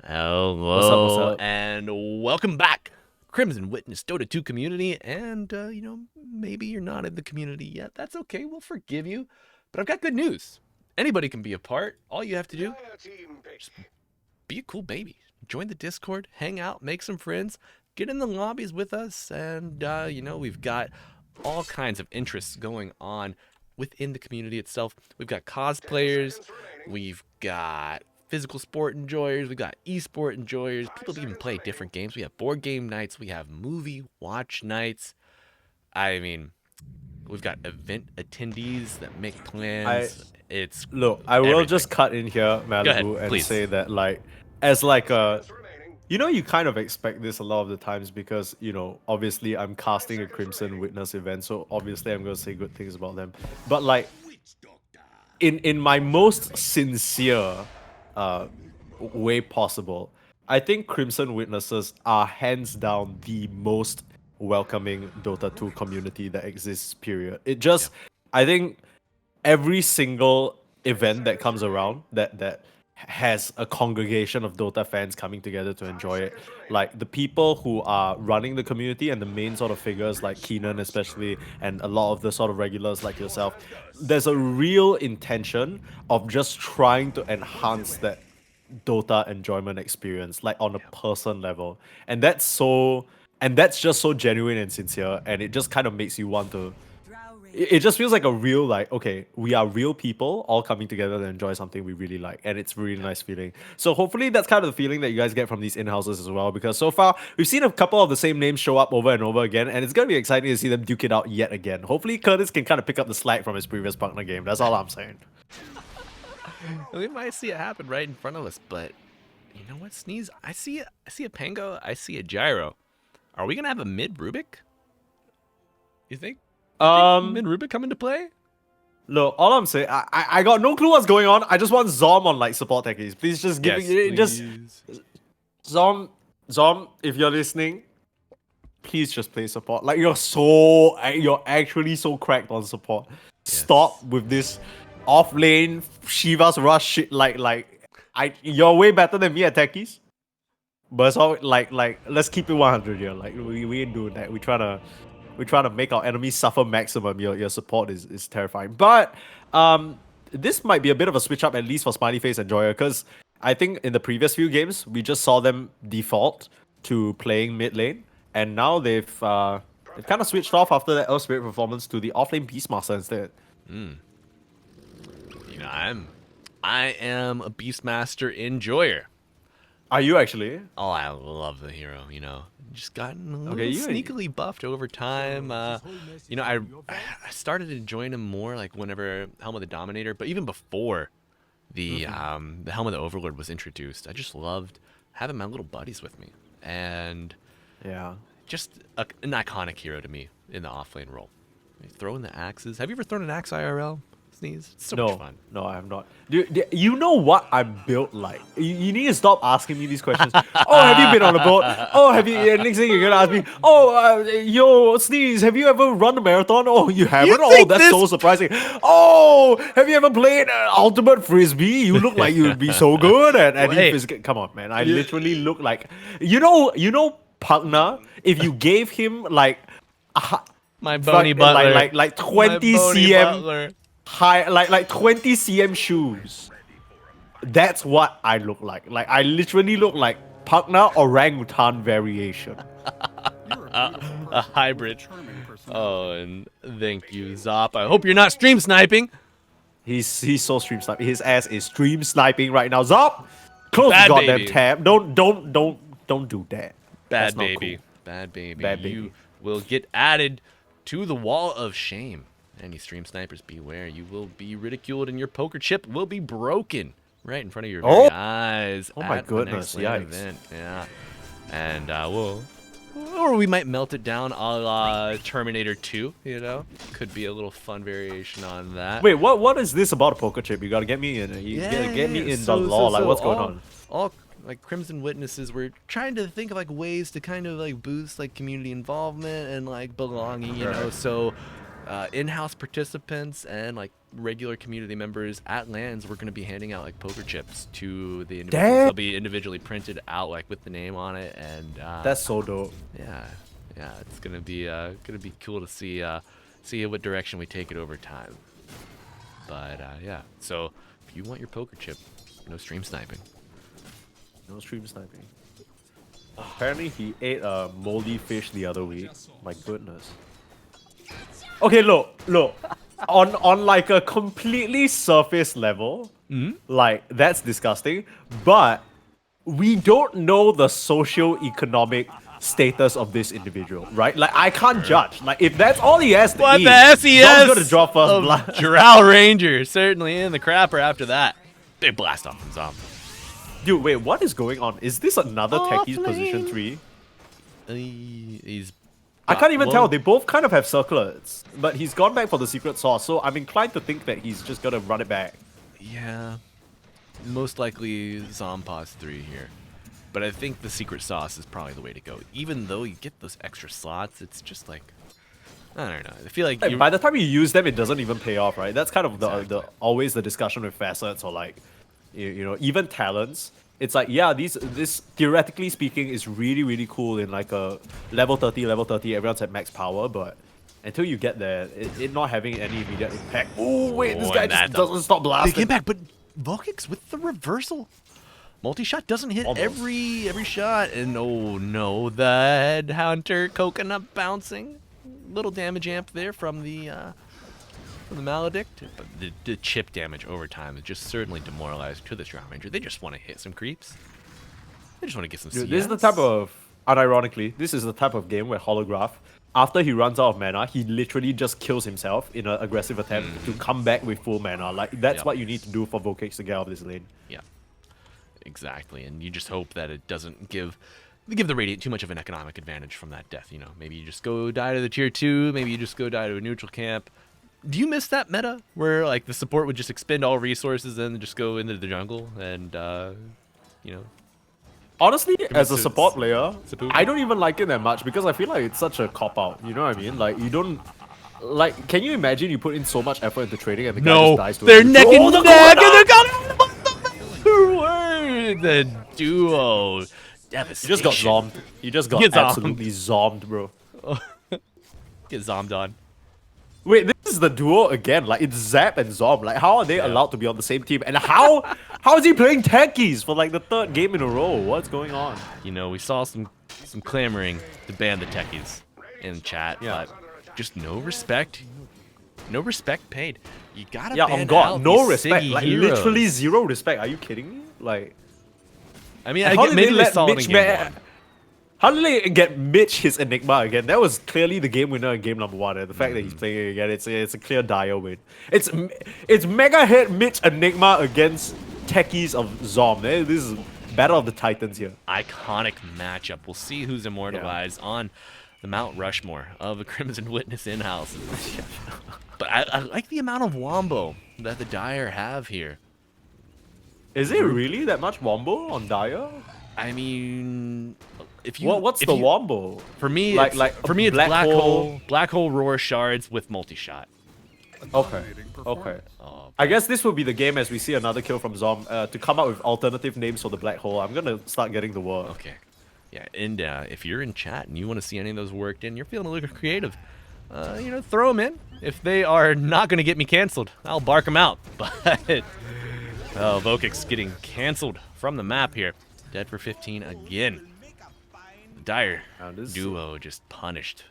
Hello What's up? and welcome back, Crimson Witness Dota 2 community. And maybe you're not in the community yet. That's okay. We'll forgive you. But I've got good news. Anybody can be a part. All you have to do is be a cool baby. Join the Discord, hang out, make some friends, get in the lobbies with us, and we've got all kinds of interests going on within the community itself. We've got cosplayers, we've got physical sport enjoyers, we've got esport enjoyers, people even play different games. We have board game nights, we have movie watch nights. I mean, we've got event attendees that make plans. It's Look, I will everything. just cut in here, Go ahead, Malibu, and please. say that as like a, you kind of expect this a lot of the times because obviously I'm casting a Crimson Witness event, so obviously I'm gonna say good things about them. But like, in my most sincere way possible, I think Crimson Witnesses are hands down the most welcoming Dota 2 community that exists, period. I think every single event that comes around that has a congregation of Dota fans coming together to enjoy it. Like the people who are running the community and the main sort of figures like Keenan especially and a lot of the sort of regulars like yourself, there's a real intention of just trying to enhance that Dota enjoyment experience, like on a person level. And that's just so genuine and sincere, and it just kind of makes you want to it just feels like a real, like, okay, we are real people all coming together to enjoy something we really like, and it's a really nice feeling. So hopefully that's kind of the feeling that you guys get from these in-houses as well, because so far we've seen a couple of the same names show up over and over again, and it's gonna be exciting to see them duke it out yet again. Hopefully Curtis can kind of pick up the slack from his previous partner game. That's all I'm saying. We might see it happen right in front of us, but you know what, Sneeze? I see a Pango, I see a Gyro. Are we gonna have a mid Rubik? You think? Mid Rubik come into play? Look, all I'm saying, I got no clue what's going on. I just want Zom on like support techies. Please just give me just Zom, if you're listening, please just play support. Like you're actually so cracked on support. Yes. Stop with this off lane Shiva's rush shit. You're way better than me at techies. But it's all like let's keep it 100 here. Like we ain't doing that. We're trying to make our enemies suffer maximum. Your support is terrifying. But this might be a bit of a switch up, at least for Smiley Face and Joyer, because I think in the previous few games, we just saw them default to playing mid lane. And now they've kind of switched off after that Earth Spirit performance to the offlane Beastmaster instead. I am a Beastmaster enjoyer. Are you actually? Oh, I love the hero, Just gotten a little sneakily buffed over time. I started enjoying him more like whenever Helm of the Dominator, but even before the Helm of the Overlord was introduced, I just loved having my little buddies with me. And just an iconic hero to me in the offlane role. Throwing the axes. Have you ever thrown an axe IRL? Sneeze? It's so much fun. No, I have not. Dude, you know what I'm built like? You need to stop asking me these questions. Oh, have you been on a boat? Oh, have you? Next thing you're gonna ask me. Oh, yo, Sneeze, have you ever run a marathon? Oh, you haven't. Oh, that's so surprising. Oh, have you ever played Ultimate Frisbee? You look like you'd be so good at any physical. Come on, man. I literally look like you know Pugna. If you gave him like my bony butler, like 20 cm. High, like 20 cm shoes. That's what I look like. Like I literally look like Pugna orangutan variation. A hybrid. Oh, and thank you, Zop. I hope you're not stream sniping. He's so stream sniping. His ass is stream sniping right now. Zop, close the goddamn tab. Don't do that. Bad baby. Cool. Bad baby. You will get added to the wall of shame. Any stream snipers, beware. You will be ridiculed and your poker chip will be broken right in front of your very eyes. Oh my goodness, yikes. Event. Yeah. And or we might melt it down a la Terminator 2, Could be a little fun variation on that. Wait, what is this about a poker chip? You gotta get me in. Get me in the law. Like, what's going on? All like Crimson Witnesses, we're trying to think of like ways to kind of like boost like community involvement and like belonging, So in-house participants and like regular community members at LANs, we're going to be handing out like poker chips to the individuals. Damn. They'll be individually printed out like with the name on it, and That's so dope. yeah, it's gonna be cool to see what direction we take it over time. But yeah, so if you want your poker chip, no stream sniping. No stream sniping. Apparently he ate a moldy fish the other week. My goodness. Okay, look. on like a completely surface level, like that's disgusting. But we don't know the socio-economic status of this individual, right? Like I can't judge. Like if that's all he has to What eat, the SES Zom's gonna draw first blood. Drow Ranger certainly in the crapper after that. They blast off from Zom. Dude, wait, what is going on? Is this another Techie's position 3? He's I can't even well, tell. They both kind of have circlets, but he's gone back for the secret sauce, so I'm inclined to think that he's just gonna run it back. Yeah, most likely Zompos 3 here. But I think the secret sauce is probably the way to go. Even though you get those extra slots, it's just like, I don't know. I feel like By the time you use them, it doesn't even pay off, right? That's kind of Exactly. the always the discussion with facets or like, you know, even talents. It's like, yeah, this theoretically speaking is really cool in like a level 30, everyone's at max power, but until you get there, it not having any immediate impact. Oh wait, this Oh, guy and just that doesn't stop big blasting. impact, but Volkix with the reversal. Multi-shot doesn't hit Almost. every shot, and oh no, the Headhunter coconut bouncing. Little damage amp there from the Maledict, but the chip damage over time is just certainly demoralized to the Drow Ranger. They just want to hit some creeps. They just want to get some Dude, CS. this is the type of, unironically, this is the type of game where Holograph, after he runs out of mana, he literally just kills himself in an aggressive attempt to come back with full mana. Like, that's Yep. what you need to do for Volkix to get out of this lane. Yeah, exactly. And you just hope that it doesn't give the Radiant too much of an economic advantage from that death. You know, maybe you just go die to the tier 2, maybe you just go die to a neutral camp. Do you miss that meta where like the support would just expend all resources and just go into the jungle and you know? Honestly, as a it's- support player, it's a poop. I don't even like it that much because I feel like it's such a cop-out. You know what I mean? Like, you don't... Like, can you imagine you put in so much effort into trading and the guy No, just dies to they're it? neck Oh, and the neck, corner! and they're the duo devastation. You just got zombed. You just got Get zombed. absolutely zombed, bro. Get zombed on. Wait, this is the duo again. Like, it's Zap and Zom. Like, how are they allowed to be on the same team? And how is he playing tankies for like the 3rd game in a row? What's going on? You know, we saw some clamoring to ban the techies in chat, Yeah. but just no respect. No respect paid. You gotta Yeah, ban on God, out no these respect. Siggy Like, heroes. literally 0 respect. Are you kidding me? Like, I mean, and I how get did maybe they they let saw it in Mitch game ma- 1. How did they get Mitch his Enigma again? That was clearly the game winner in game number 1. And the fact that he's playing it again, it's a clear dire win. It's Mega Head Mitch Enigma against Techies of Zom. This is Battle of the Titans here. Iconic matchup. We'll see who's immortalized on the Mount Rushmore of the Crimson Witness in-house. But I like the amount of wombo that the Dire have here. Is it really that much wombo on Dire? I mean, if you What's if the you- wombo? For me, Like- it's, like for me, it's black black hole roar shards with multi-shot. Okay. I guess this will be the game as we see another kill from Zom to come up with alternative names for the black hole. I'm gonna start getting the word. Okay. Yeah, and if you're in chat and you want to see any of those worked in, you're feeling a little creative, you know, throw them in. If they are not going to get me canceled, I'll bark them out. But, oh, Vokix getting canceled from the map here. Dead for 15 again. The Dire duo just punished.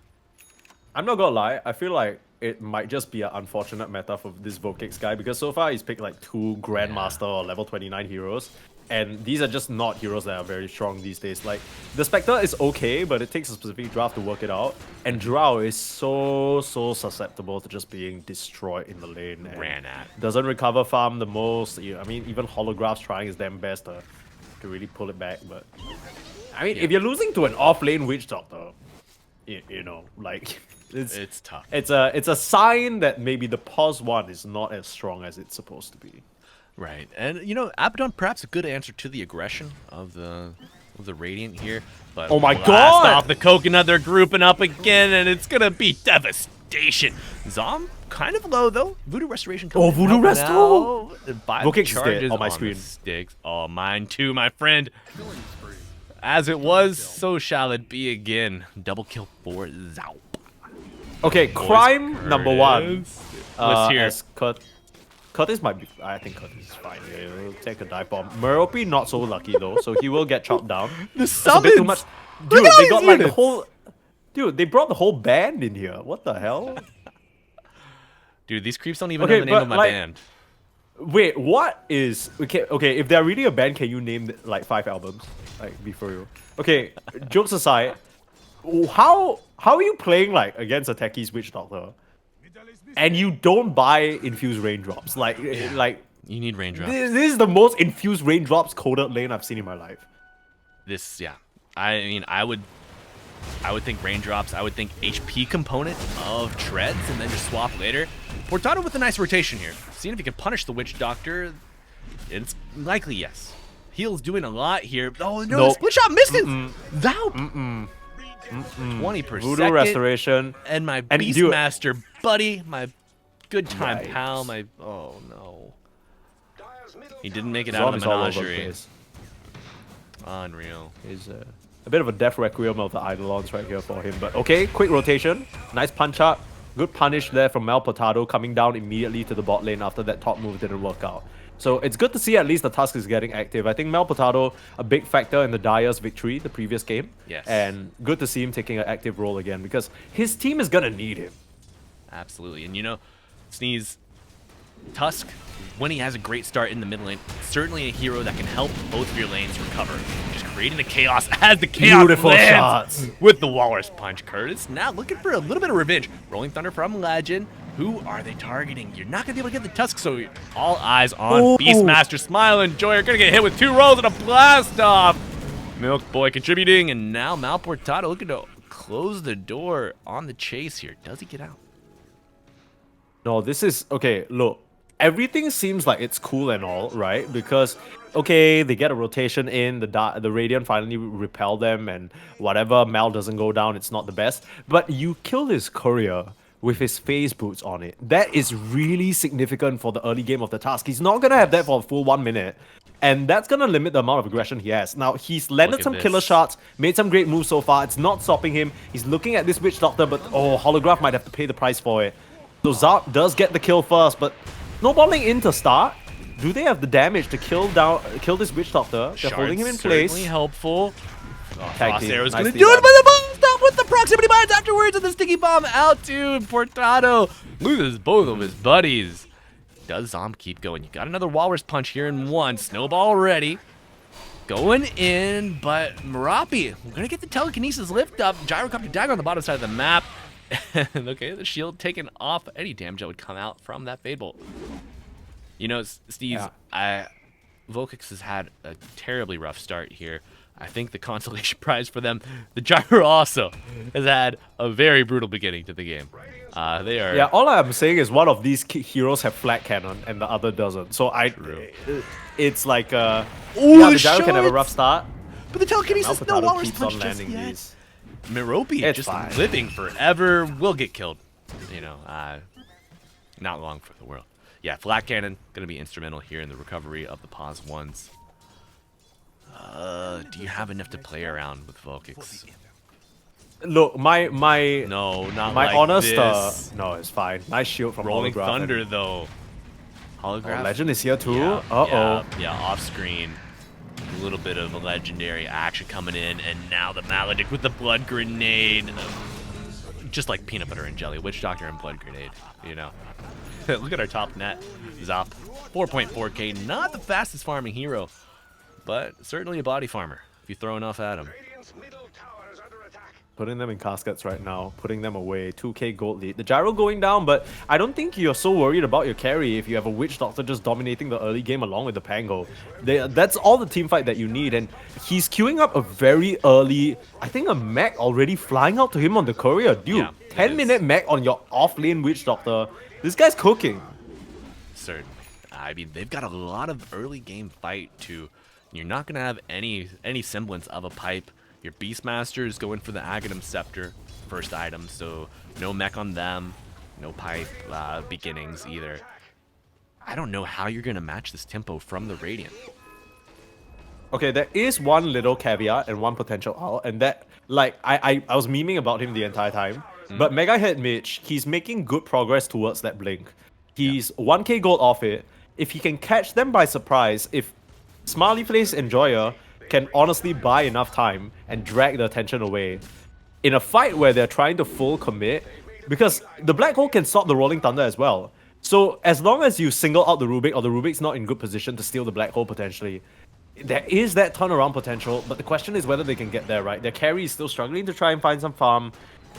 I'm not gonna lie, I feel like it might just be an unfortunate meta for this Vokix guy because so far he's picked like 2 Grandmaster or level 29 heroes. And these are just not heroes that are very strong these days. Like, the Spectre is okay, but it takes a specific draft to work it out. And Drow is so susceptible to just being destroyed in the lane. And Ran at. doesn't recover farm the most. I mean, even Holograph's trying his damn best to really pull it back. But, I mean, if you're losing to an off-lane Witch Doctor, you know, like... It's tough. It's a sign that maybe the pause one is not as strong as it's supposed to be. Right, and you know, Abaddon perhaps a good answer to the aggression of the Radiant here. But Oh my blast God! off the coconut, they're grouping up again, and it's gonna be devastation. devastation. Zom kind of low though. Voodoo Restoration coming in, Voodoo helping Resto! out. 5 Vokix is charges dead on my the screen. sticks. Oh, mine too, my friend. As it was, so shall it be again. Double kill for Zaup. Okay, crime number one. What's here? As Curtis might be. I think Curtis is fine. Yeah, he'll take a dive bomb. Merope not so lucky though, so he will get chopped down. The That's a bit too much. Dude, they got like the whole. Dude, they brought the whole band in here. What the hell? Dude, these creeps don't even know the name of my band. Wait, what is okay? Okay, if they're really a band, can you name like 5 albums? Like, be for real. Okay, jokes aside, how are you playing like against a Techies Witch Doctor, and you don't buy infused raindrops? Like You need raindrops. this is the most infused raindrops coded lane I've seen in my life. This, yeah. I mean, I would think raindrops. I would think HP component of treads, and then just swap later. Portado with a nice rotation here. Seeing if he can punish the Witch Doctor. It's likely yes. Heal's doing a lot here. Oh no, the split shot misses. Zaup. 20%. Voodoo Restoration. And my Beastmaster buddy, my good time pal, oh no. He didn't make it out of the menagerie. Unreal. He's a bit of a death requiem of the Eidolons right here for him. But okay, quick rotation. Nice punch up. Good punish there from Mal Portado coming down immediately to the bot lane after that top move didn't work out. So it's good to see at least the Tusk is getting active. I think Mal Portado, a big factor in the Dire's victory the previous game. Yes. And good to see him taking an active role again because his team is going to need him. Absolutely. And you know, Sneeze, Tusk, when he has a great start in the mid lane, certainly a hero that can help both of your lanes recover. Just creating the chaos as the chaos lands with the Walrus Punch. Curtis now looking for a little bit of revenge. Rolling Thunder from Legend. Who are they targeting? You're not going to be able to get the Tusk, so all eyes on Beastmaster. Smile and Joy are going to get hit with 2 rolls and a blast off. Milk Boy contributing, and now Mal Portado looking to close the door on the chase here. Does he get out? No, this is... Okay, look. Everything seems like it's cool and all, right? Because, okay, they get a rotation in, the Radiant finally repel them, and whatever, Mal doesn't go down, it's not the best. But you kill this courier with his phase boots on it. That is really significant for the early game of the Tusk. He's not going to have that for a full 1 minute. And that's going to limit the amount of aggression he has. Now, he's landed some killer shots, made some great moves so far. It's not stopping him. He's looking at this Witch Doctor, but Holograph might have to pay the price for it. So Zaup does get the kill first, but snowballing in to start. Do they have the damage to kill this Witch Doctor? They're holding him in place. Certainly helpful. Tag Arrow's team. going to do it, but the bomb stop with the proximity mines afterwards, and the sticky bomb out to Portado. Loses both of his buddies. Does Zom keep going? You got another Walrus Punch here in 1. Snowball ready. Going in, but Merope, we're going to get the telekinesis lift up. Gyrocopter dagger on the bottom side of the map. And okay, the shield taken off. Any damage that would come out from that Fade Bolt. You know, Steve, Vokix has had a terribly rough start here. I think the consolation prize for them, the Gyro also has had a very brutal beginning to the game. They are... Yeah, all I'm saying is one of these heroes have flat cannon and the other doesn't. So it's like, the Gyro can have a rough start. But the telekinesis, no Walrus Punch just yet. Merope just living forever, will get killed. You know, not long for the world. Yeah, flat cannon gonna be instrumental here in the recovery of the pause 1s. Do you have enough to play around with Vokix? Look, my honest no, it's fine. Nice shield from Rolling Holograph. Thunder though. Holograph. Legend is here too. Yeah, off screen. A little bit of a legendary action coming in, and now the Maledict with the blood grenade. Just like peanut butter and jelly. Witch Doctor and blood grenade, you know. Look at our top net. Zop. 4.4k. Not the fastest farming hero, but certainly a body farmer if you throw enough at him. Putting them in caskets right now, putting them away. 2k gold lead. The Gyro going down, but I don't think you're so worried about your carry if you have a Witch Doctor just dominating the early game along with the Pango. That's all the team fight that you need, and he's queuing up a very early, I think a mech already flying out to him on the courier. Dude, 10-minute mech on your off-lane Witch Doctor. This guy's cooking. Certainly. I mean, they've got a lot of early game fight too. You're not going to have any semblance of a pipe Your Beastmaster is going for the Aghanim Scepter, first item, so no mech on them, no pipe beginnings either. I don't know how you're going to match this tempo from the Radiant. Okay, there is one little caveat and one potential out, and that, like, I was memeing about him the entire time. But Mega Head Mitch, he's making good progress towards that blink. He's 1k gold off it. If he can catch them by surprise, if Smiley Face Enjoyer can honestly buy enough time and drag the attention away in a fight where they're trying to full commit, because the Black Hole can stop the Rolling Thunder as well. So as long as you single out the Rubik, or the Rubik's not in good position to steal the Black Hole potentially, there is that turnaround potential, but the question is whether they can get there, right? Their carry is still struggling to try and find some farm,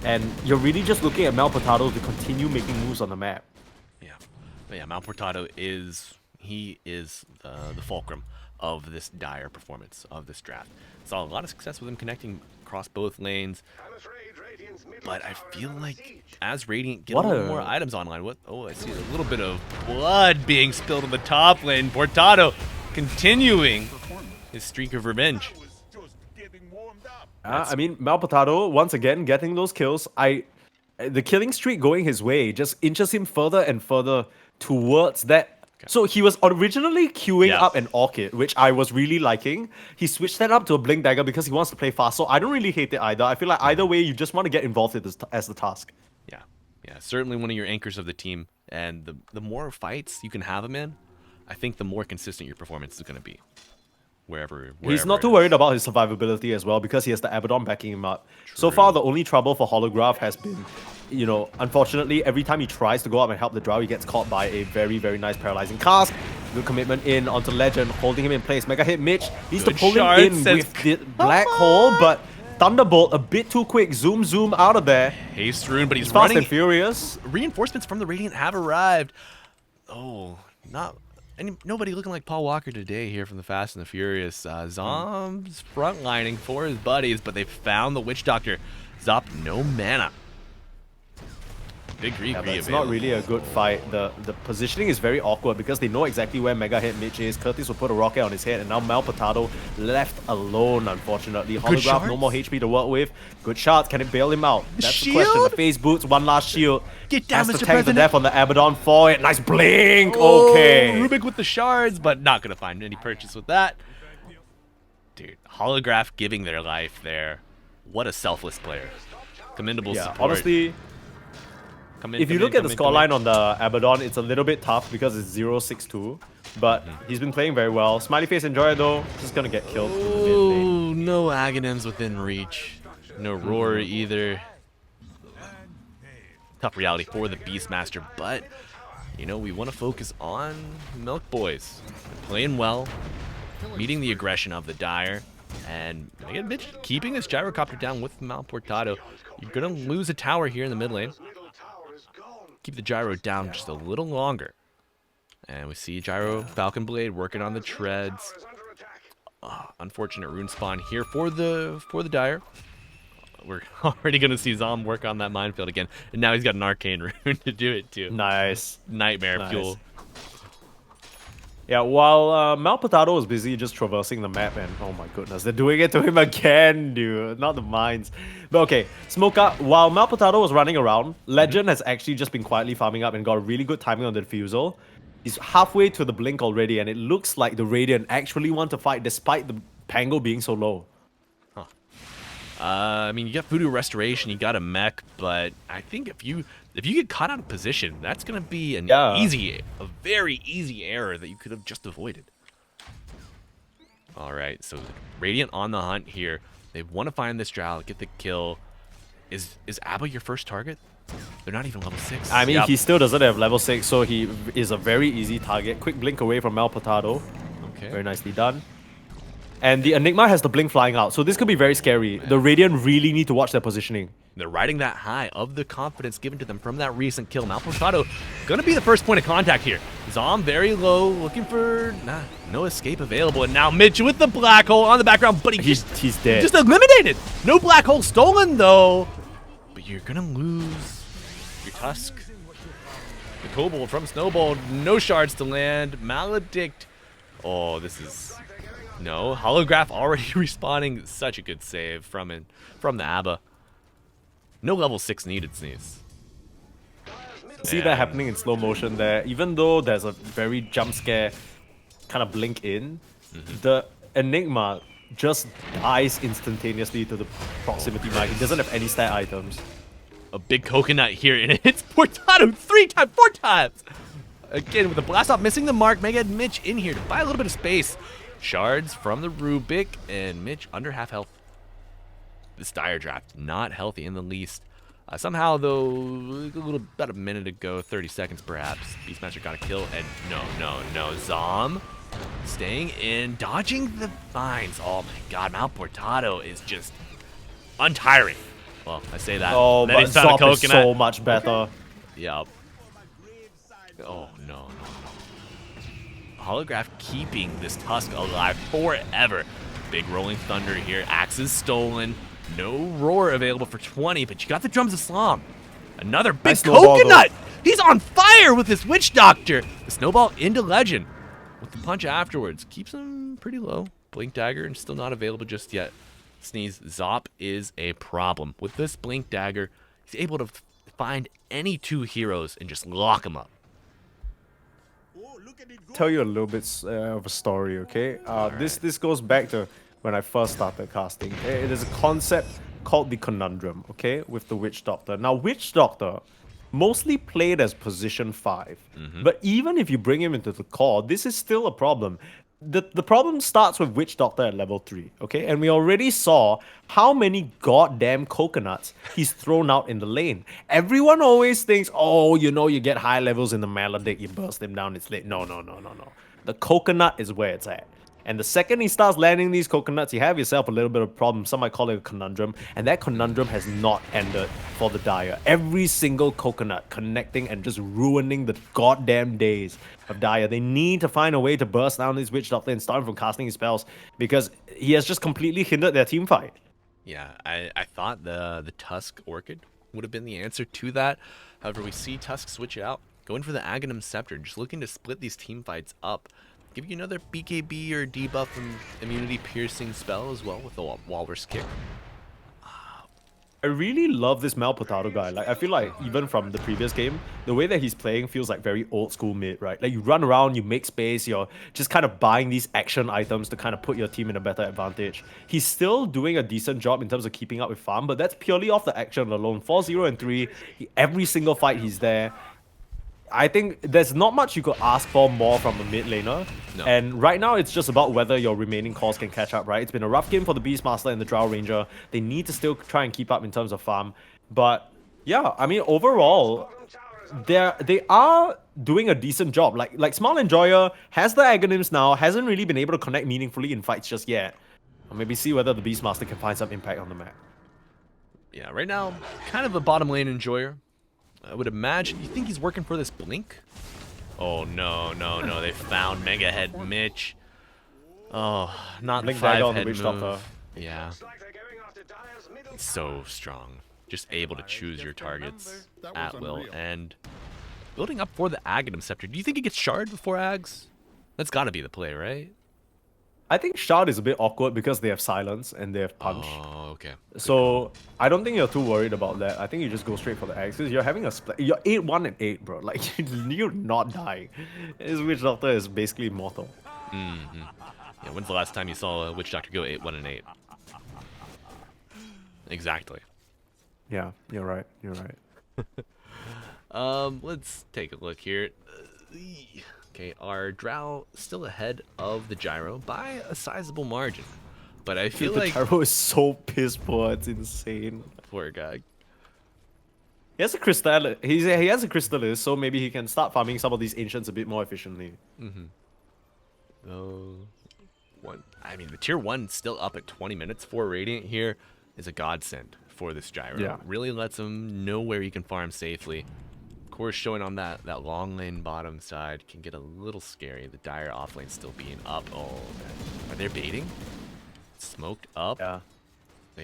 and you're really just looking at Malportado to continue making moves on the map. Yeah, but yeah, Malportado is the fulcrum of this dire performance of this draft. Saw a lot of success with him connecting across both lanes, but I feel like as Radiant get a little more items online, I see a little bit of blood being spilled on the top lane. Portado continuing his streak of revenge. I mean, Malportado, once again, getting those kills. The killing streak going his way just inches him further and further towards that. Okay. So he was originally queuing up an Orchid, which I was really liking. He switched that up to a Blink Dagger because he wants to play fast. So I don't really hate it either. I feel like either way, you just want to get involved with this as the task. Yeah, certainly one of your anchors of the team. And the more fights you can have him in, I think the more consistent your performance is going to be. Wherever he's not too worried about his survivability as well because he has the Abaddon backing him up. True. So far, the only trouble for Holograph has been, unfortunately, every time he tries to go up and help the Drow, he gets caught by a very, very nice paralyzing cast. Good commitment in onto Legend, holding him in place. Mega Hit Mitch needs to pull him in with the Black Hole, but Thunderbolt a bit too quick. Zoom out of there. Haste Rune, but he's fast running. And furious. Reinforcements from the Radiant have arrived. Nobody looking like Paul Walker today here from the Fast and the Furious. Zom's frontlining for his buddies, but they found the Witch Doctor. Zop, no mana. Big Greek it's not really a good fight. The positioning is very awkward because they know exactly where Mega Hit Mitch is. Curtis will put a rocket on his head, and now Malportado left alone, unfortunately. Holograph, no more HP to work with. Good shots. Can it bail him out? That's the question. The phase boots, one last shield. Get down, Has Mr. to tank President. the death on the Abaddon for it. Nice blink. Okay. Rubik with the shards, but not going to find any purchase with that. Dude, Holograph giving their life there. What a selfless player. Commendable support. Honestly, if you look at the scoreline on the Abaddon, it's a little bit tough because it's 0-6-2. But he's been playing very well. Smiley Face Enjoyer, though, just going to get killed. Oh, no Aghanims within reach. No Roar either. Tough reality for the Beastmaster, but, we want to focus on Milk Boys. They're playing well, meeting the aggression of the Dire, and again, Mitch keeping this Gyrocopter down with Malportado. You're going to lose a tower here in the mid lane. Keep the Gyro down just a little longer. And we see Gyro Falcon Blade working on the treads. Unfortunate rune spawn here for the Dire. We're already going to see Zom work on that minefield again. And now he's got an arcane rune to do it too. Nice. Nightmare fuel. Yeah, while Malportado was busy just traversing the map, and oh my goodness, they're doing it to him again, dude. Not the mines. But okay, Smoka, while Malportado was running around, Legend has actually just been quietly farming up and got really good timing on the defusal. He's halfway to the blink already, and it looks like the Radiant actually want to fight despite the Pango being so low. I mean, you got Voodoo Restoration, you got a mech, but I think if you get caught out of position, that's gonna be a very easy error that you could have just avoided. All right, so Radiant on the hunt here. They want to find this Drow, get the kill. Is Abba your first target? They're not even level 6. I mean, he still doesn't have level 6, so he is a very easy target. Quick blink away from Malportado. Okay. Very nicely done. And the Enigma has the blink flying out, so this could be very scary. The Radiant really need to watch their positioning. They're riding that high of the confidence given to them from that recent kill. Malportado gonna be the first point of contact here. Zom very low, looking for no escape available. And now Mitch with the black hole on the background, but he's dead. Just eliminated. No black hole stolen though. But you're gonna lose your Tusk. The Kobold from Snowball, no shards to land. Maledict. Oh, this is No, Holograph already respawning. Such a good save from the ABBA. No level 6 needed, Sneeze. See that happening in slow motion there. Even though there's a very jump scare kind of blink in, the Enigma just dies instantaneously to the proximity mine. He doesn't have any stat items. A big coconut here, and it hits Portado 3 times, 4 times. Again, with the blast off missing the mark, Mega and Mitch in here to buy a little bit of space. Shards from the Rubik, and Mitch under half health. This dire draft, not healthy in the least. Somehow, though, about a minute ago, 30 seconds perhaps, Beastmaster got a kill, and no, Zom staying in, dodging the vines. Oh my god, Mount Portado is just untiring. Well, I say that. Oh, then but he's found a Zop is coconut. so much better. Yep. Oh, no. Holograph keeping this Tusk alive forever. Big Rolling Thunder here. Axe is stolen. No Roar available for 20, but you got the Drums of Slom. Another big coconut! He's on fire with this Witch Doctor! The Snowball into Legend. With the punch afterwards. Keeps him pretty low. Blink Dagger and still not available just yet. Sneeze, Zop is a problem. With this Blink Dagger, he's able to find any two heroes and just lock them up. Tell you a little bit of a story, okay? This goes back to when I first started casting. It is a concept called the conundrum, okay, with the Witch Doctor. Now, Witch Doctor mostly played as position 5, but even if you bring him into the core, this is still a problem. The problem starts with Witch Doctor at level 3, okay? And we already saw how many goddamn coconuts he's thrown out in the lane. Everyone always thinks, oh, you know, you get high levels in the Maledict, you burst him down, it's late. No. The coconut is where it's at. And the second he starts landing these coconuts, you have yourself a little bit of problem. Some might call it a conundrum. And that conundrum has not ended for the Dire. Every single coconut connecting and just ruining the goddamn days of Dire. They need to find a way to burst down this Witch Doctor and start him from casting his spells, because he has just completely hindered their team fight. Yeah, I thought the Tusk Orchid would have been the answer to that. However, we see Tusk switch it out. Going for the Aghanim Scepter, just looking to split these team fights up. Give you another BKB or debuff and immunity piercing spell as well with the Walrus Kick. I really love this Mal Potato guy. Like, I feel like even from the previous game, the way that he's playing feels like very old school mid, right? Like, you run around, you make space, you're just kind of buying these action items to kind of put your team in a better advantage. He's still doing a decent job in terms of keeping up with farm, but that's purely off the action alone. 4-0 and 3, every single fight he's there. I think there's not much you could ask for more from a mid laner. No. And right now, it's just about whether your remaining cores can catch up, right? It's been a rough game for the Beastmaster and the Drow Ranger. They need to still try and keep up in terms of farm. But yeah, I mean, overall, they are doing a decent job. Like Small Enjoyer has the Aghanims now, hasn't really been able to connect meaningfully in fights just yet. Or maybe see whether the Beastmaster can find some impact on the map. Yeah, right now, kind of a bottom lane enjoyer. I would imagine. You think he's working for this Blink? Oh, no. They found Mega Head Mitch. Oh, not Blink the 5-head on the Witch move. Doctor. Yeah. So strong. Just able to choose your targets at will. And building up for the Aghanim Scepter. Do you think he gets Shard before Ags? That's got to be the play, right? I think Shard is a bit awkward because they have Silence and they have Punch. Oh, okay. So I don't think you're too worried about that. I think you just go straight for the axes. You're having a split. You're 8-1 and 8, bro. Like, you're not dying. This Witch Doctor is basically immortal. Yeah, when's the last time you saw a Witch Doctor go 8-1 and 8? Exactly. Yeah, you're right. You're right. Let's take a look here. Okay, our Drow still ahead of the Gyro by a sizable margin. But I feel like... The Gyro is so piss poor, it's insane. Poor guy. He has a Crystal. He has a Crystallis, so maybe he can start farming some of these Ancients a bit more efficiently. I mean, the tier 1 still up at 20 minutes for Radiant here is a godsend for this Gyro. Yeah. Really lets him know where he can farm safely. Of course, showing on that long lane bottom side can get a little scary. The Dire off lane still being up. Oh, man. Are they baiting? Smoked up. Yeah.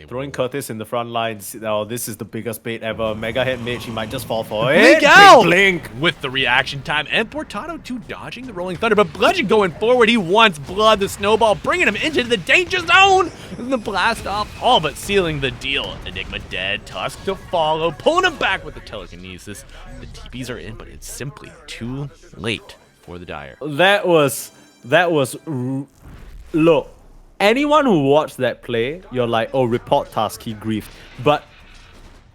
Throwing Curtis in the front lines. Oh, this is the biggest bait ever. Mega Head Mage, he might just fall for it. Blink out! Blink! With the reaction time, and Portado too dodging the Rolling Thunder, but Bludgeon going forward. He wants blood, the snowball, bringing him into the danger zone. And the blast off, all but sealing the deal. Enigma dead, Tusk to follow, pulling him back with the telekinesis. The TPs are in, but it's simply too late for the Dire. That was look. Anyone who watched that play, you're like, oh, report Tusk, he griefed. But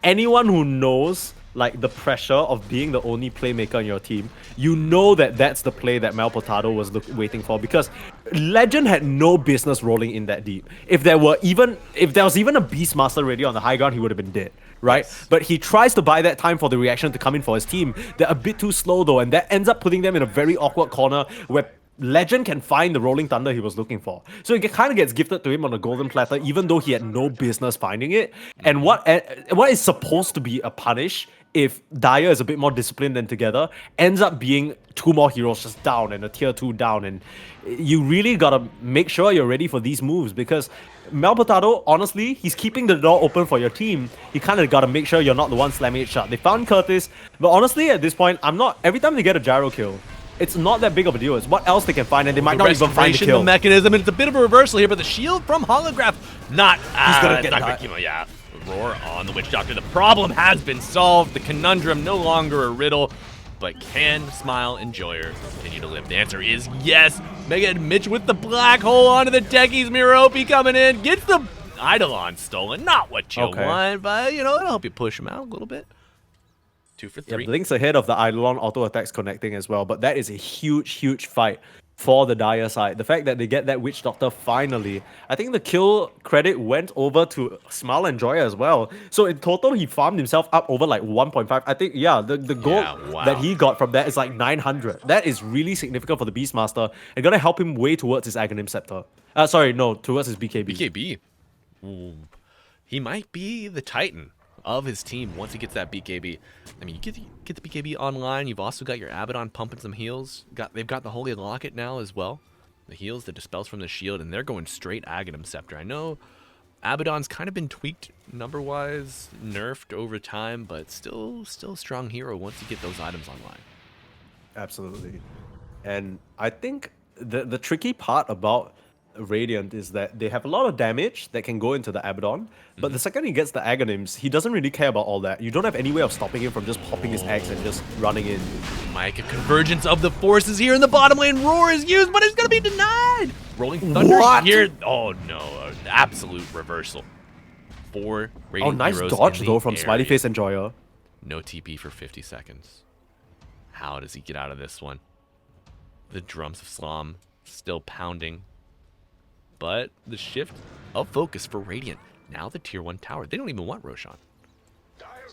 anyone who knows like the pressure of being the only playmaker on your team, you know that that's the play that Mal Potato was waiting for, because Legend had no business rolling in that deep. If there was even a Beastmaster ready on the high ground, he would have been dead, right? Yes. But he tries to buy that time for the reaction to come in for his team. They're a bit too slow though, and that ends up putting them in a very awkward corner where Legend can find the Rolling Thunder he was looking for. So it kind of gets gifted to him on a golden platter, even though he had no business finding it. And what is supposed to be a punish, if Dire is a bit more disciplined than Together, ends up being 2 more heroes just down and a tier 2 down. And you really gotta make sure you're ready for these moves, because Mal Potato, honestly, he's keeping the door open for your team. You kind of gotta make sure you're not the one slamming it shut. They found Curtis, but honestly, at this point, every time they get a gyro kill, it's not that big of a deal. It's what else they can find, and they might not even find the kill. The mechanism, and it's a bit of a reversal here, but the shield from Holograph, he's gonna get that. Yeah, roar on the Witch Doctor. The problem has been solved. The conundrum no longer a riddle, but can Smile Enjoyer continue to live? The answer is yes. Mega Mitch with the black hole onto the techies. Miropi coming in, gets the Eidolon stolen. Not what you want, but it'll help you push him out a little bit. 2 for 3. Yeah, Blink's ahead of the Eidolon auto attacks connecting as well, but that is a huge fight for the Dire side. The fact that they get that Witch Doctor finally, I think the kill credit went over to Smile Enjoyer as well. So in total, he farmed himself up over like 1.5. I think, yeah, the gold that he got from that is like 900. That is really significant for the Beastmaster and gonna help him way towards his Aghanim Scepter. Towards his BKB. BKB? Ooh. He might be the Titan of his team once he gets that BKB. I mean, you get the BKB online. You've also got your Abaddon pumping some heals. They've got the Holy Locket now as well. The heals, the dispels from the shield, and they're going straight Aghanim Scepter. I know Abaddon's kind of been tweaked number-wise, nerfed over time, but still a strong hero once you get those items online. Absolutely. And I think the tricky part about Radiant is that they have a lot of damage that can go into the Abaddon, but the second he gets the Aghanims, he doesn't really care about all that. You don't have any way of stopping him from just popping his axe and just running in. Mike, a convergence of the forces here in the bottom lane. Roar is used, but it's going to be denied. Rolling Thunder here. Oh no, an absolute reversal. 4 Radiant nice heroes dodge in though the from area. Smiley Face Enjoyer. No TP for 50 seconds. How does he get out of this one? The drums of Slom still pounding. But the shift of focus for Radiant. Now the tier 1 tower. They don't even want Roshan.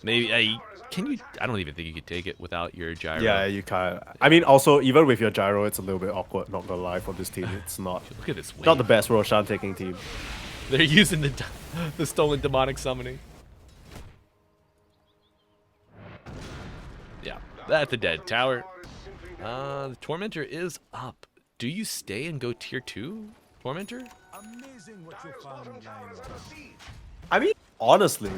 Maybe, can you? I don't even think you could take it without your gyro. Yeah, you can't. I mean, also, even with your gyro, it's a little bit awkward, not gonna lie, for this team. It's not. Look at this wave. Not the best Roshan taking team. They're using the stolen demonic summoning. Yeah, that's a dead tower. The Tormentor is up. Do you stay and go tier 2? Tormentor? I mean, honestly,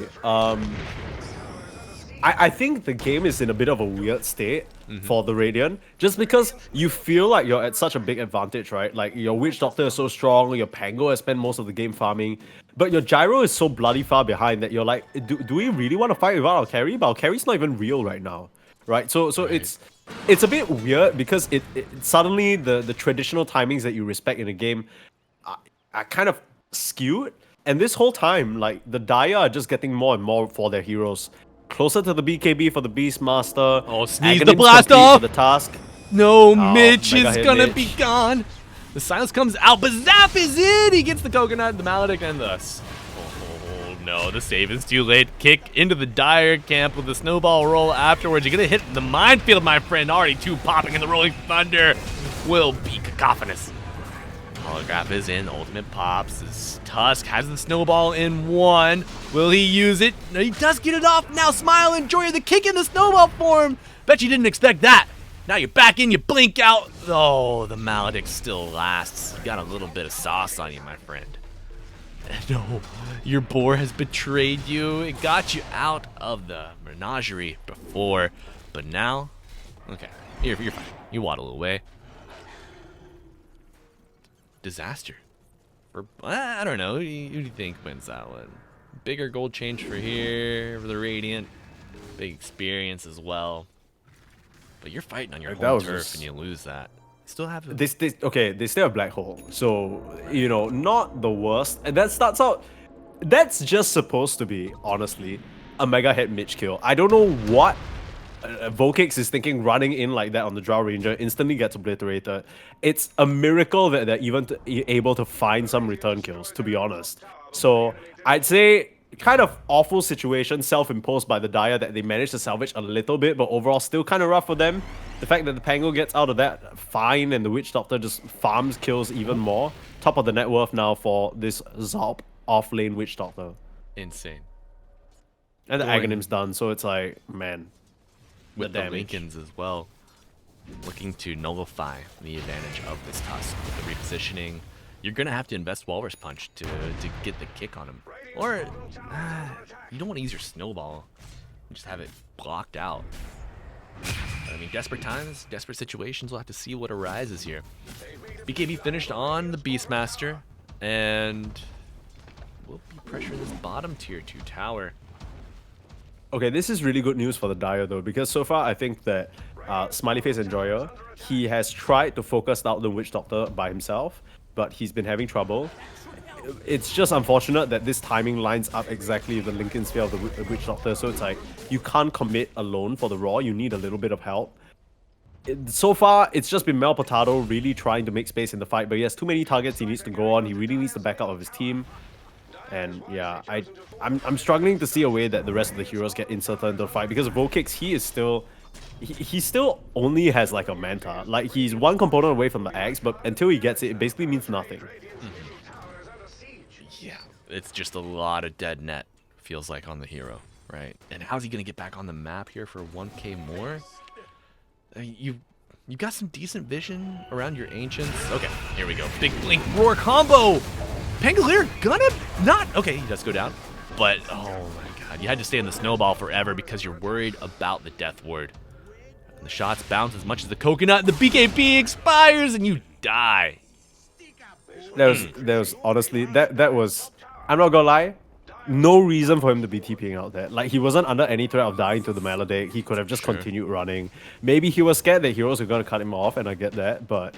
I think the game is in a bit of a weird state for the Radiant, just because you feel like you're at such a big advantage, right? Like, your Witch Doctor is so strong, your Pango has spent most of the game farming, but your Gyro is so bloody far behind that you're like, do we really want to fight without our carry? But our carry's not even real right now, right? So right. It's a bit weird, because it suddenly the traditional timings that you respect in a game are kind of skewed, and this whole time, like, the Dire are just getting more and more for their heroes. Closer to the BKB for the Beastmaster. Oh, sneeze the blast off! For the task. No, Mitch is gonna Mitch. be gone. The silence comes out, but Zap is in! He gets the coconut, the Maledict, and the... Oh, no, the save is too late. Kick into the Dire camp with the snowball roll afterwards. You're gonna hit the minefield, my friend. Already 2 popping, and the Rolling Thunder will be cacophonous. Holograph is in, ultimate pops. His Tusk has the snowball in 1. Will he use it? No, he does get it off. Now Smile Enjoyer, the kick in the snowball form. Bet you didn't expect that. Now you're back in, you blink out. Oh, the Maledict still lasts. You got a little bit of sauce on you, my friend. No, your boar has betrayed you. It got you out of the menagerie before, but now, okay, you're fine. You waddle away. Disaster. For I don't know. Who do you think wins that one? Bigger gold change for here for the Radiant. Big experience as well. But you're fighting on your home turf and you lose that. Still have a... Okay, they still have black hole, so you know, not the worst. And that starts out. That's just supposed to be, honestly, a mega hit Mitch kill. I don't know what Volkix is thinking, running in like that on the Drow Ranger, instantly gets obliterated. It's a miracle that they're even able to find some return kills, to be honest. So I'd say kind of awful situation, self-imposed by the Dire, that they managed to salvage a little bit, but overall still kind of rough for them. The fact that the Pango gets out of that fine and the Witch Doctor just farms kills even more. Top of the net worth now for this Zalp off-lane Witch Doctor. Insane. And the Aghanim's done, so it's like, man. With the Lincolns as well. Looking to nullify the advantage of this Tusk with the repositioning. You're going to have to invest Walrus Punch to get the kick on him. Or, you don't want to use your Snowball. And just have it blocked out. I mean, desperate times, desperate situations, we'll have to see what arises here. BKB finished on the Beastmaster. And we'll be pressuring this bottom tier 2 tower. Okay, this is really good news for the Dire though, because so far I think that Smiley Face Enjoyer, he has tried to focus out the Witch Doctor by himself, but he's been having trouble. It's just unfortunate that this timing lines up exactly with the Lincoln Sphere of the Witch Doctor, so it's like, you can't commit alone for the Raw, you need a little bit of help. So far, it's just been Mel Potato really trying to make space in the fight, but he has too many targets he needs to go on, he really needs the backup of his team. And yeah, I'm struggling to see a way that the rest of the heroes get inserted into the fight, because Volkix, he is still... He still only has like a Manta. Like, he's one component away from the axe, but until he gets it, it basically means nothing. Yeah, it's just a lot of dead net, feels like, on the hero, right? And how's he going to get back on the map here for 1k more? You got some decent vision around your Ancients. Okay, here we go. Big Blink Roar combo! Pangolier gonna not... Okay, he does go down. But, oh my god, you had to stay in the Snowball forever because you're worried about the Death Ward. And the shots bounce as much as the Coconut, and the BKB expires, and you die. There was honestly, that was... I'm not gonna lie, no reason for him to be TPing out there. Like, he wasn't under any threat of dying to the Maledict. He could have just continued running. Maybe he was scared that heroes were gonna cut him off, and I get that, but...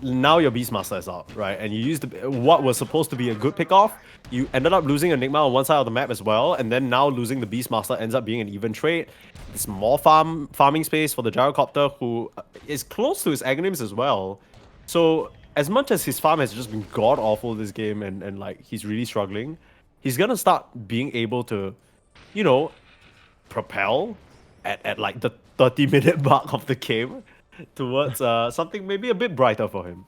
Now your Beastmaster is out, right? And you used what was supposed to be a good pickoff. You ended up losing Enigma on one side of the map as well, and then now losing the Beastmaster ends up being an even trade. It's more farming space for the Gyrocopter, who is close to his Aghanims as well. So as much as his farm has just been god-awful this game, and like he's really struggling, he's gonna start being able to, you know, propel at like the 30-minute mark of the game towards something maybe a bit brighter for him.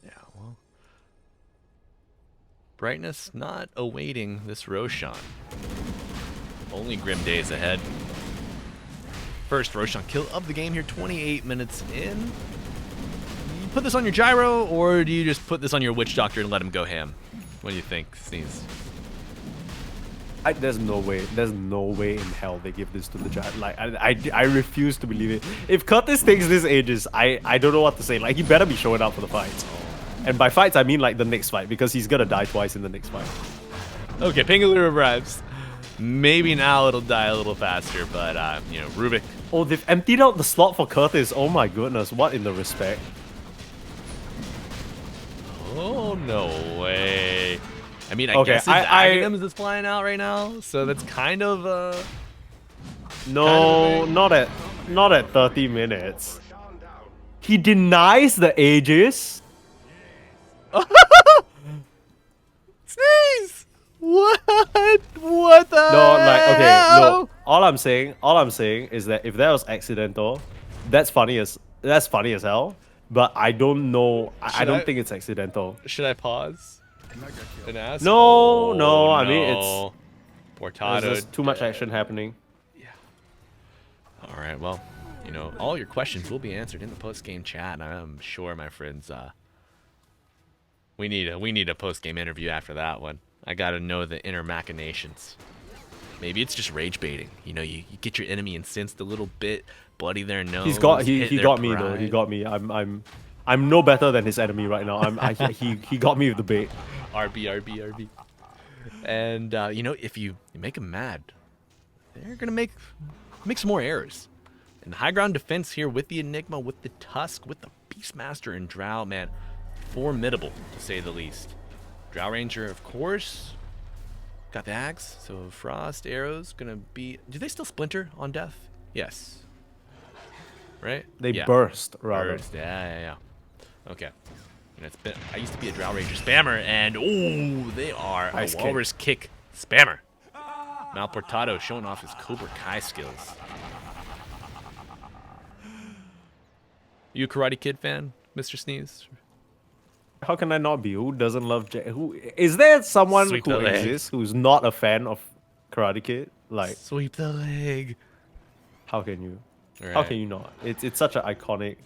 Yeah, well, brightness not awaiting this Roshan. Only grim days ahead. First Roshan kill of the game here, 28 minutes in. You put this on your Gyro, or do you just put this on your Witch Doctor and let him go ham? What do you think, Sneeze? There's no way in hell they give this to the Giant. Like, I refuse to believe it. If Curtis takes this ages, I don't know what to say. Like, he better be showing up for the fights. And by fights, I mean like the next fight, because he's gonna die twice in the next fight. Okay, Pangolier arrives. Maybe now it'll die a little faster, but, you know, Rubik. Oh, they've emptied out the slot for Curtis. Oh my goodness, what in the respect? Oh, no way. I mean, I guess it's Aghanims is flying out right now, so that's kind of no, not at 30 minutes. He denies the Aegis. Sneeze! What? What the No, like, okay, hell? no. All I'm saying is that if that was accidental, that's funny as hell. But I don't know. I don't think it's accidental. Should I pause and ask? No, no. I mean, it's Portado. there's just too much action happening. Yeah. All right. Well, you know, all your questions will be answered in the post-game chat, and I'm sure my friends We need a post-game interview after that one. I gotta know the inner machinations. Maybe it's just rage baiting. You know, you get your enemy incensed a little bit, bloody their nose. He got me though. He got me. I'm no better than his enemy right now. He got me with the bait. RB. And you know, if you make them mad, they're gonna make some more errors. And high ground defense here with the Enigma, with the Tusk, with the Beastmaster and Drow, man, formidable to say the least. Drow Ranger, of course, got the axe, so Frost Arrows gonna be. Do they still splinter on death? Yes. Right? They burst rather. Burst. Yeah. Okay. And it's been. I used to be a Drow Ranger spammer, and oh, they are Ice a Walrus kick spammer. Malportado showing off his Cobra Kai skills. You a Karate Kid fan, Mr. Sneeze? How can I not be? Who doesn't love who is there someone Sweep who the leg. exists who's not a fan of Karate Kid? Like, Sweep the leg. how can you? Right. How can you not? It's such an iconic.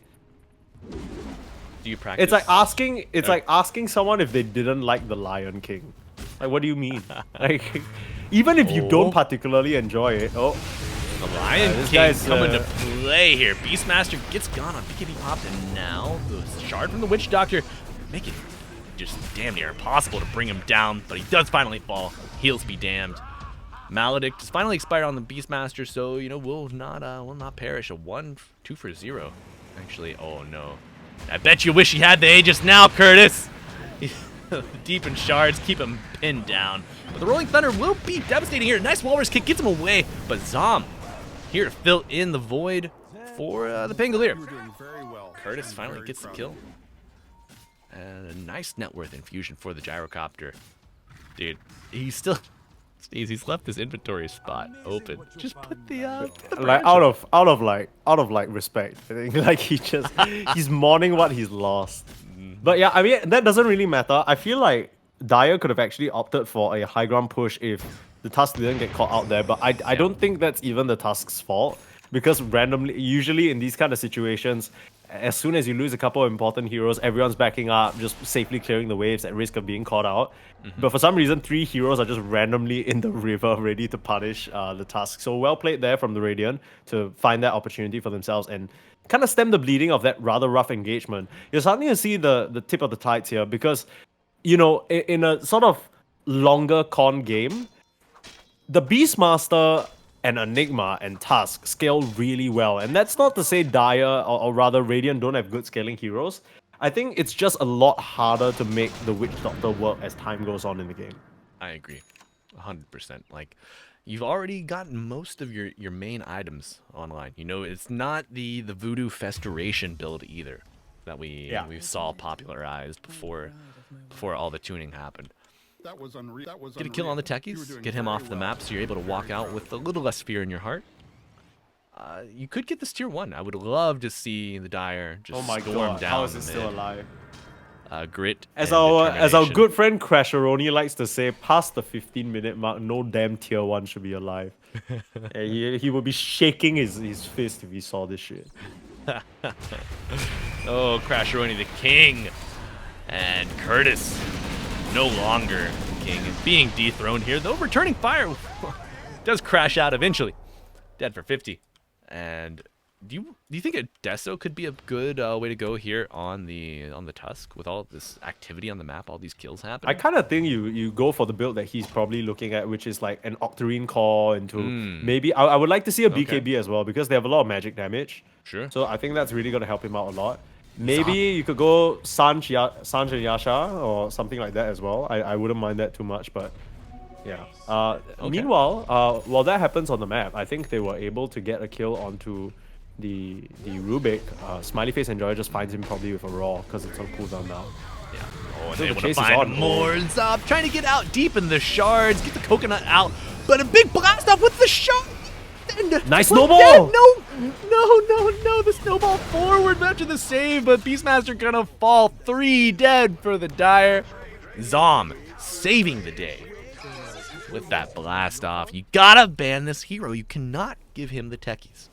Do you practice? It's like asking. It's like asking someone if they didn't like The Lion King. Like, what do you mean? Like, even if you don't particularly enjoy it. Oh, the Lion this King guy's, coming to play here. Beastmaster gets gone on BKB popped, and now the shard from the Witch Doctor make it just damn near impossible to bring him down. But he does finally fall. Heals be damned. Maledict is finally expired on the Beastmaster, so you know will not perish. A 1-2 for 0. Actually, oh no. I bet you wish he had the Aegis now, Curtis. Deep in shards, keep him pinned down. But the Rolling Thunder will be devastating here. Nice Walrus kick gets him away, but Zom here to fill in the void for the Pangolier. Curtis finally gets the kill. And a nice net worth infusion for the Gyrocopter. Dude, he's still... He's left his inventory spot open. Just put the like out of respect. I think like he's mourning what he's lost. But yeah, I mean that doesn't really matter. I feel like Dyer could have actually opted for a high ground push if the Tusk didn't get caught out there. But I don't think that's even the Tusk's fault, because randomly, usually in these kind of situations, as soon as you lose a couple of important heroes, everyone's backing up, just safely clearing the waves at risk of being caught out. But for some reason, 3 heroes are just randomly in the river, ready to punish the Tusk. So well played there from the Radiant to find that opportunity for themselves and kind of stem the bleeding of that rather rough engagement. You're starting to see the tip of the tides here, because, you know, in a sort of longer con game, the Beastmaster and Enigma and Tusk scale really well. And that's not to say Dire or rather Radiant don't have good scaling heroes. I think it's just a lot harder to make the Witch Doctor work as time goes on in the game. I agree. 100%. Like, you've already gotten most of your main items online. You know, it's not the Voodoo Festoration build either that we saw popularized before all the tuning happened. Get a kill on the techies, get him off the map so you're able to walk out with a little less fear in your heart. You could get this tier 1. I would love to see the Dire just storm down. How is it still alive? Grit. As our good friend Crasheroni likes to say, past the 15-minute mark, no damn tier 1 should be alive. he would be shaking his fist if he saw this shit. Oh, Crasheroni the king. And Curtis no longer king and being dethroned here, though returning fire does crash out eventually. Dead for 50. And do you think a Deso could be a good way to go here on the Tusk with all this activity on the map, all these kills happening? I kind of think you go for the build that he's probably looking at, which is like an Octarine core into maybe I would like to see a BKB as well, because they have a lot of magic damage. Sure. So I think that's really going to help him out a lot. Maybe you could go Sanj and Yasha or something like that as well. I wouldn't mind that too much, but yeah. Meanwhile, while that happens on the map, I think they were able to get a kill onto the Rubik. Smiley Face Enjoyer just finds him probably with a Raw because it's on cooldown now. Yeah. Oh, and So they the want to chase is find on. more. Zop trying to get out deep in the shards, get the coconut out, but a big blast off with the shard. Nice We're snowball! dead. No, the snowball forward after the save, but Beastmaster gonna fall. 3 dead for the Dire. Zom saving the day with that blast off. You gotta ban this hero. You cannot give him the techies.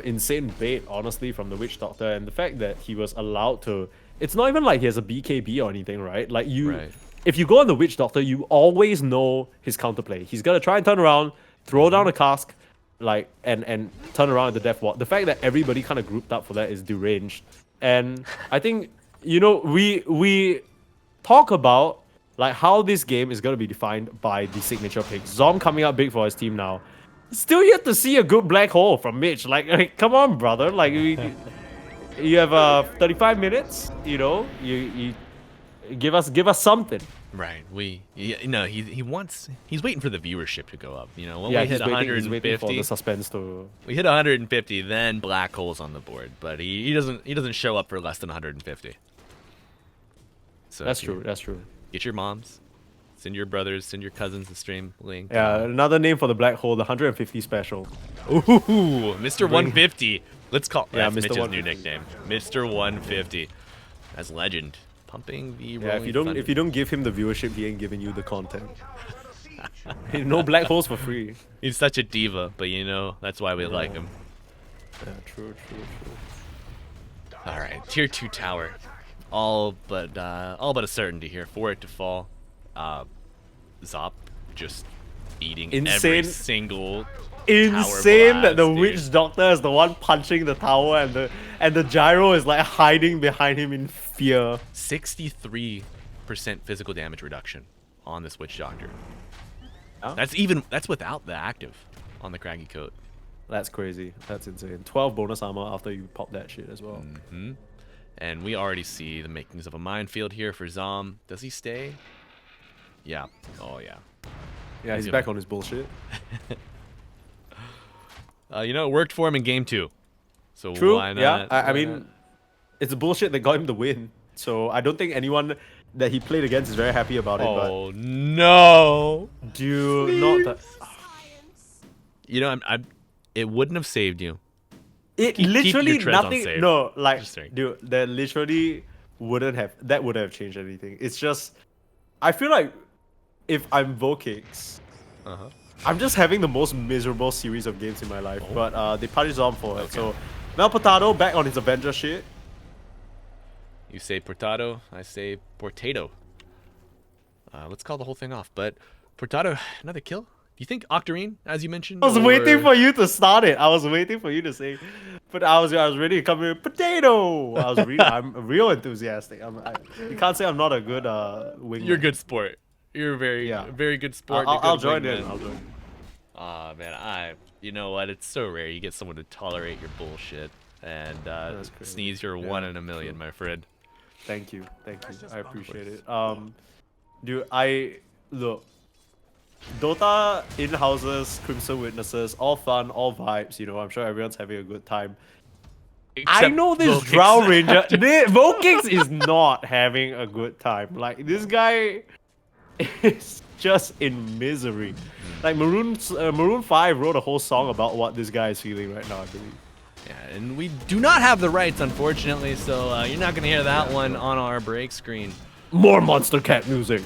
Insane bait, honestly, from the Witch Doctor, and the fact that he was allowed to it's not even like he has a BKB or anything, right? Like Right. if you go on the Witch Doctor, you always know his counterplay. He's gonna try and turn around, throw down a cask, like and turn around at the Death Ward. The fact that everybody kind of grouped up for that is deranged. And I think we talk about like how this game is gonna be defined by the signature picks. Zom coming up big for his team now. Still yet to see a good black hole from Mitch. Like come on, brother. Like you have 35 minutes. You give us something. Right. He's waiting for the viewership to go up. When Yeah, we hit he's waiting for 150, the suspense to. we hit 150, then black holes on the board. But he doesn't show up for less than 150. So That's true. That's true. Get your moms, send your brothers, send your cousins the stream link. Yeah, another name for the black hole, the 150 special. Ooh, Mr. 150. Let's call. Yeah, That's Mr. Mitch's 150. new nickname, Mr. 150. That's legend. Pumping the. Yeah, Rolling Thunder. if you don't give him the viewership, he ain't giving you the content. No black holes for free. He's such a diva, but that's why we like him. Yeah, true. All right, tier 2 tower, all but a certainty here for it to fall. Zop just eating every Insane. single. Insane Tower that the blast, dude. Witch Doctor is the one punching the tower and the gyro is like hiding behind him in fear. 63% physical damage reduction on this Witch Doctor. Oh. That's without the active on the Craggy Coat. That's crazy. That's insane. 12 bonus armor after you pop that shit as well. And we already see the makings of a minefield here for Zom. Does he stay? Yeah. Oh yeah. Yeah, he's back on his bullshit. It worked for him in game 2. So True. why not? Yeah. I Why mean, not? it's bullshit that got him the win. So I don't think anyone that he played against is very happy about it. Oh no! But dude, not that. It wouldn't have saved you. It Keep literally your treads on nothing. safe. No, like, Just saying. dude, that literally wouldn't have changed anything. It's just, I feel like if I'm Vokix, I'm just having the most miserable series of games in my life. But they punished on for it. So Mel Potato back on his Avenger shit. You say Portado, I say Portato. Let's call the whole thing off. But Portado, another kill? Do you think Octarine, as you mentioned? I was waiting for you to start it. I was waiting for you to say, but I was ready to come in potato. I'm real enthusiastic. You can't say I'm not a good wingman. You're a good sport. You're a very good sport. I'll join in. I'll join. Aw, man, you know what? It's so rare you get someone to tolerate your bullshit. And Sneeze, you're one in a million, my friend. Thank you. I appreciate it. Dude, look. Dota, in-houses, Crimson Witnesses, all fun, all vibes, I'm sure everyone's having a good time. I know this Drow Ranger, Vokix is not having a good time. Like, this guy is just in misery. Like, Maroon 5 wrote a whole song about what this guy is feeling right now, I believe. Yeah, and we do not have the rights, unfortunately, so you're not going to hear that one on our break screen. More Monster Cat music.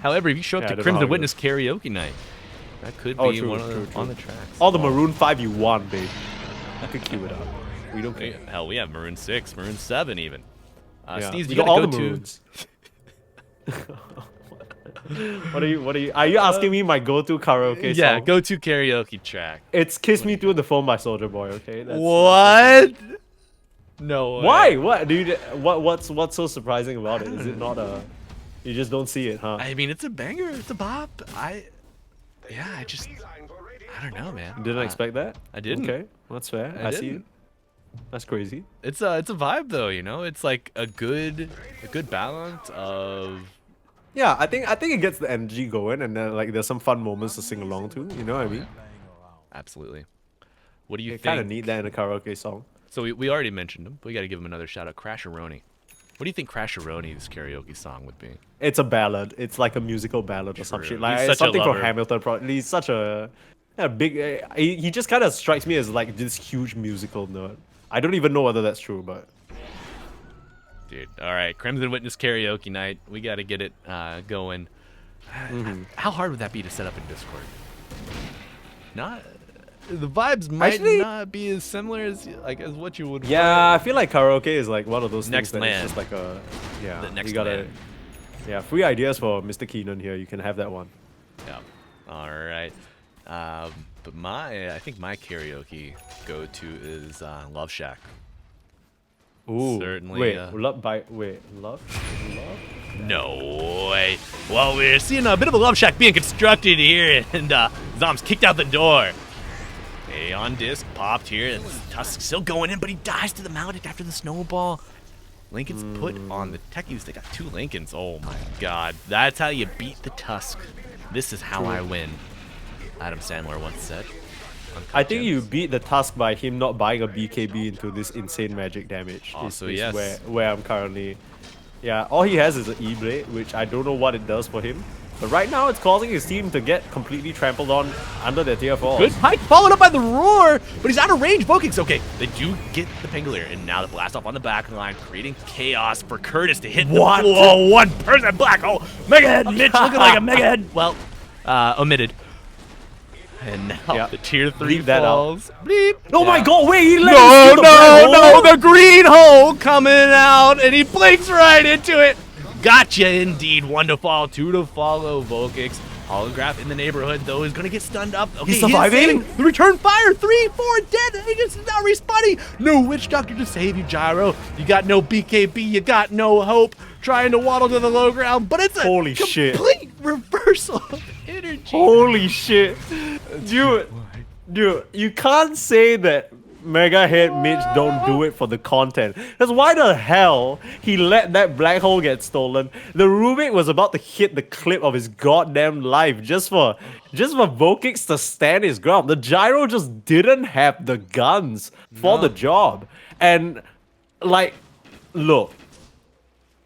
However, if you show up to Crimson Witness karaoke night, that could be one of the on the tracks. All the Maroon 5 you want, babe. You could queue it up. We don't care. Hell, we have Maroon 6, Maroon 7 even. Sneeze, we you got gotta all go the Maroons. Are you asking me my go-to karaoke song? Yeah, go-to karaoke track. It's Kiss Me Through the Phone by Soulja Boy, okay? What? No way. Why? What, dude? What's so surprising about it? Is it not a? You just don't see it, huh? I mean, it's a banger. It's a bop. I don't know, man. Didn't expect that. I didn't. Okay, that's fair. I see it. That's crazy. It's a vibe though, It's like a good balance of. Yeah, I think it gets the energy going, and then like there's some fun moments to sing along to. You know what I mean? Absolutely. What do you think? Kind of need that in a karaoke song. So we already mentioned him. But we got to give him another shout out. Crasheroni. What do you think Crasheroni's karaoke song would be? It's a ballad. It's like a musical ballad or some shit. He's Like such something a from lover. Hamilton. He's such a big. He just kind of strikes me as like this huge musical nerd. I don't even know whether that's true, but. Dude, all right, Crimson Witness karaoke night. We got to get it going. How hard would that be to set up in Discord? Not. The vibes might Actually- not be as similar as as what you would. Yeah, I feel like karaoke is like one of those Next things that man. is just like a The next you gotta man. yeah, free ideas for Mr. Keenan here. You can have that one. Yeah. All right. But I think my karaoke go-to is Love Shack. Ooh, Certainly, Wait, love? No way. Well, we're seeing a bit of a Love Shack being constructed here, and Zom's kicked out the door. A on disc popped here, and Tusk still going in, but he dies to the mountain after the snowball. Lincoln's put on the techies. They got 2 Lincolns. Oh my god. That's how you beat the Tusk. This is how I win. Adam Sandler once said. I think you beat the Tusk by him not buying a BKB into this insane magic damage. Also, is yes. where I'm currently. Yeah, all he has is an E-Blade, which I don't know what it does for him. But right now, it's causing his team to get completely trampled on under their tier 4. Good pike followed up by the roar, but he's out of range. Vokix, okay, they do get the Pangolier, and now the blast off on the back line, creating chaos for Curtis to hit What? the whoa, 1 person black hole. Mega head, Mitch looking like a mega head. Well, omitted. And now the tier 3 Bleep that out. falls. Bleep. Oh my god, wait, he let No, him steal the black hole? the green hole coming out, and he blinks right into it. Gotcha indeed. 1 to fall, 2 to follow. Vokix. Holograph in the neighborhood, though, is going to get stunned up. Okay, He's surviving? saving. The return fire. 3, 4 dead. Agents is now respawning. No Witch Doctor to save you, Gyro. You got no BKB. You got no hope. Trying to waddle to the low ground, but it's a Holy shit. complete reversal of energy. Holy shit. Dude, you can't say that Mega Head Mitch don't do it for the content. Because why the hell he let that black hole get stolen? The Rubik was about to hit the clip of his goddamn life just for Vokix to stand his ground. The Gyro just didn't have the guns for the job. And like, look,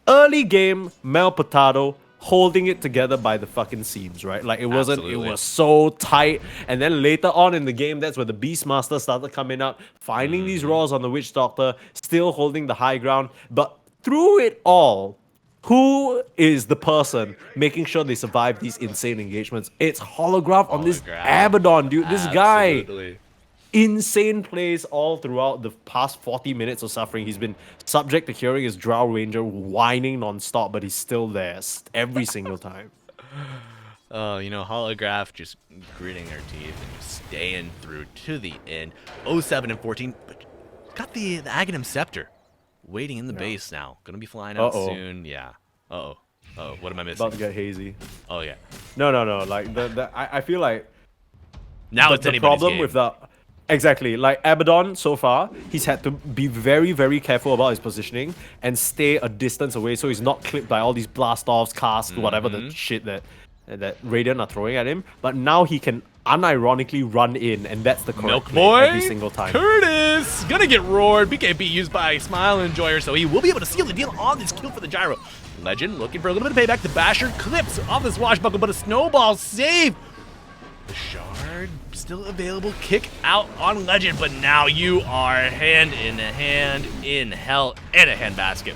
early game Mel Potato holding it together by the fucking seams, right? Like it wasn't, Absolutely. it was so tight. And then later on in the game, that's where the Beastmaster started coming out, finding these rolls on the Witch Doctor, still holding the high ground. But through it all, who is the person making sure they survive these insane engagements? It's Holograph on this Holograph. Abaddon, dude. This guy, Absolutely. insane plays all throughout the past 40 minutes of suffering. He's been subject to hearing his Drow Ranger whining non-stop, but he's still there every single time. Oh, Holograph just gritting her teeth and just staying through to the end. 07 and 14, but got the Aghanim Scepter waiting in the base now. Gonna be flying out soon. Yeah. Uh-oh. Oh, what am I missing? About to get hazy. Oh, yeah. No. Like, I feel like Now it's the anybody's problem game. with the... Exactly. Like, Abaddon, so far, he's had to be very, very careful about his positioning and stay a distance away so he's not clipped by all these blast-offs, casts, whatever the shit that Radiant are throwing at him. But now he can unironically run in, and that's the correct Milk play Boy every single time. Curtis gonna get roared. BKB used by Smile Enjoyer, so he will be able to seal the deal on this kill for the Gyro. Legend looking for a little bit of payback. The Basher clips off the swashbuckle, but a snowball save. The Shard still available. Kick out on Legend, but now you are hand in hell and a handbasket.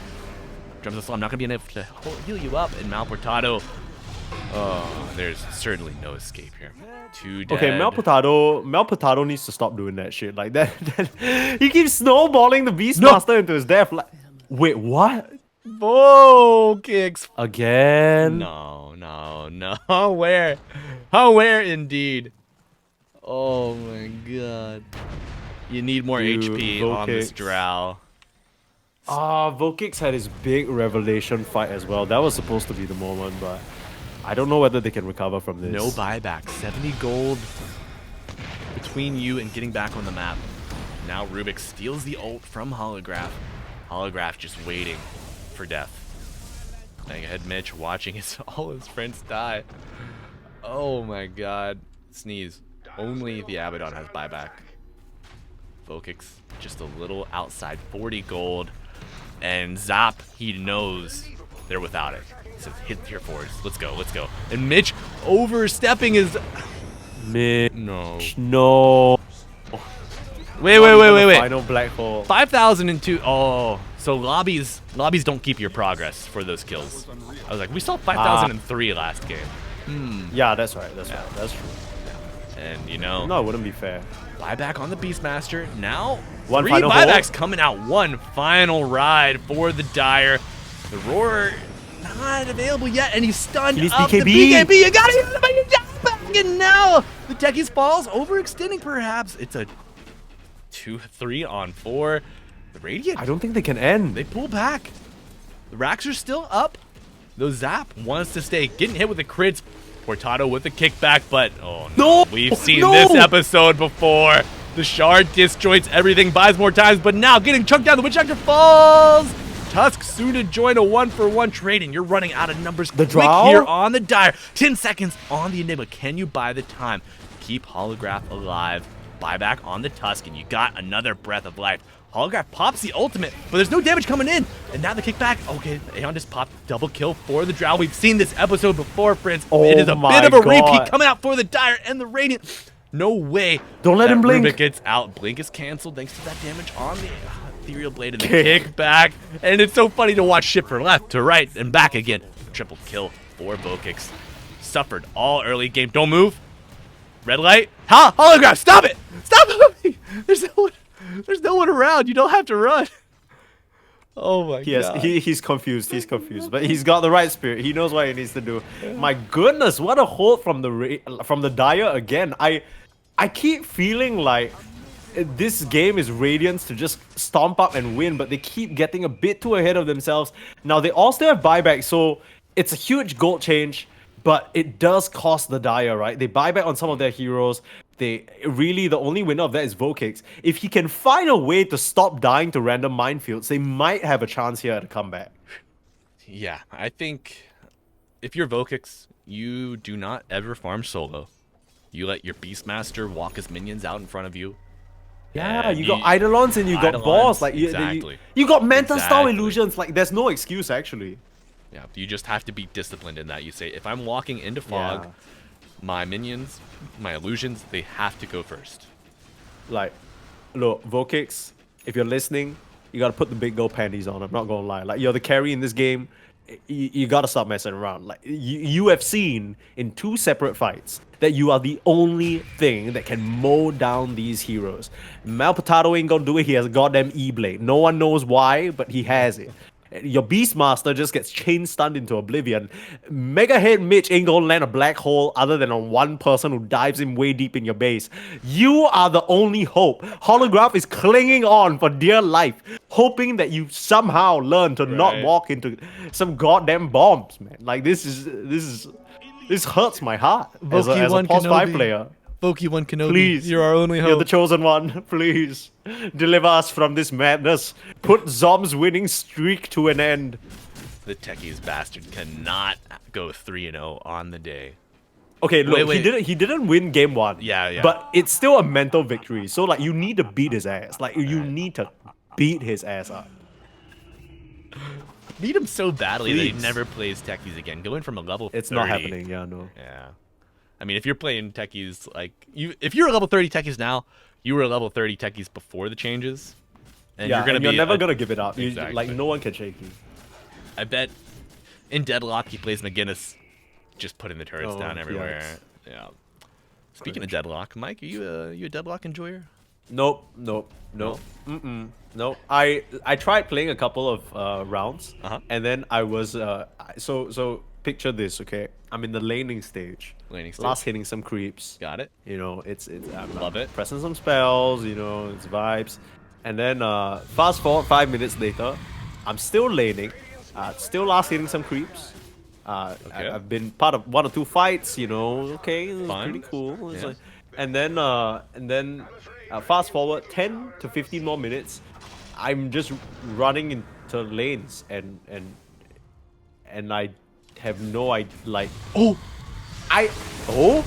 Drums of Slum not gonna be enough to heal you up, and Malportado. Oh, there's certainly no escape here. 2 dead. Okay, Mel Potato needs to stop doing that shit. Like that, he keeps snowballing the Beastmaster into his death. Like, wait, what? Whoa, kicks. Again? No. Where indeed? Oh my god. You need more Dude, HP on this Vokix. Drow. Vokix had his big revelation fight as well. That was supposed to be the moment, but I don't know whether they can recover from this. No buyback. 70 gold between you and getting back on the map. Now Rubik steals the ult from Holograph. Holograph just waiting for death. Mega Head Mitch watching all his friends die. Oh my god. Sneeze. Only the Abaddon has buyback. Vokix just a little outside. 40 gold. And Zap, he knows they're without it. He says, hit tier 4s. Let's go. And Mitch overstepping his... Mitch. No. No. Wait. Final black hole. 5,002. Oh, so lobbies don't keep your progress for those kills. I was like, we saw 5,003 last game. Yeah, that's right. That's true. And No, it wouldn't be fair. Buyback on the Beastmaster. Now, One 3 final buybacks hold. coming out. One final ride for the Dire. The Roar not available yet, and he's stunned He needs up the BKB. BKB. You gotta get him, but you got back, and now the Techies falls, overextending perhaps. It's a 2-3 on 4. The Radiant, I don't think they can end. they pull back. The racks are still up. The Zap wants to stay. Getting hit with the crits. Portado with the kickback, but oh no. We've seen this episode before. The Shard disjoints everything, buys more times, but now getting chunked down. The Witch Doctor falls. Tusk soon to join a 1-for-1 trade, and you're running out of numbers quick here on the Dire. 10 seconds on the Enigma. Can you buy the time? Keep Holograph alive. Buyback on the Tusk, and you got another breath of life. Holograph pops the ultimate, but there's no damage coming in. And now the kickback. Okay, Aeon just popped double kill for the Drow. We've seen this episode before, friends. It is a bit of a repeat coming out for the Dire and the Radiant. No way. Don't let him blink. Rubik gets out. Blink is canceled thanks to that damage on the Ethereal Blade and the kickback. And it's so funny to watch shift from left to right and back again. Triple kill for Vokix. Suffered all early game. Don't move. Red light. Ha! Holograph, stop it! Stop moving! There's no one around. You don't have to run. Oh my god. He's confused. He's confused, but he's got the right spirit. He knows what he needs to do. My goodness, what a hold from the Dire again. I keep feeling like this game is Radiance to just stomp up and win, but they keep getting a bit too ahead of themselves. Now they all still have buyback, so it's a huge gold change, but it does cost the Dire, right? They buy back on some of their heroes. The only winner of that is Vokix. If he can find a way to stop dying to random minefields, they might have a chance here to come back. Yeah, I think if you're Vokix, you do not ever farm solo. You let your Beastmaster walk his minions out in front of you. Yeah, you got Eidolons and you got Boss. Like you got Mental Style Illusions. Like there's no excuse actually. Yeah, you just have to be disciplined in that. You say, if I'm walking into Fog, my minions, my illusions, they have to go first. Like, look, Vokix, if you're listening, you gotta put the big gold panties on. I'm not gonna lie. Like, you're the carry in this game. You gotta stop messing around. Like, you have seen in 2 separate fights that you are the only thing that can mow down these heroes. Mal Potato ain't gonna do it. He has a goddamn E-Blade. No one knows why, but he has it. Your Beastmaster just gets chain stunned into oblivion. Mega Head Mitch ain't gonna land a black hole other than on one person who dives in way deep in your base. You are the only hope. Holograph is clinging on for dear life, hoping that you somehow learn to not walk into some goddamn bombs, man. Like this hurts my heart as a Pulse 5 player. Voki1 Kenobi, please, you're our only hope. You're the chosen one. Please, deliver us from this madness. Put Zom's winning streak to an end. The Techies bastard cannot go 3-0 on the day. Okay, look, he didn't win game 1. Yeah. But it's still a mental victory. So like, you need to beat his ass. Like, you need to beat his ass up. Beat him so badly that he never plays Techies again. Going from a level 30. It's not happening. Yeah, no. Yeah. I mean, if you're playing Techies, like, if you're a level 30 Techies now, you were a level 30 Techies before the changes. And you're never going to give it up. Exactly. Like, no one can shake you. I bet in Deadlock, he plays McGinnis, just putting the turrets down everywhere. Yikes. Yeah. Speaking of Deadlock, Mike, are you a Deadlock enjoyer? Nope. Nope. I tried playing a couple of rounds, and then I was so picture this, okay? I'm in the laning stage. Last hitting some creeps. Got it. You know, I'm love it. Pressing some spells, you know, it's vibes. And then fast forward 5 minutes later, I'm still laning, still last hitting some creeps. I've been part of 1 or 2 fights, you know, okay, it was pretty cool. Like, and then fast forward 10 to 15 more minutes, I'm just running into lanes and I have no idea, like,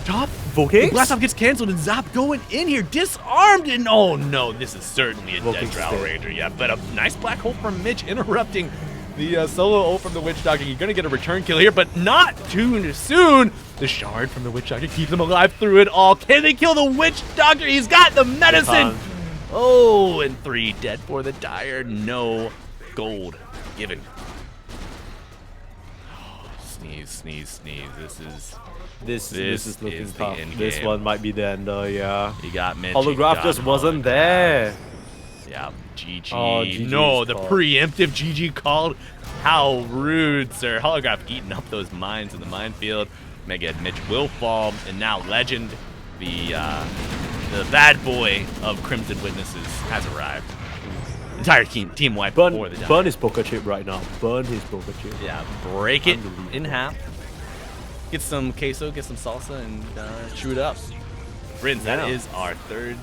Top Vokix? Blast off gets canceled and Zap going in here, disarmed, and oh no, this is certainly a dead Drow Ranger. Yeah, but a nice black hole from Mitch interrupting the solo ult from the Witch Doctor. You're gonna get a return kill here, but not too soon. The shard from the Witch Doctor keeps him alive through it all. Can they kill the Witch Doctor? He's got the medicine. Oh, and 3 dead for the Dire. No gold given. sneeze. This is looking is the tough. end This game. one might be the ender, yeah. You got Mitch. Holograph just wasn't there. Yeah, GG. Oh, GG No, is the called. preemptive GG called. How rude, sir. Holograph eating up those mines in the minefield. Mega Mitch will fall, and now Legend, the bad boy of Crimson Witnesses, has arrived. Entire team wiped before the Burn his poker chip right now. Burn his poker chip. Yeah, break it in half. Get some queso, get some salsa, and chew it up. Friends, that is our third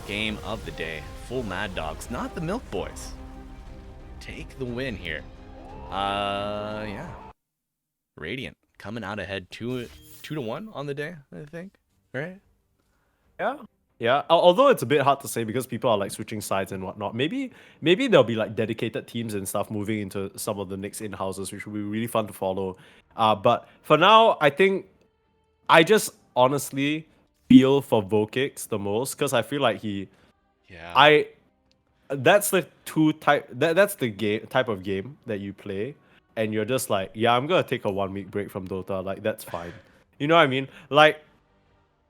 game of the day. Full Mad Dogs, not the Milk Boys. Take the win here. Yeah. Radiant coming out ahead 2-1 on the day, I think. Right? Yeah. Although it's a bit hard to say because people are like switching sides and whatnot. Maybe there'll be like dedicated teams and stuff moving into some of the next in-houses, which will be really fun to follow. But for now, I think I just honestly feel for Vokix the most because I feel like that's the that's the type of game that you play and you're just like, yeah, I'm gonna take a 1 week break from Dota, like that's fine. You know what I mean? Like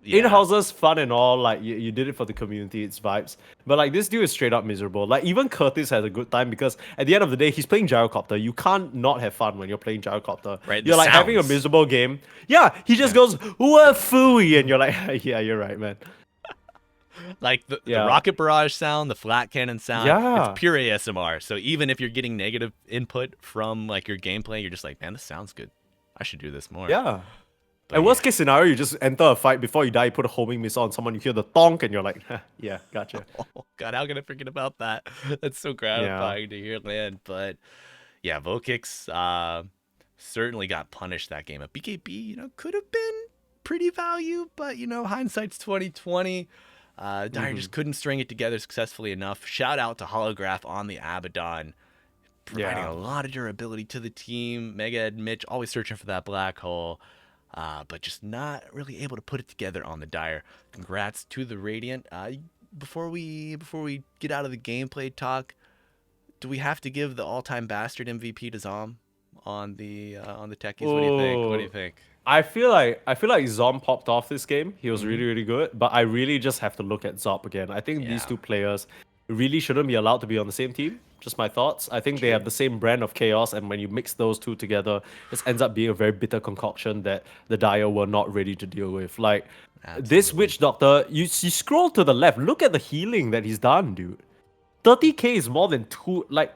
in-houses fun and all, like you did it for the community, it's vibes. But like this dude is straight up miserable. Like even Curtis has a good time because at the end of the day, he's playing Gyrocopter. You can't not have fun when you're playing Gyrocopter. Right, you're like having a miserable game. Yeah, he just goes, "What fooey," and you're like, yeah, you're right, man. Like the rocket barrage sound, the flat cannon sound, it's pure ASMR. So even if you're getting negative input from like your gameplay, you're just like, man, this sounds good. I should do this more. Yeah. And worst case scenario, you just enter a fight before you die, you put a homing missile on someone, you hear the thonk, and you're like, yeah, gotcha. Oh god, how can I forget about that? That's so gratifying to hear land. But yeah, Vokix certainly got punished that game. A BKB, could have been pretty value, but hindsight's 2020. Dire just couldn't string it together successfully enough. Shout out to Holograph on the Abaddon, providing a lot of durability to the team. Mega and Mitch always searching for that black hole, but just not really able to put it together on the Dire. Congrats to the Radiant. Before we get out of the gameplay talk, do we have to give the all-time bastard MVP to Zom on the techies? What do you think? I feel like Zom popped off this game. He was really, really good. But I really just have to look at Zop again. I think these two players really shouldn't be allowed to be on the same team. Just my thoughts. I think they have the same brand of chaos, and when you mix those two together, it ends up being a very bitter concoction that the Dire were not ready to deal with. Like this Witch Doctor, you scroll to the left. Look at the healing that he's done, dude. 30k is more than two. Like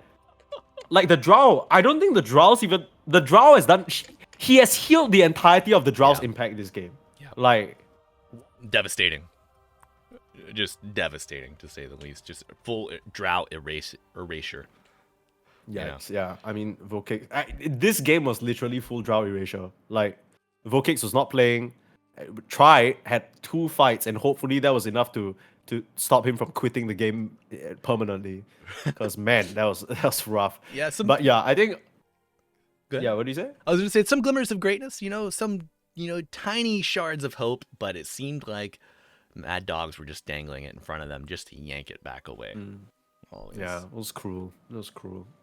the Drow. I don't think the Drow's even. The Drow has done. He has healed the entirety of the Drow's impact this game. Yeah. Like devastating. Just devastating to say the least. Just full Drow erasure. Yeah. I mean, Vokix. This game was literally full Drow erasure. Like Vokix was not playing. Had 2 fights, and hopefully that was enough to stop him from quitting the game permanently. Because man, that was rough. Yeah. But yeah, I think. Yeah, what do you say? I was going to say some glimmers of greatness, some, tiny shards of hope, but it seemed like Mad Dogs were just dangling it in front of them just to yank it back away. Yeah, it was cruel.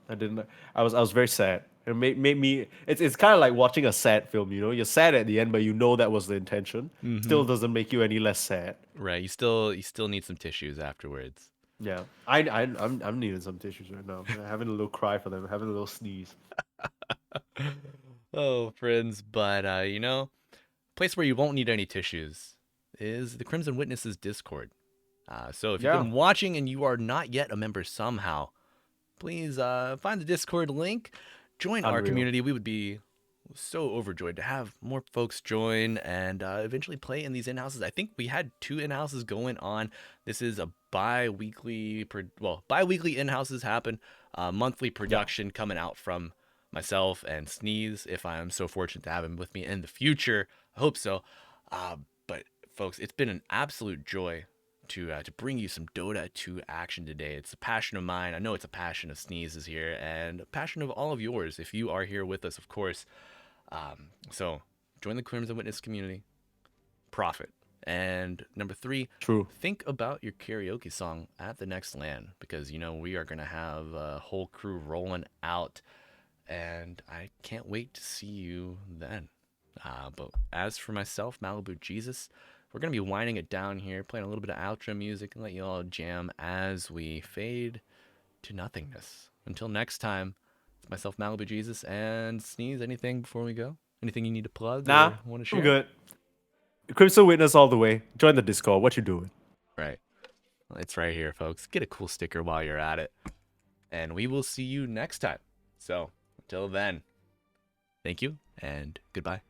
I was very sad. It made me. It's kind of like watching a sad film. You're sad at the end, but that was the intention. Still doesn't make you any less sad. Right. You still need some tissues afterwards. Yeah, I'm needing some tissues right now. I'm having a little cry for them. Having a little sneeze. Oh, friends, but place where you won't need any tissues is the Crimson Witnesses Discord. So if you've been watching and you are not yet a member somehow, please find the Discord link, join our community. We would be so overjoyed to have more folks join and eventually play in these in-houses. I think we had 2 in-houses going on. This is a bi-weekly in-houses happen. Monthly production coming out from myself and Sneeze, if I am so fortunate to have him with me in the future. I hope so. But folks, it's been an absolute joy to bring you some Dota 2 action today. It's a passion of mine. I know it's a passion of Sneeze's here and a passion of all of yours if you are here with us, of course. So join the Crimson Witness community. Profit. And number 3, think about your karaoke song at the next LAN because, we are going to have a whole crew rolling out. and I can't wait to see you then. But as for myself, Malibujesus, we're going to be winding it down here, playing a little bit of outro music, and let you all jam as we fade to nothingness. Until next time, it's myself, Malibujesus, and Sneeze. Anything before we go? Anything you need to plug Nah, or want to I'm share? good. Crypto Witness all the way. Join the Discord. What you doing? Right. It's right here, folks. Get a cool sticker while you're at it. And we will see you next time. So, until then, thank you and goodbye.